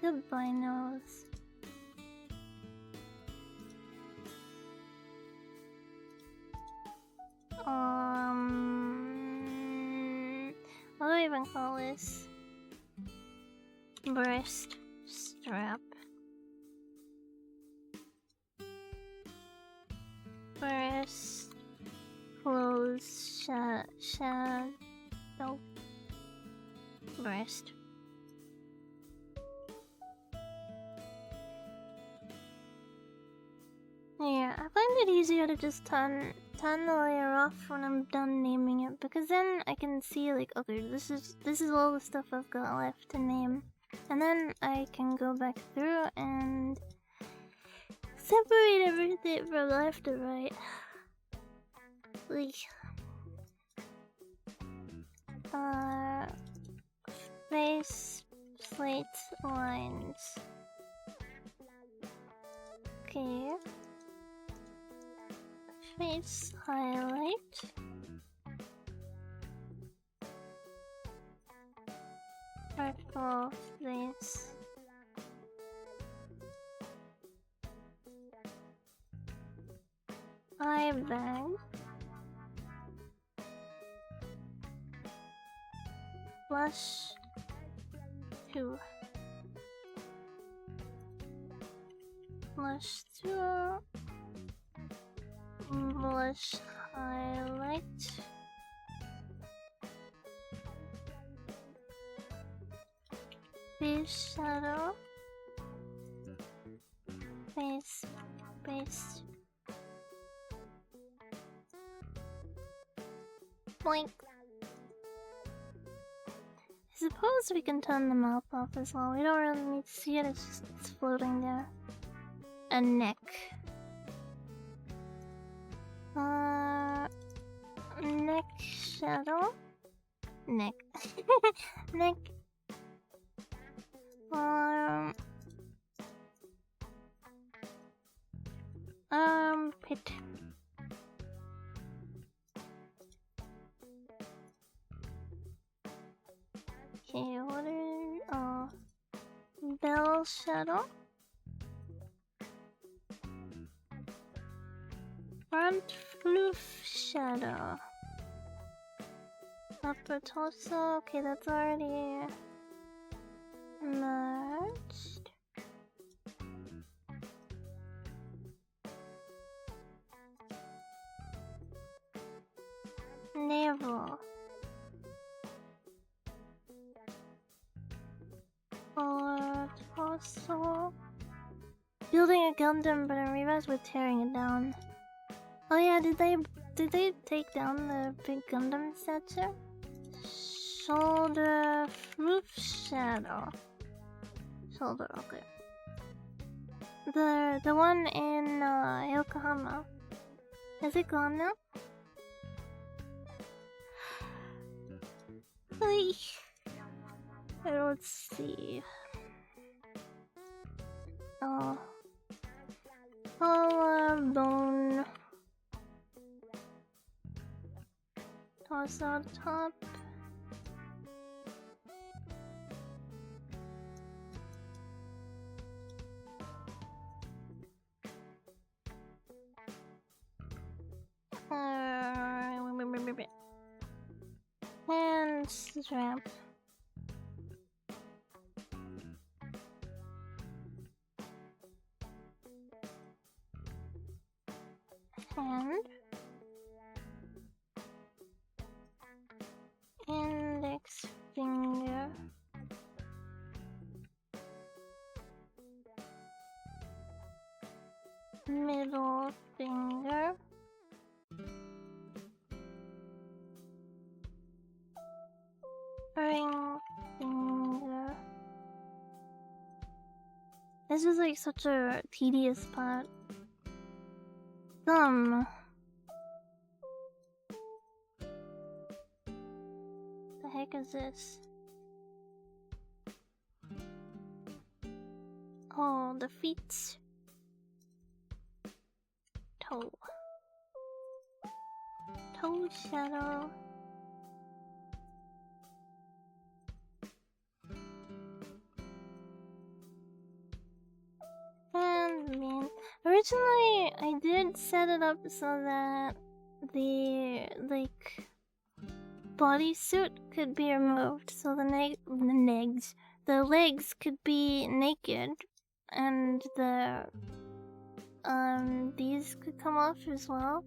Goodbye, nose. What do I even call this? Breast strap. Breast clothes shadow. Breast. Yeah, I find it easier to just turn the layer off when I'm done naming it, because then I can see like, okay, this is all the stuff I've got left to name, and then I can go back through and separate everything from left to right. Like, Face plate lines. Okay. Face highlight. Purple face. Eye bag. Blush 2. Blush 2. Blush highlight. Face shadow. Face base. Blink. I suppose we can turn the mouth off as well. We don't really need to see it, it's floating there. A neck. Neck shadow. Neck. Neck. Armpit. Okay, what are bell shadow? Front floof shadow. Upper torso, okay, that's already merged. Navel. Lower torso. Building a Gundam, but I realized we're tearing it down. Oh yeah, did they take down the big Gundam statue? Shoulder roof shadow. Shoulder, okay. The one in Yokohama. Is it gone now? I don't see. Oh. Collarbone. Torso top. And strap. Hand. Index finger. Middle finger. Ring finger. This is like such a tedious part. Thumb. The heck is this? Oh, the feet. Toe. Toe shadow. And man, originally I did set it up so that the bodysuit could be removed, so the legs could be naked, and these could come off as well.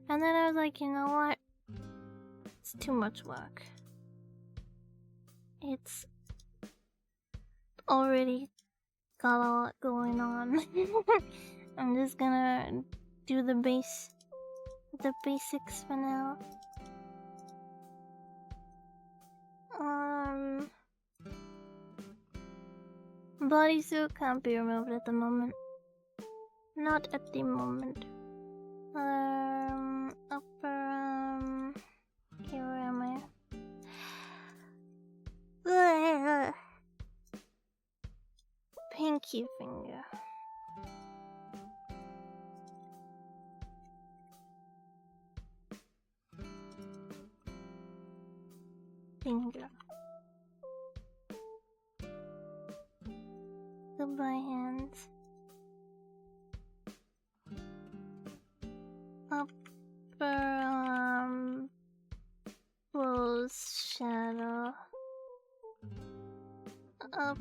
And then I was like, you know what? It's too much work. It's already got a lot going on. I'm just gonna do the basics for now. Bodysuit can't be removed at the moment. Not at the moment. Upper okay, where am I? pinky finger. Finger. Goodbye, hands. Upper arm. Close shadow. Upper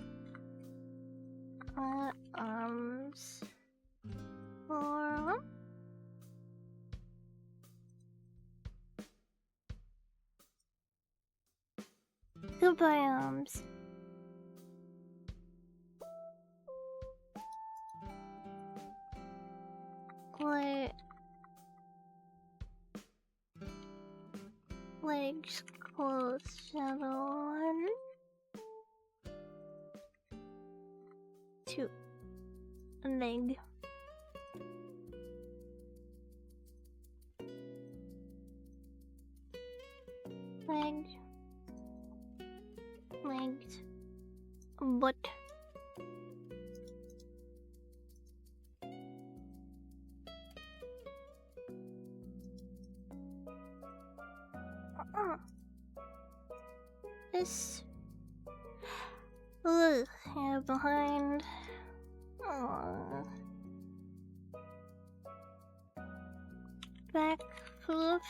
arms. Forearm. Goodbye, arms. Legs close, shadow 1, 2, leg. Legs, butt. This hair behind. Back hoof.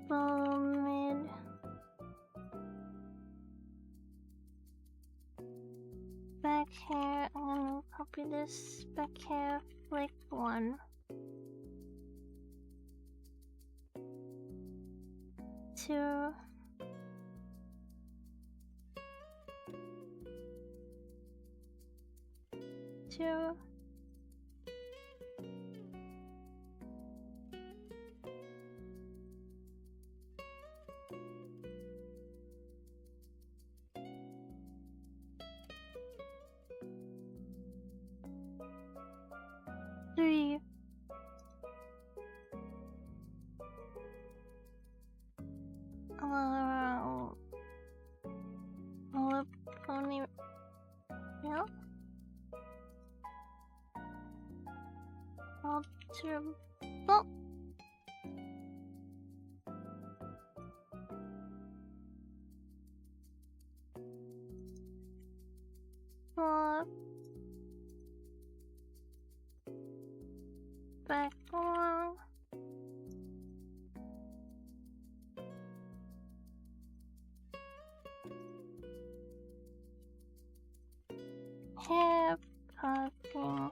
Mid. Back hair. I'm gonna copy this. Back hair, flick 1. 2. 2. 3. Pony. Yeah. Alter. Oh. 4. Back long. Hair popping.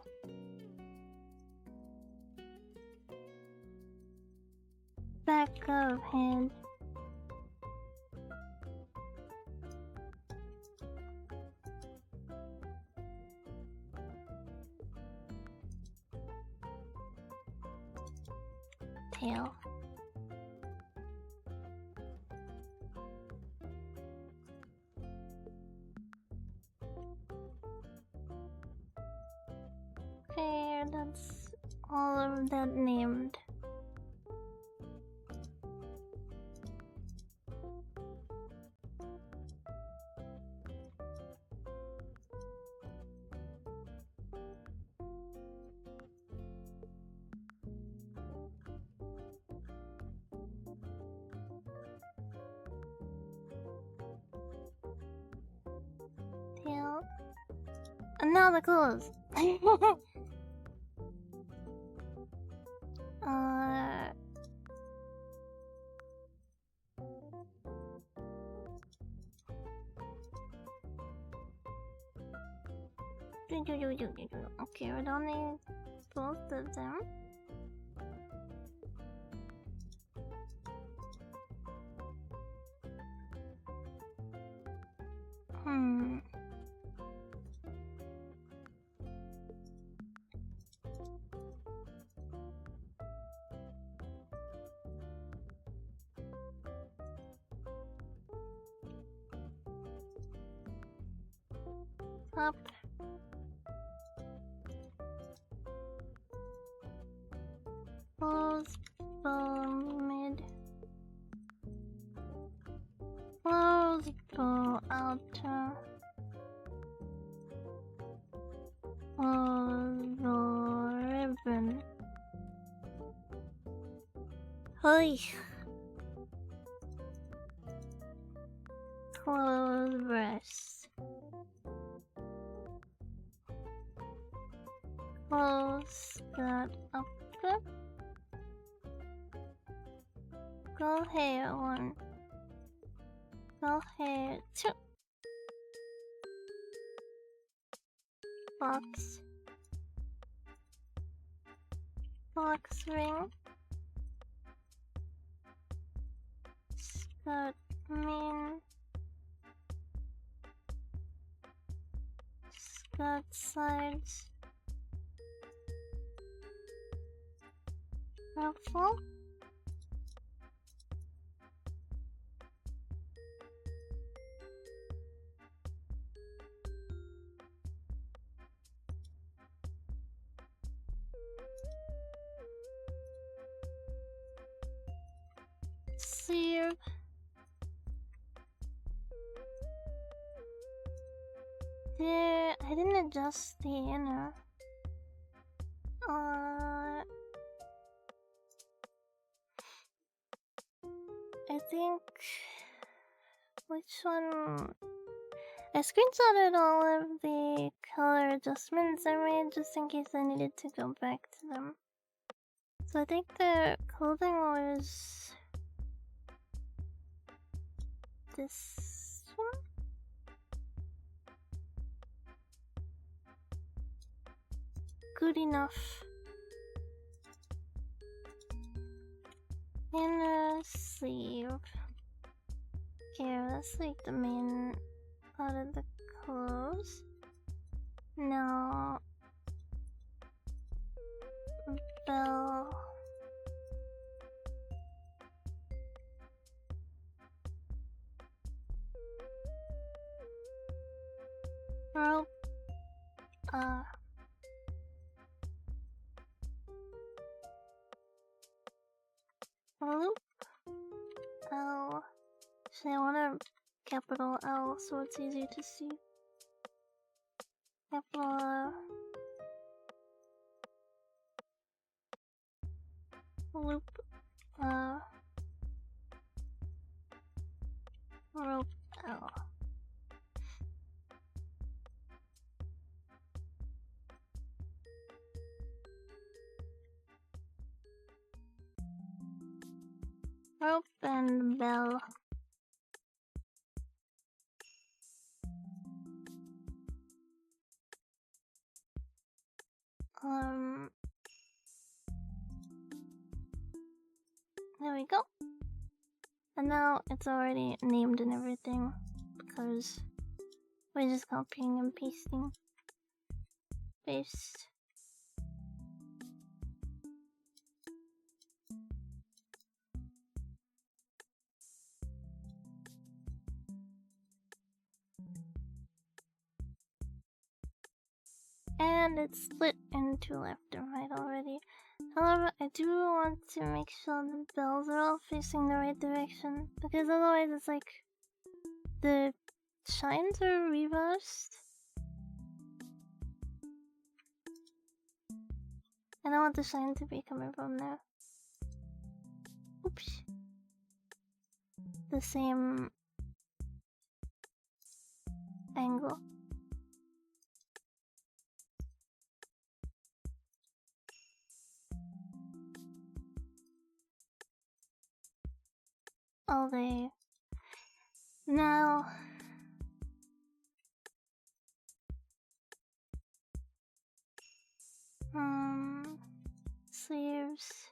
Back of hand. Tail. Okay, that's all of that named. Tail. And now the clothes. Okay, we don't need both of them. Up. Close, bone, mid. Close, bone. water. The ribbon. Holy. Close breast. Close that up. Go here 1. Go here 2. Box. Box ring. Skirt main. Skirt sides. Ruffle. Sleeve. There, I didn't adjust the inner. I think... Which one? I screenshotted all of the color adjustments I made just in case I needed to go back to them. So I think the clothing was... this one? Good enough. Inner sleeve. Okay, that's like the main part of the clothes. Now... bell... rope... loop... L... Actually, I want a capital L so it's easier to see. Capital L... loop... rope L. Rope and bell. There we go. And now it's already named and everything because we're just copying and pasting. Paste. And it's split into left and right already. However, I do want to make sure the bells are all facing the right direction because otherwise it's like the shines are reversed. And I want the shine to be coming from there. Oops. The same angle. All day. Now... sleeves...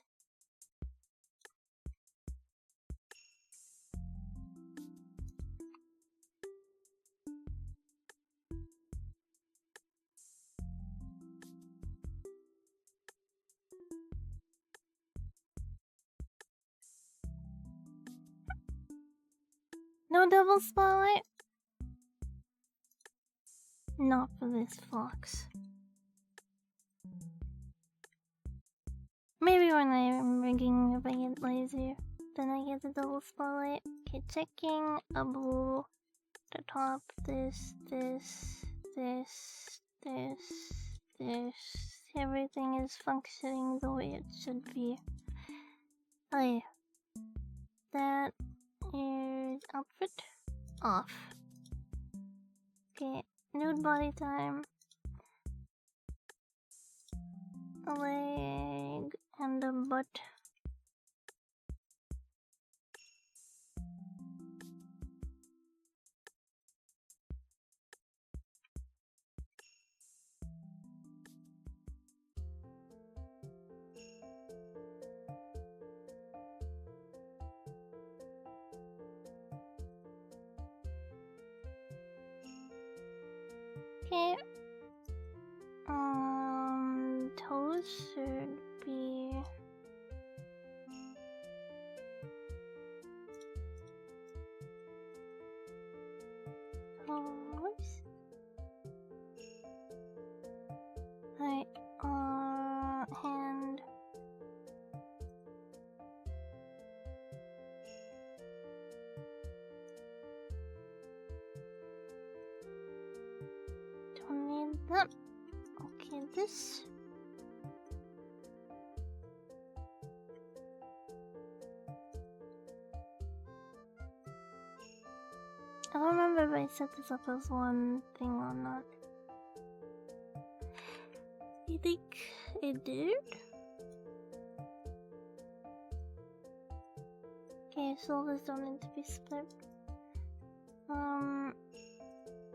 No double spotlight? Not for this fox. Maybe when I'm rigging, if I get lazy, then I get the double spotlight. Okay, checking a blue the top, this, this, this, this, this. Everything is functioning the way it should be. Oh yeah. That is outfit off. Okay, nude body time. A leg and a butt. Okay. Toes should be toes. Right. Hand. Don't need that. Okay, this. I don't remember if I set this up as one thing or not. I think I did. Okay, shoulders don't need to be split.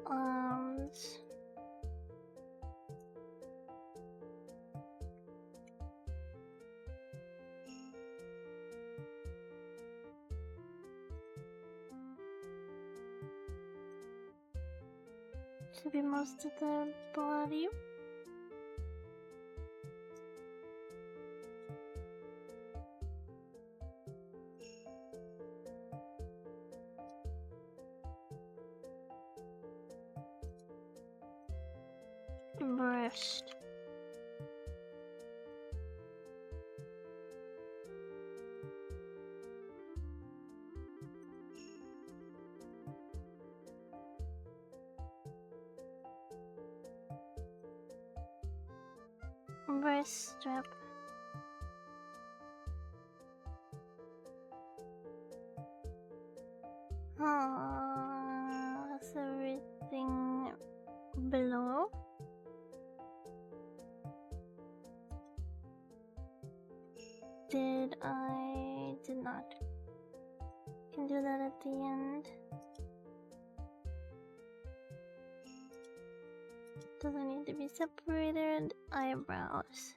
Arms. Should be most of the body. Breast. Breast strap. That's everything below. Did not. Can do that at the end. Doesn't need to be separated. Eyebrows.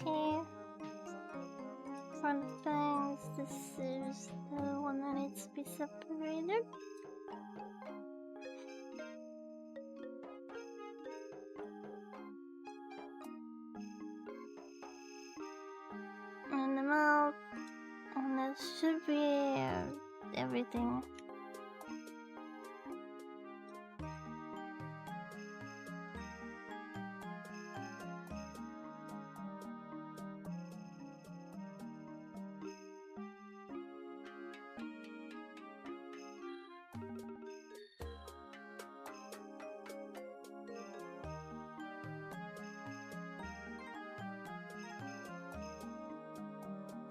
Okay. Front fangs. This is the one that needs to be separated. And the mouth. And that should be everything.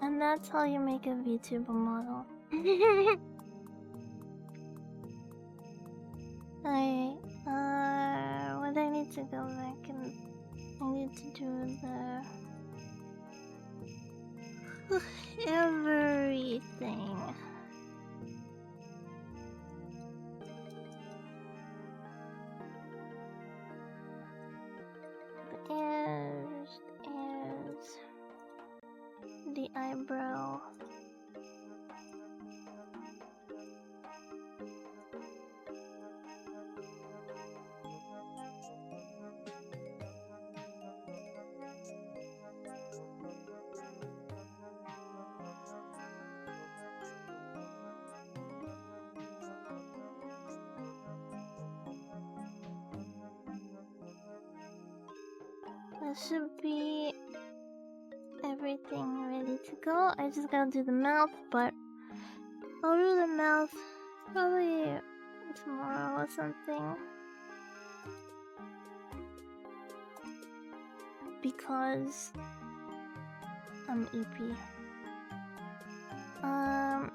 And that's how you make a VTuber model. What I need to go back and I need to do the everything. The ears, the eyebrow. That should be everything ready to go. I just gotta do the mouth, but I'll do the mouth probably tomorrow or something. Because I'm EP.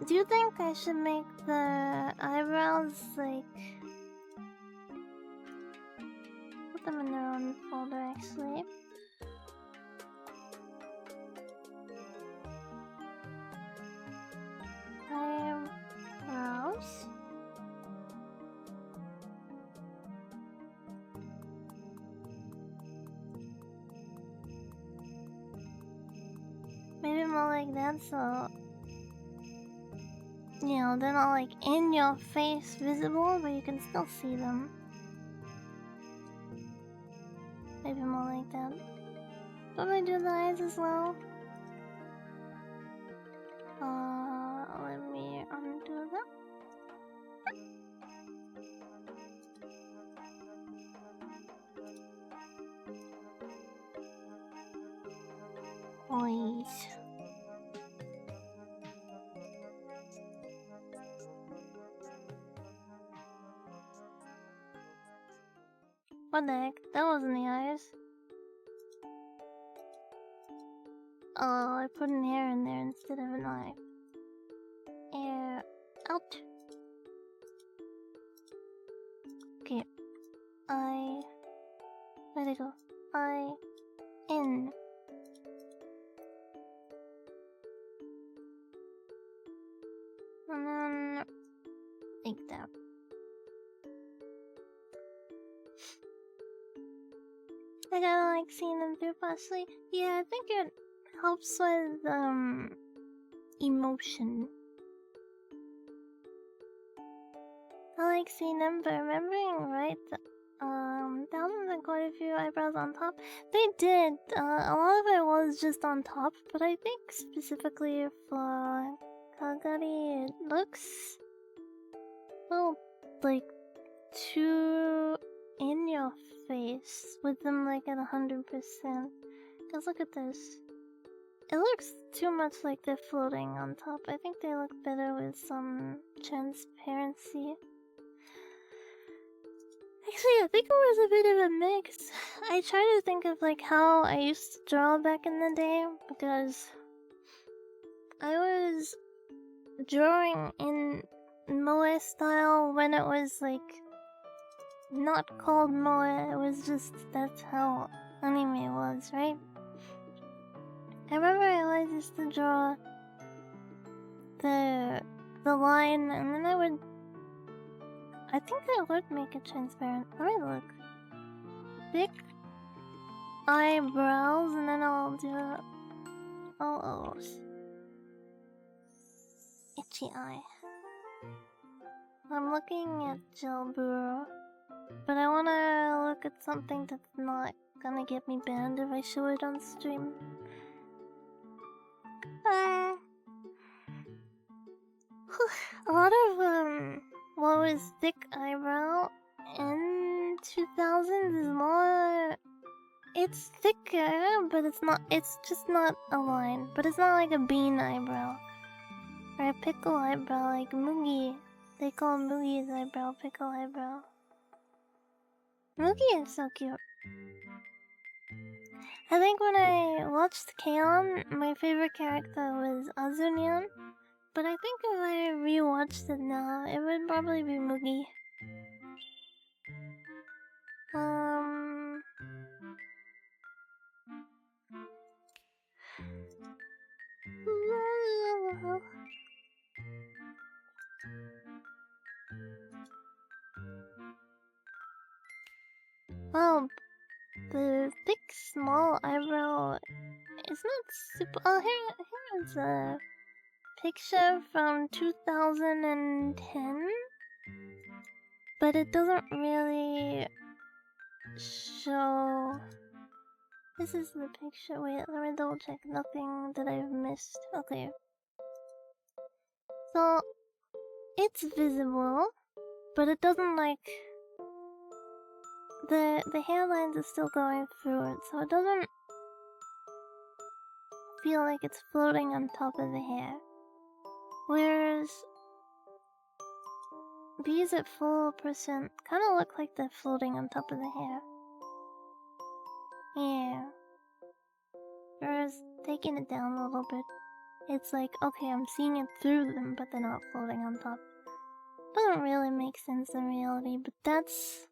Do you think I should make the eyebrows like put them in their own folder actually? Eyebrows. Maybe more like that, so you know, they're not like in your face visible, but you can still see them. Maybe more like that. Probably do the eyes as well. Let me undo that. Please. What the heck? That wasn't the eyes. Oh, I put an hair in there instead of an eye. Air out. Okay. I. Where'd it go? I. In. And then. Like that. I gotta like seeing them through partially. Yeah, I think it helps with emotion. I like seeing them, but remembering right, thousands and quite a few eyebrows on top. They did. A lot of it was just on top, but I think specifically for Kagari, it looks well like too in your face with them like at 100%. Cause look at this. It looks too much like they're floating on top. I think they look better with some transparency. Actually, I think it was a bit of a mix. I try to think of like how I used to draw back in the day because I was drawing in moe style when it was like not called moe. It was just that's how anime was, right? I remember I always used to draw the line, and then I think I would make it transparent. Let me look. Thick eyebrows, and then I'll do O's. Itchy eye. I'm looking at Gel Bureau, but I wanna look at something that's not gonna get me banned if I show it on stream. A lot of what was thick eyebrow in 2000s is more. It's thicker, but it's not. It's just not a line. But it's not like a bean eyebrow or a pickle eyebrow like Mugi. They call Mugi's eyebrow pickle eyebrow. Mugi is so cute. I think when I watched K-On!, my favorite character was Azunian. But I think if I rewatched it now, it would probably be Mugi. Well, the thick, small eyebrow is not super. Oh, here is a picture from 2010, but it doesn't really show. This is the picture. Wait, let me double check. Nothing that I've missed. Okay. So, it's visible, but it doesn't like. the hairlines are still going through it, so it doesn't feel like it's floating on top of the hair. Whereas these at full percent kind of look like they're floating on top of the hair. Yeah. Whereas taking it down a little bit, it's like, okay, I'm seeing it through them, but they're not floating on top. Doesn't really make sense in reality, but that's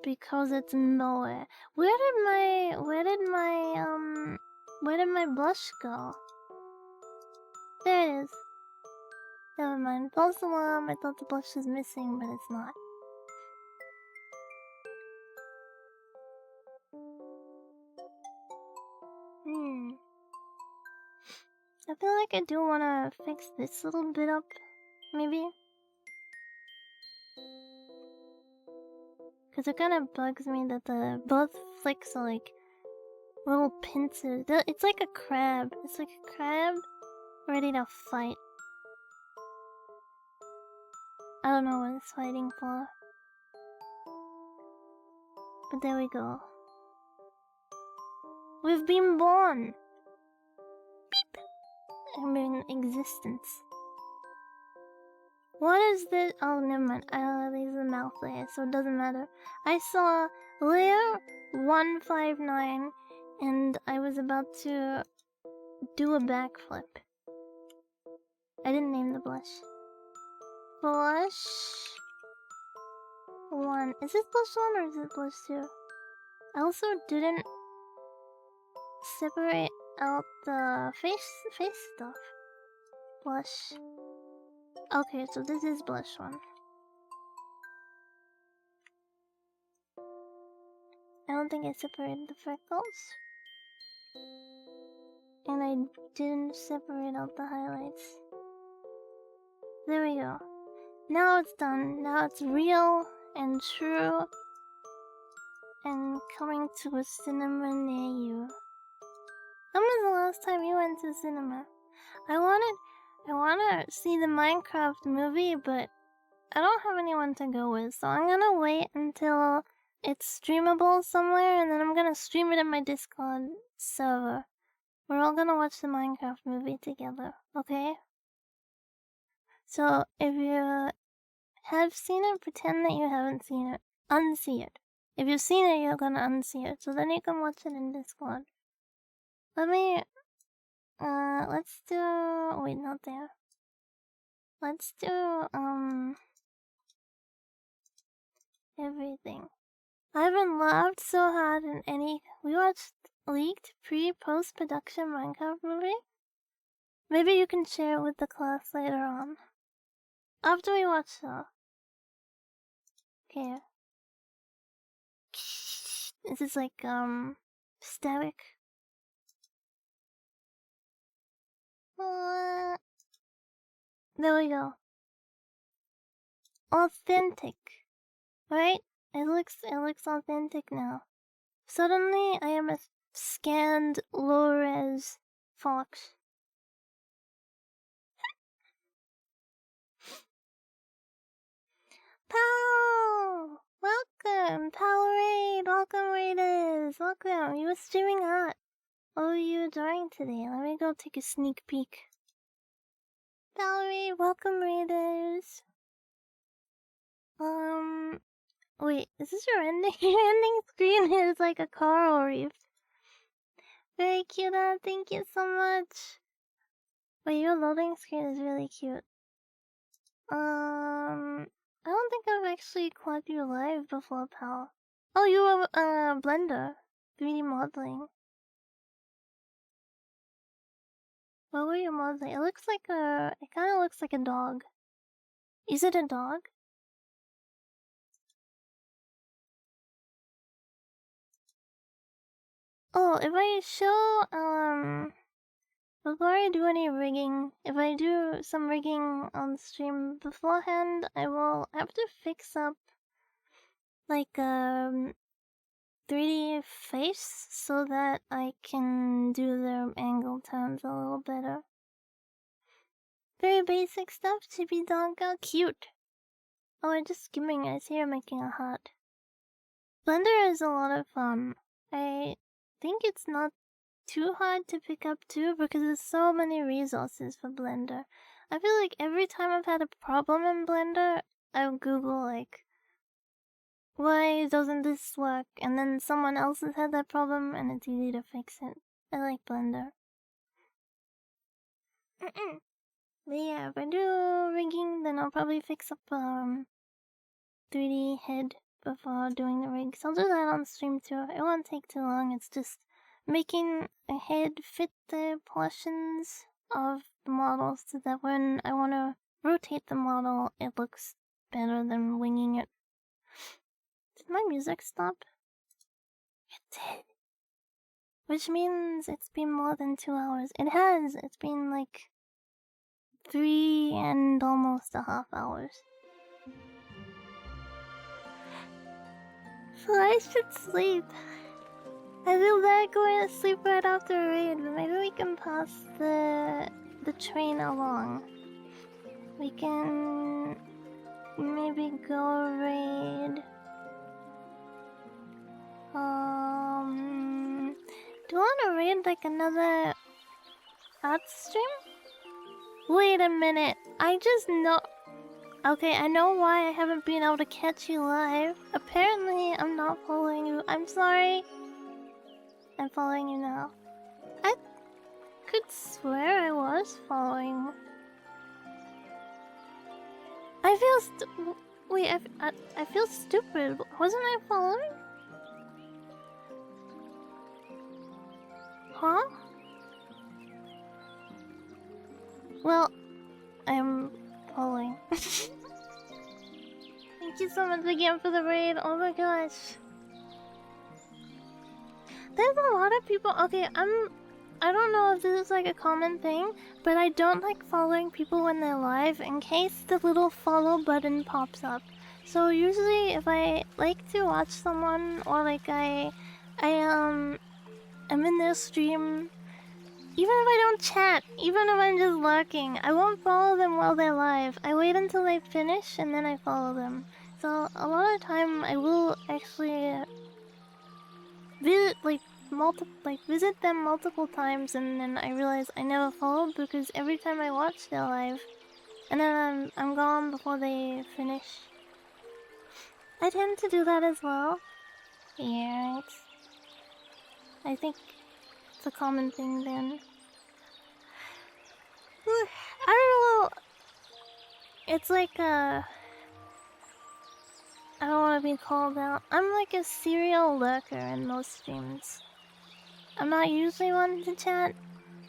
because it's nowhere. Where did my blush go? There it is. Never mind. False alarm. I thought the blush was missing, but it's not. I feel like I do want to fix this little bit up, maybe. Because it kind of bugs me that the both flicks are like little pincers. It's like a crab. It's like a crab ready to fight. I don't know what it's fighting for. But there we go. We've been born! Beep! I'm in existence. What is this? Oh, never mind. There's a mouth layer, so it doesn't matter. I saw layer 159, and I was about to do a backflip. I didn't name the blush. Blush 1. Is this blush 1 or is it blush 2? I also didn't separate out the face stuff. Blush. Okay, so this is blush 1. I don't think I separated the freckles. And I didn't separate out the highlights. There we go. Now it's done. Now it's real and true and coming to a cinema near you. When was the last time you went to the cinema? I wanna see the Minecraft movie, but I don't have anyone to go with, so I'm gonna wait until it's streamable somewhere, and then I'm gonna stream it in my Discord server. We're all gonna watch the Minecraft movie together, okay? So, if you have seen it, pretend that you haven't seen it. Unsee it. If you've seen it, you're gonna unsee it, so then you can watch it in Discord. Let's do... Wait, not there. Let's do, everything. I haven't laughed so hard in any... We watched leaked pre-post-production Minecraft movie? Maybe you can share it with the class later on. After we watch the... Okay. This is like, static. There we go. Authentic. Right? It looks authentic now. Suddenly, I am a scanned low-res fox. Pow! Welcome, Powerade! Welcome, Raiders! Welcome! You were streaming art. What were you drawing today? Let me go take a sneak peek. Powerade, welcome, Raiders! Wait, is this your ending? Your ending screen is like a coral reef. Very cute, thank you so much. Wait, your loading screen is really cute. I don't think I've actually caught you live before, pal. Oh, you were, Blender. 3D modeling. What were you modeling? It kinda looks like a dog. Is it a dog? Oh, if I show, before I do any rigging, if I do some rigging on stream beforehand, I will have to fix up, like, 3D face so that I can do the angle turns a little better. Very basic stuff, chibi dog, cute. Oh, I'm just skimming, I see you're making a heart. Blender is a lot of fun. I think it's not too hard to pick up too because there's so many resources for Blender. I feel like every time I've had a problem in Blender, I'll Google like, why doesn't this work? And then someone else has had that problem and it's easy to fix it. I like Blender. But yeah, if I do rigging, then I'll probably fix up 3D head before doing the rigs. I'll do that on stream too. It won't take too long. It's just making a head fit the portions of the model so that when I want to rotate the model, it looks better than winging it. Did my music stop? It did. Which means it's been more than 2 hours. It has. It's been like 3 and almost a half hours. So I should sleep. I feel bad going to sleep right after a raid, but maybe we can pass the train along. We can maybe go raid. Do you want to raid like another art stream? Wait a minute. I just know. Okay, I know why I haven't been able to catch you live. Apparently, I'm not following you. I'm sorry. I'm following you now. I could swear I was following. I feel wait, I feel stupid. Wasn't I following? Huh? Well, I'm following. Thank you so much again for the raid. Oh my gosh. There's a lot of people. Okay, I don't know if this is like a common thing, but I don't like following people when they're live in case the little follow button pops up. So usually if I like to watch someone or like I'm in their stream, even if I don't chat, even if I'm just lurking, I won't follow them while they're live. I wait until they finish and then I follow them. So a lot of time I will actually visit them multiple times, and then I realize I never followed because every time I watch their live, and then I'm gone before they finish. I tend to do that as well. Yeah, I think it's a common thing then. I don't know. It's like I don't want to be called out. I'm like a serial lurker in most streams. I'm not usually one to chat,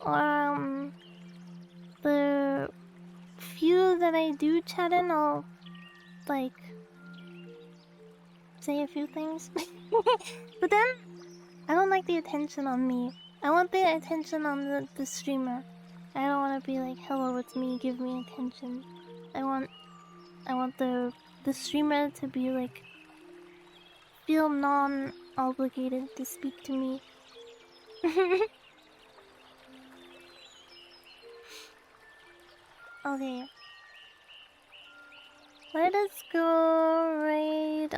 or the few that I do chat in, I'll like say a few things. But then I don't like the attention on me. I want the attention on the streamer. I don't want to be like, hello, it's me, give me attention. I want the streamer to be like, feel non-obligated to speak to me. Okay. Let us go raid,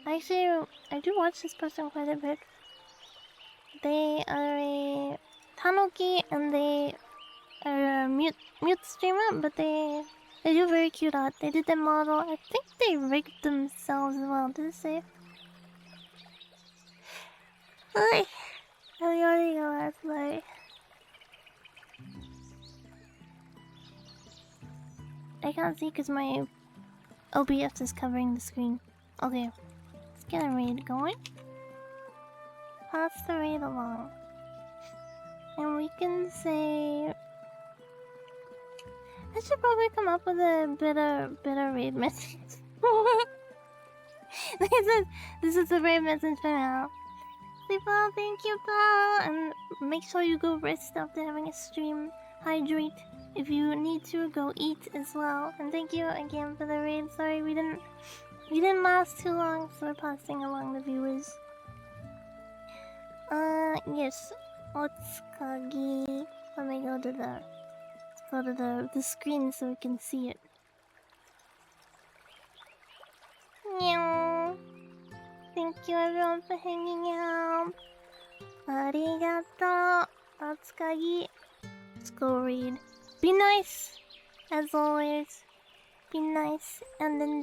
actually, I do watch this person quite a bit. They are a Tanuki and they are a mute streamer, but they do very cute art. They did the model. I think they rigged themselves as well. Did it say? Hi. I'm yawning a lot, like. I can't see because my OBS is covering the screen. Okay, let's get a raid going. Pass the raid along. And we can say... I should probably come up with a better raid message. This is the raid message for now. Sleep well, thank you, pal. And make sure you go rest after having a stream. Hydrate. If you need to, go eat as well. And thank you again for the raid. Sorry we didn't last too long, so we're passing along the viewers. Yes. Otsukagi. Let me go to the screen so we can see it. Meow. Thank Thank you everyone for hanging out. Arigato. Atsukagi. Let's go read. Be nice. As always. Be nice and enjoy.